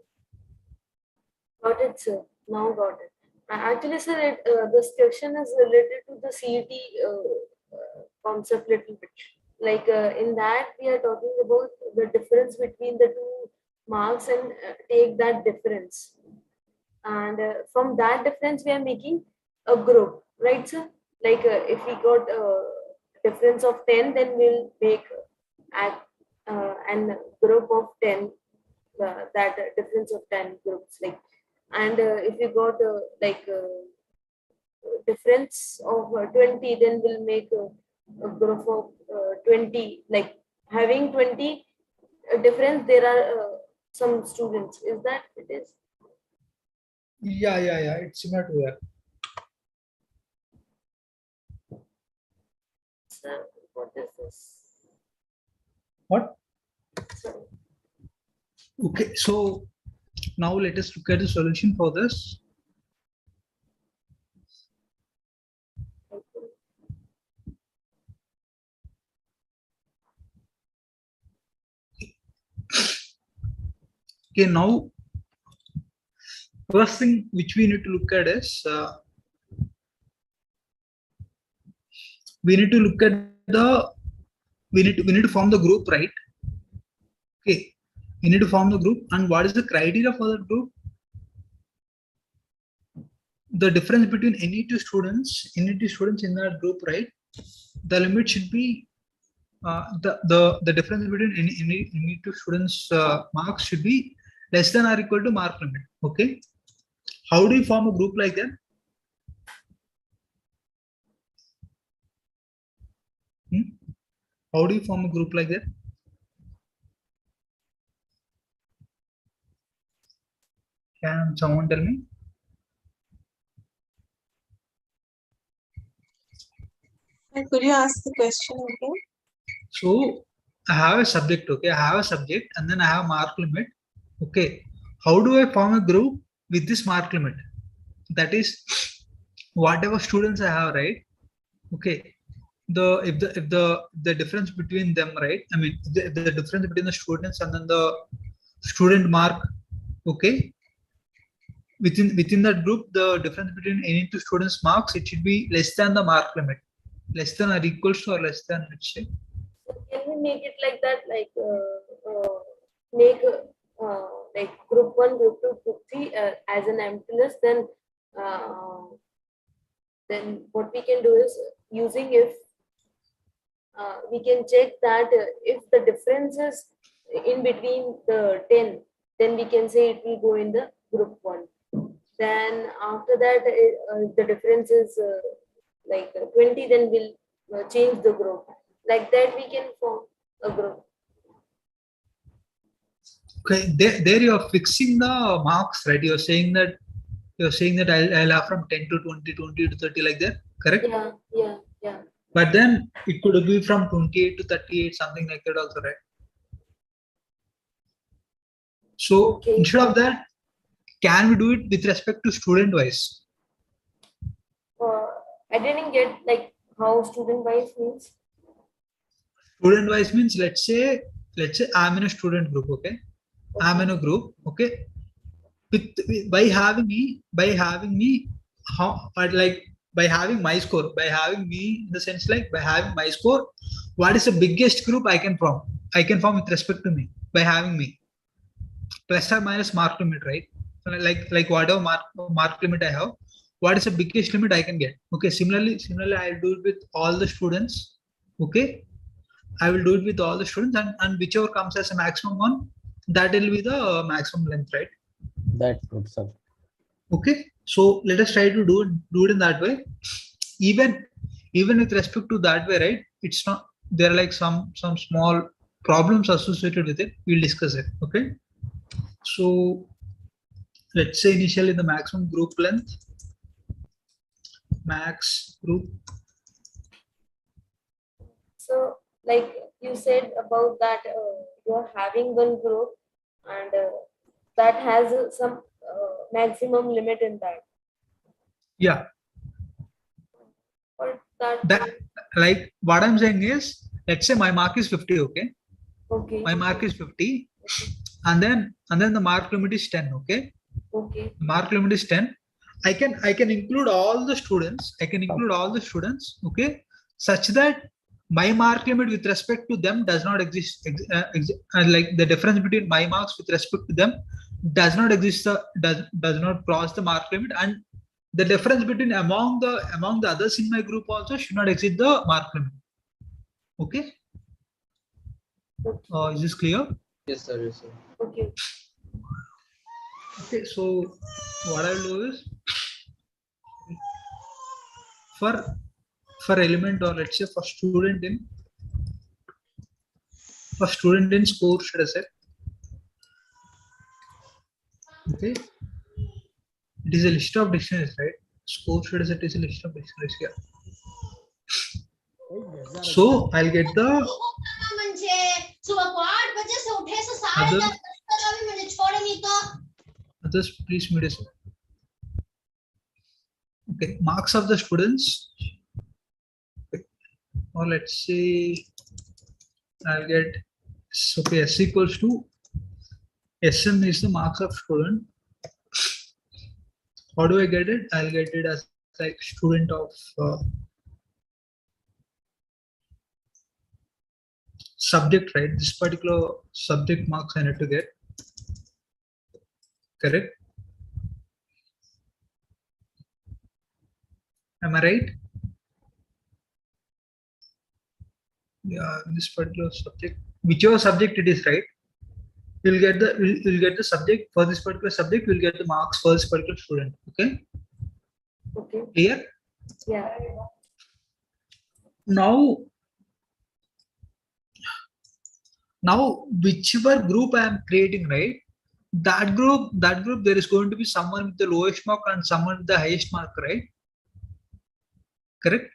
Got it, sir. Now got it. Actually, sir, this question is related to the CET concept little bit. Like in that we are talking about the difference between the two marks and take that difference. And from that difference, we are making a group, right, sir? Like if we got a difference of 10, then we'll make an group of 10, that difference of 10 groups. Like, and if we got difference of 20, then we'll make a group of 20. Like having 20 difference, there are some students. Is that it is? Yeah. It's similar to that. Sir, what is this? What? Sorry. Okay, so now let us look at the solution for this. Okay, now first thing which we need to look at is we need to form the group, right? Okay, we need to form the group, and what is the criteria for the group? The difference between any two students in that group, right? The limit should be the difference between any two students marks should be less than or equal to mark limit. Okay, how do you form a group like that? How do you form a group like that? Can someone tell me? Could you ask the question again? So I have a subject, okay? I have a subject and then I have mark limit. Okay. How do I form a group with this mark limit? That is whatever students I have, right? Okay. If the difference between them, right? I mean the difference between the students and then the student mark, okay? Within that group, the difference between any two students marks, it should be less than the mark limit. Less than or equals to or less than, let's say. Can we make it like that? Like make like group 1, group 2, group 3 as an empty list. Then what we can do is using if we can check that if the difference is in between the 10, then we can say it will go in the group 1. Then after that, the difference is like 20, then we'll change the group. Like that, we can form a group. Okay, there you are fixing the marks, right? You're saying that I'll have from 10 to 20, 20 to 30, like that, correct? Yeah. Yeah. But then it could be from 28 to 38, something like that also, right? So instead of that, can we do it with respect to student wise? I didn't get like how student wise means. Student wise means let's say I'm in a student group, okay? I'm in a group, okay? By having me, how like by having my score, by having me in the sense like by having my score, what is the biggest group I can form? I can form with respect to me by having me. Plus or minus mark limit, right? Like whatever mark limit I have, what is the biggest limit I can get? Okay, similarly I'll do it with all the students. Okay, I will do it with all the students, and whichever comes as a maximum one, that will be the maximum length, right? That's good, sir. Okay, so let us try to do it in that way. Even with respect to that way, right? It's not, there are like some small problems associated with it. We'll discuss it. Okay, so let's say initially the maximum group length, max group. So like you said about that you're having one group and that has some maximum limit in that. Yeah. Or that like what I'm saying is, let's say my mark is 50. Okay. Okay. My mark is 50, and then the mark limit is 10. Okay. Okay. Mark limit is 10. I can include all the students. Okay, such that my mark limit with respect to them does not exist. Like the difference between my marks with respect to them does not exist. Does not cross the mark limit, and the difference between among the others in my group also should not exceed the mark limit. Okay. Is this clear? Yes, sir. Yes, sir. Okay. Okay. So what I'll do is, for element, or let's say for student in score data set. Okay, it is a list of dictionaries, right? Score data set is a list of dictionaries here. So I'll get the others, please mute us. Okay, marks of the students. Okay. Or let's say I'll get, okay, S equals to SM is the marks of student. How do I get it? I'll get it as like student of subject, right? This particular subject marks I need to get. Correct? Am I right? Yeah, this particular subject, whichever subject it is, right? You'll get the subject for this particular subject. You'll get the marks for this particular student. Okay. Okay. Clear? Yeah. Now whichever group I am creating, right? That group there is going to be someone with the lowest mark and someone with the highest mark, right? Correct.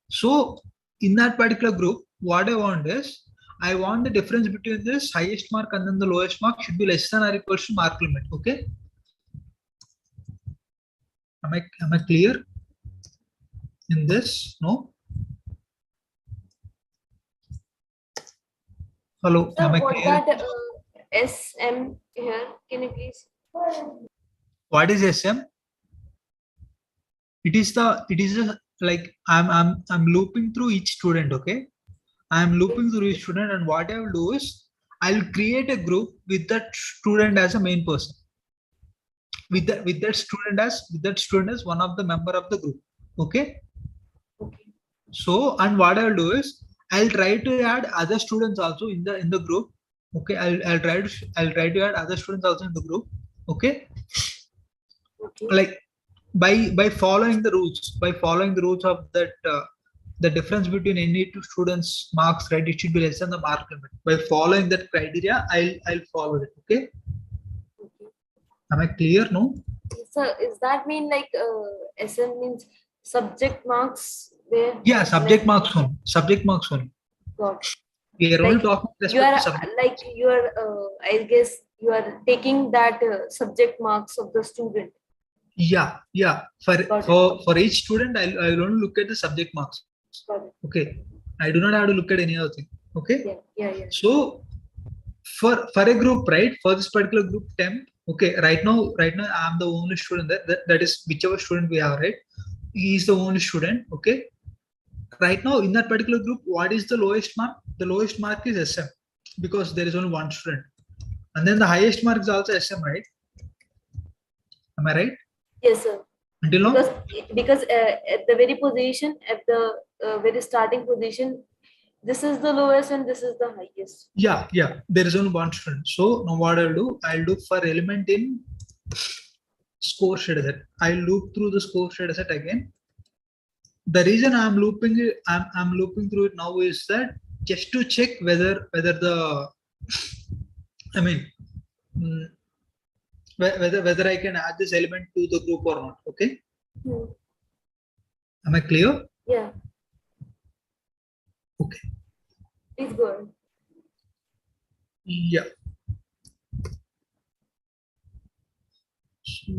So in that particular group, what I want is, I want the difference between this highest mark and then the lowest mark should be less than or equal to mark limit. Okay. Am I clear in this? No. Hello. So am I what clear? that SM here? Can you please? What is SM? It is like I'm looping through each student. Okay. I'm looping through each student, and what I will do is, I'll create a group with that student as a main person. With that student as one of the member of the group. Okay. So, and what I'll do is, I'll try to add other students also in the group. Okay. I'll try to add other students also in the group. Okay. Like by following the rules of that, the difference between any two students marks, right? It should be less than the mark limit. By following that criteria, I'll follow it. Okay. Am I clear? No. So is that mean like SM means subject marks Where? Yeah, subject marks only. Subject marks only. Got. We are only Like talking with you respect are to subject. like you are. I guess you are taking that subject marks of the student. Yeah, yeah. For each student, I'll only look at the subject marks. Got it. Okay. I do not have to look at any other thing. Okay. Yeah. So for a group, right? For this particular group temp, okay. Right now, I'm the only student that is whichever student we have, right? He is the only student. Okay. Right now, in that particular group, what is the lowest mark? The lowest mark is SM because there is only one student, and then the highest mark is also SM, right? Am I right? Yes, sir. Until now? Because at the very position, at the very starting position, this is the lowest and this is the highest. Yeah. There is only one student. So now what I'll do for element in score dataset. I'll loop through the score dataset again. The reason I'm looping through it now is that just to check whether the whether I can add this element to the group or not. Okay. Am I clear? Yeah. Okay. Please go ahead. Yeah. So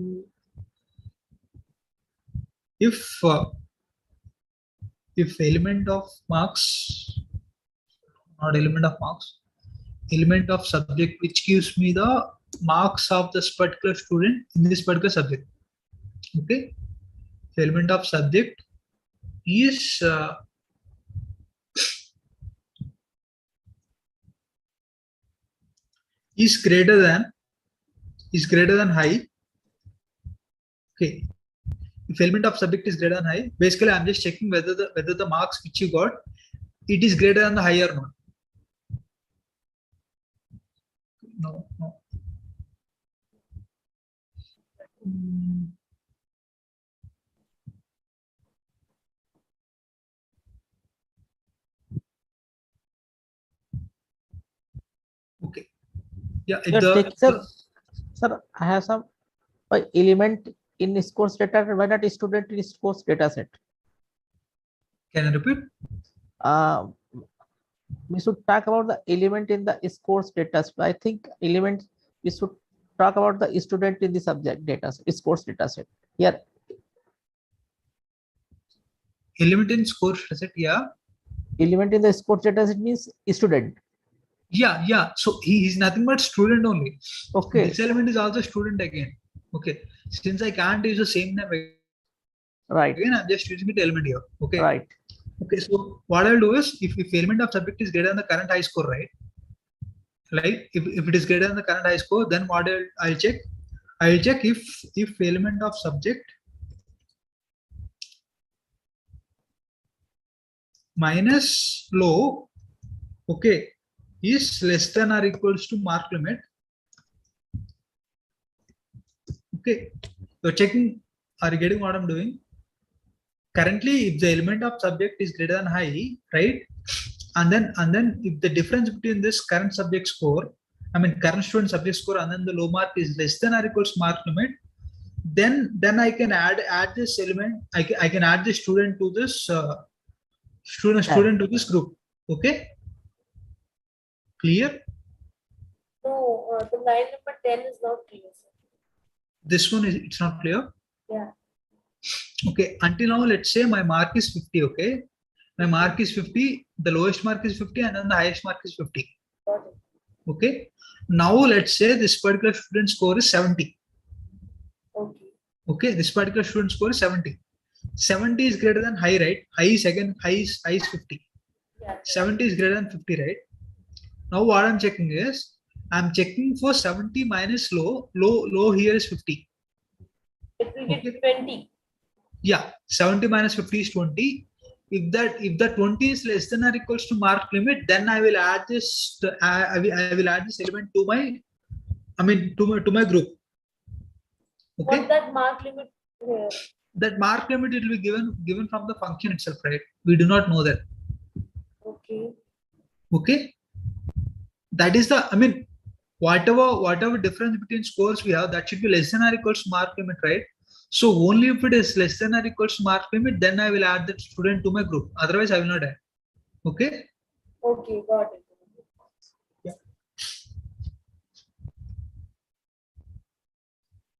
if element of marks, not element of marks, element of subject which gives me the marks of this particular student in this particular subject. Okay. The element of subject is greater than high. Okay. If element of subject is greater than high, basically I'm just checking whether the marks which you got, it is greater than the high or not. No. Okay. Yeah. Sir, I have some element in scores data. Why not a student in scores data set? Can I repeat? We should talk about the element in the scores data set. I think element we should talk about the student in the subject data set, scores data set. Here. Element in scores data set, yeah. Element in the scores data set means student. Yeah. So he is nothing but student only. Okay. This element is also student again. Okay. Since I can't use the same name again, right. Again, I'm just using the element here. Okay. Right. Okay. So what I'll do is if element of subject is greater than the current high score, right? Like if it is greater than the current high score, then what I'll check? I'll check if element of subject minus low, okay, is less than or equals to mark limit. Okay, so checking, are you getting what I'm doing? Currently, if the element of subject is greater than high, right? And then if the difference between this current subject score, current student subject score, and then the low mark is less than or equals to mark limit, then I can add this element. I can add the student to this student to this group. Okay. Clear? No, the line number 10 is not clear, sir. This one it's not clear? Yeah. Okay, until now, let's say my mark is 50, okay? My mark is 50, the lowest mark is 50, and then the highest mark is 50. Okay, now let's say this particular student score is 70. Okay, this particular student score is 70. 70 is greater than high, right? High is 50. Yeah. 70 is greater than 50, right? Now what I'm checking is, I'm checking for 70 minus low. Low here is 50. It will get 20. Yeah, 70 minus 50 is 20. If that 20 is less than or equals to mark limit, then I will add this. I will add this element to my, to my group. Okay. What that mark limit? That mark limit it will be given from the function itself, right? We do not know that. Okay. Okay. That is the whatever difference between scores we have, that should be less than or equals to mark limit, right? So only if it is less than or equals to mark limit, then I will add that student to my group. Otherwise, I will not add. Okay. Okay, got it. Yeah.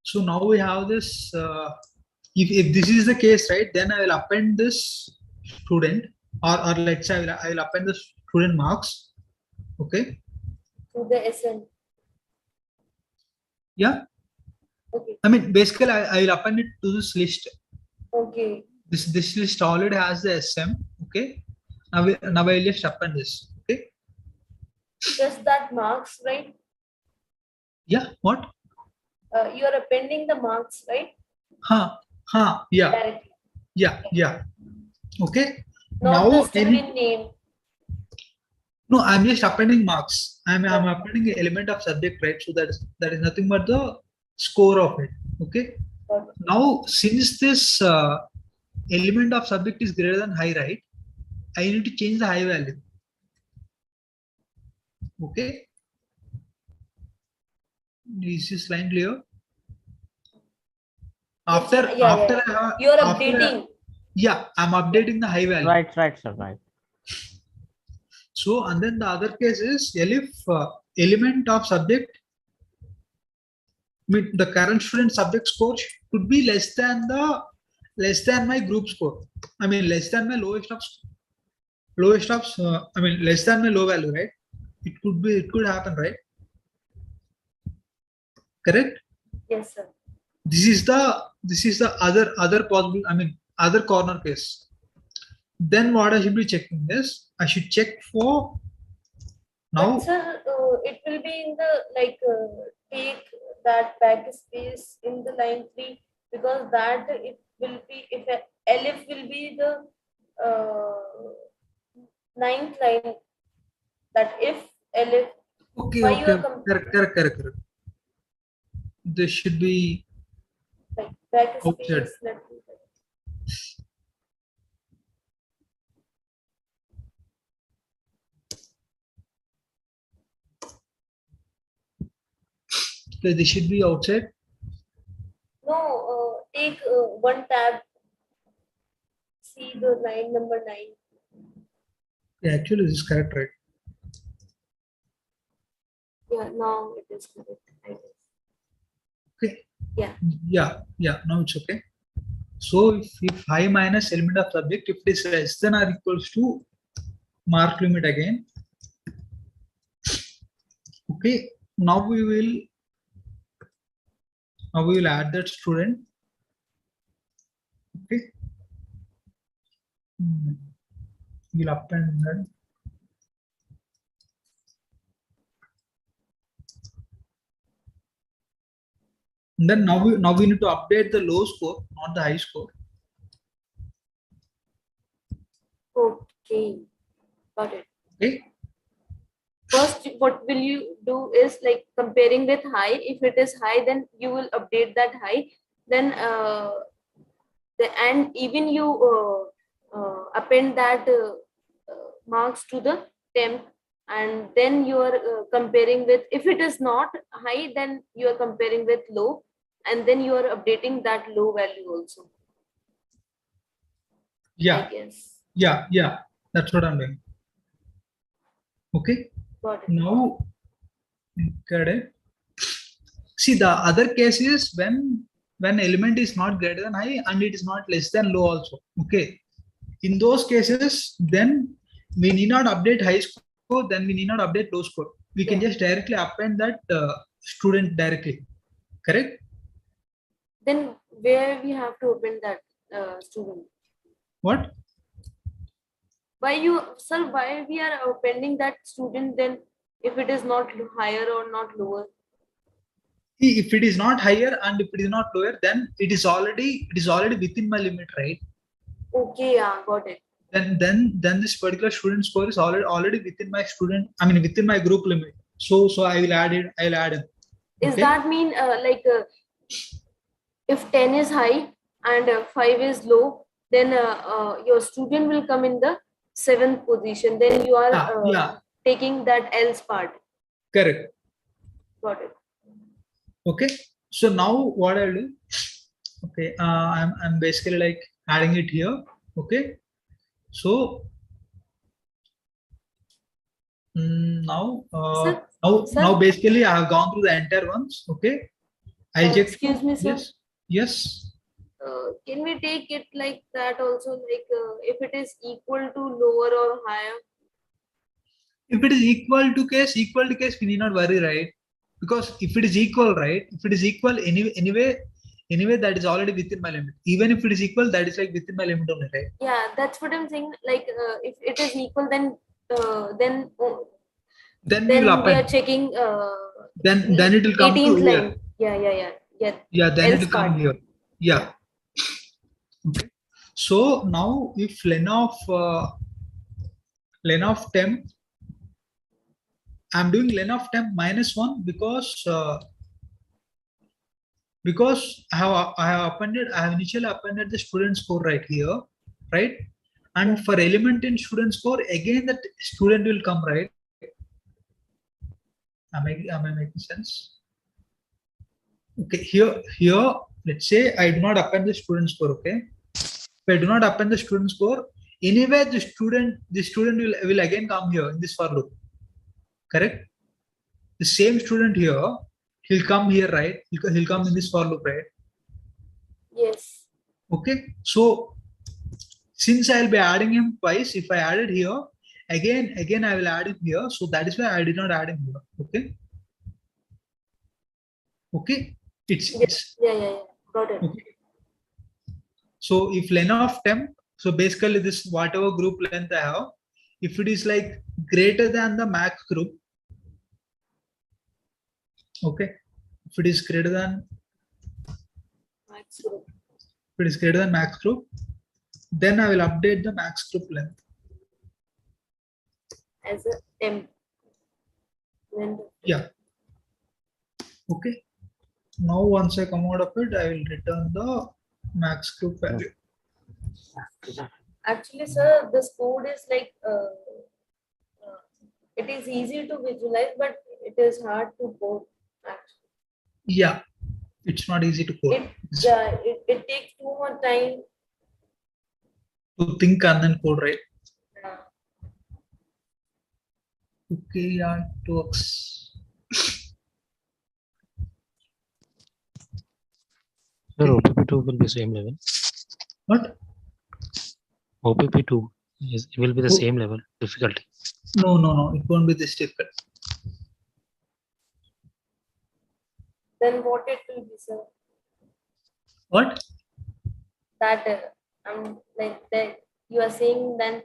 So now we have this. If this is the case, right, then I will append this student, or let's say I will append the student marks. Okay. To the SN. Yeah. Okay. I mean, basically, I will append it to this list. Okay. This list already has the SM. Okay. Now I will just append this. Okay. Just that marks, right? Yeah. What? You are appending the marks, right? Yeah. Directly. Yeah. Okay. Not Now the student name. No, I'm just appending marks. I'm appending the element of subject, right? So that is nothing but the score of it. Okay. Now, since this element of subject is greater than high, right? I need to change the high value. Okay. Is this line clear? After You're updating. Yeah, I'm updating the high value. Right, sir, right. So, and then the other case is if element of subject, the current student subject score could be less than my group score. I mean, less than my less than my low value, right? It could happen, right? Correct? Yes, sir. This is the other possible, other corner case. Then what I should be checking is I should check for now. But sir, it will be in the take that backspace in the line 3, because that it will be, if elif will be the 9th line, that if elif. Okay. Correct. This should be like backspace. This should be outside. No, take one tab. See the line number 9. Yeah, actually, this is correct, right? Yeah, now it is correct. Okay. Yeah. Now it's okay. So if high minus element of subject, if it is less than or equals to mark limit again. Okay. Now we will add that student. Okay. We'll append that. And then now we need to update the low score, not the high score. Okay, got it. Okay. First, what will you do is like comparing with high. If it is high, then you will update that high. Then and even you append that marks to the temp, and then you are comparing with, if it is not high, then you are comparing with low, and then you are updating that low value also. Yeah. I guess. Yeah. That's what I'm doing. Okay. Got it. Now, see, the other case is when element is not greater than high and it is not less than low also. Okay. In those cases, then we need not update high score, then we need not update low score. We can just directly append that student directly. Correct? Then where we have to open that student? What? Why we are appending that student then, if it is not higher or not lower? If it is not higher and if it is not lower, then it is already within my limit, right? Okay, yeah, got it. Then this particular student score is already within my within my group limit. So I will add it. I'll add it. Is that mean if 10 is high and 5 is low, then your student will come in the 7th position. Then you are taking that else part. Correct. Got it. Okay. So now what I'll do, Okay, I'm basically like adding it here. Okay, so now now basically I have gone through the entire ones. Okay, I checked. Excuse me, sir. Yes, yes. Can we take it like that also, like if it is equal to lower or higher? If it is equal to case, we need not worry, right? Because if it is equal, right? If it is equal, anyway, that is already within my limit. Even if it is equal, that is like within my limit only, right? Yeah, that's what I'm saying. Like if it is equal, then we will append. We are checking. Then it will come 18th to line. Yeah. Yeah, then it will part. come here. Yeah. Okay. So now if len of temp, I'm doing len of temp -1 because I have initially appended the student score right here, right? And for element in student score, again that student will come, right? Am I making sense? Okay, here, let's say I do not append the student score. Okay, if I do not append the student score, anyway the student will again come here in this for loop. Correct? The same student here, he'll come here, right? He'll come in this for loop, right? Yes. Okay, so since I'll be adding him twice, if I added here, again I will add him here. So that is why I did not add him here. Okay. Okay. Yeah. Got it. Okay. So if len of temp, so basically this whatever group length I have, if it is like greater than the max group, okay. If it is greater than max group, then I will update the max group length as a temp. Yeah. Okay. Now once I come out of it, I will return the max group value. Actually, sir, this code is like it is easy to visualize, but it is hard to code. Actually. Yeah, it's not easy to code. It takes too much time to think and then code, right? Yeah. Okay, yeah, it works. Sir, OPP2 will be same level. What? OPP2 will be the same level difficulty. No, it won't be this difficult. Then what it will be, sir? What? That like that you are saying then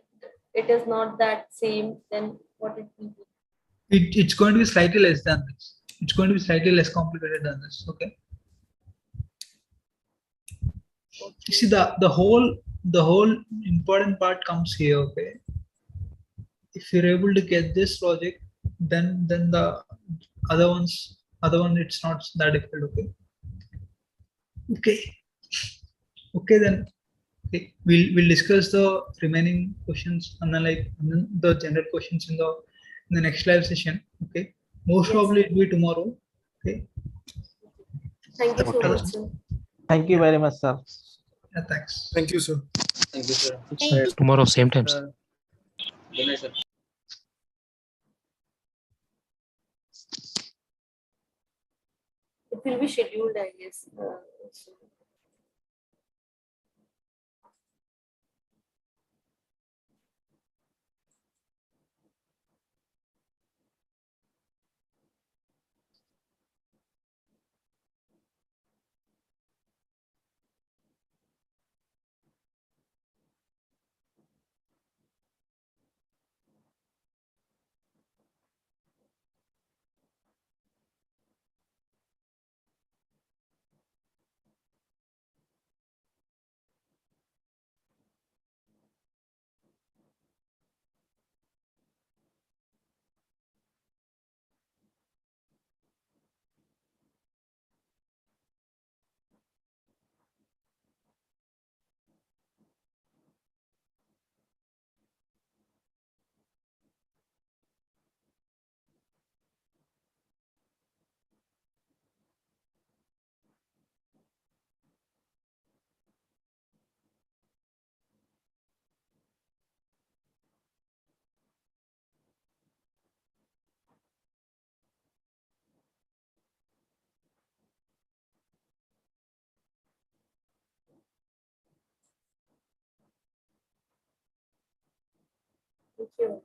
it is not that same. Then what it will be? It's going to be slightly less than this. It's going to be slightly less complicated than this. Okay. You see the whole important part comes here. Okay. If you're able to get this logic, then the other one it's not that difficult. Okay then. Okay, we'll discuss the remaining questions and then the general questions in the next live session. Okay, most probably it will be tomorrow. Okay. Thank you so much, sir. Thank you very much, sir. Yeah, thanks. Thank you, sir. Thank you, sir. Tomorrow same time. Good night, sir. It will be scheduled, I guess. Thank you.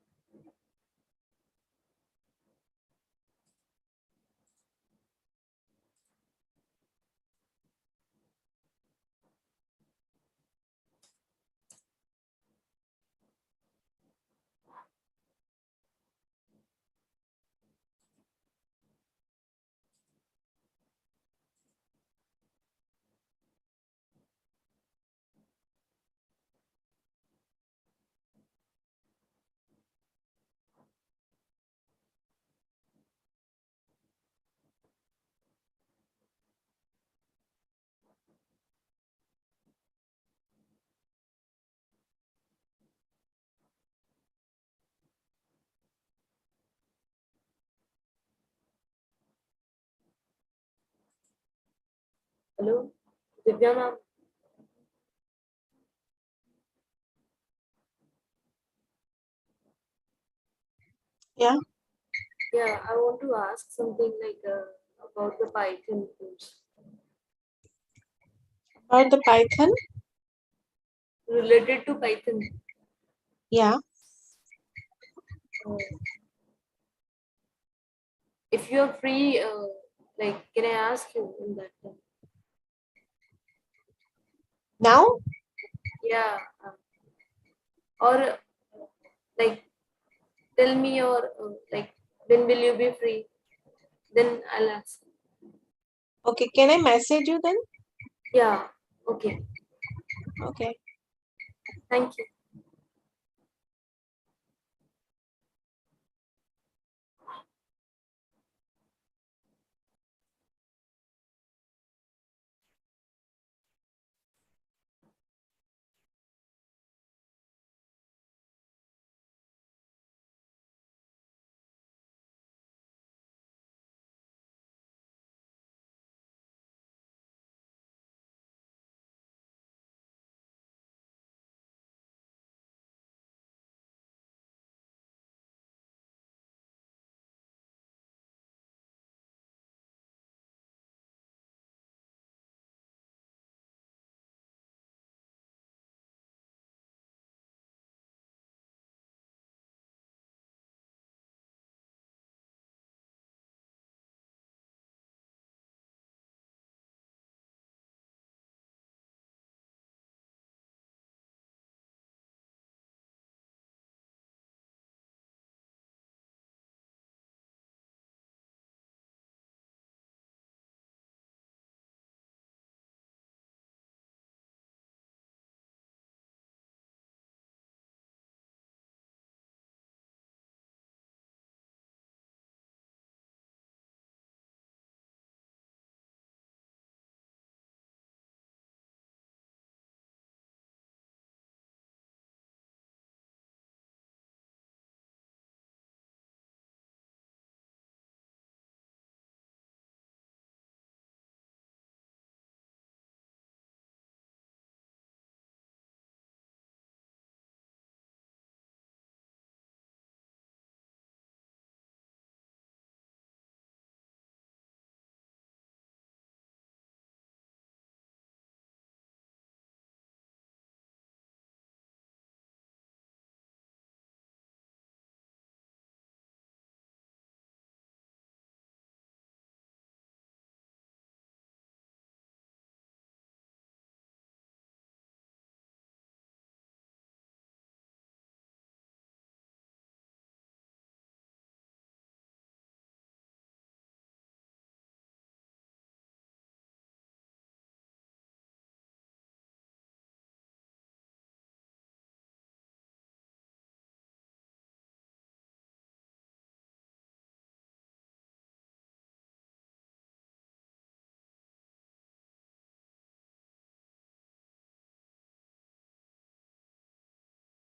Hello, Divya ma'am. Yeah. Yeah, I want to ask something like about the Python course. About the Python? Related to Python. Yeah. If you're free, like, can I ask you in that time? Now? Yeah. Or like, tell me or like, when will you be free? Then I'll ask. Okay, can I message you then? Yeah, okay. Okay. Thank you.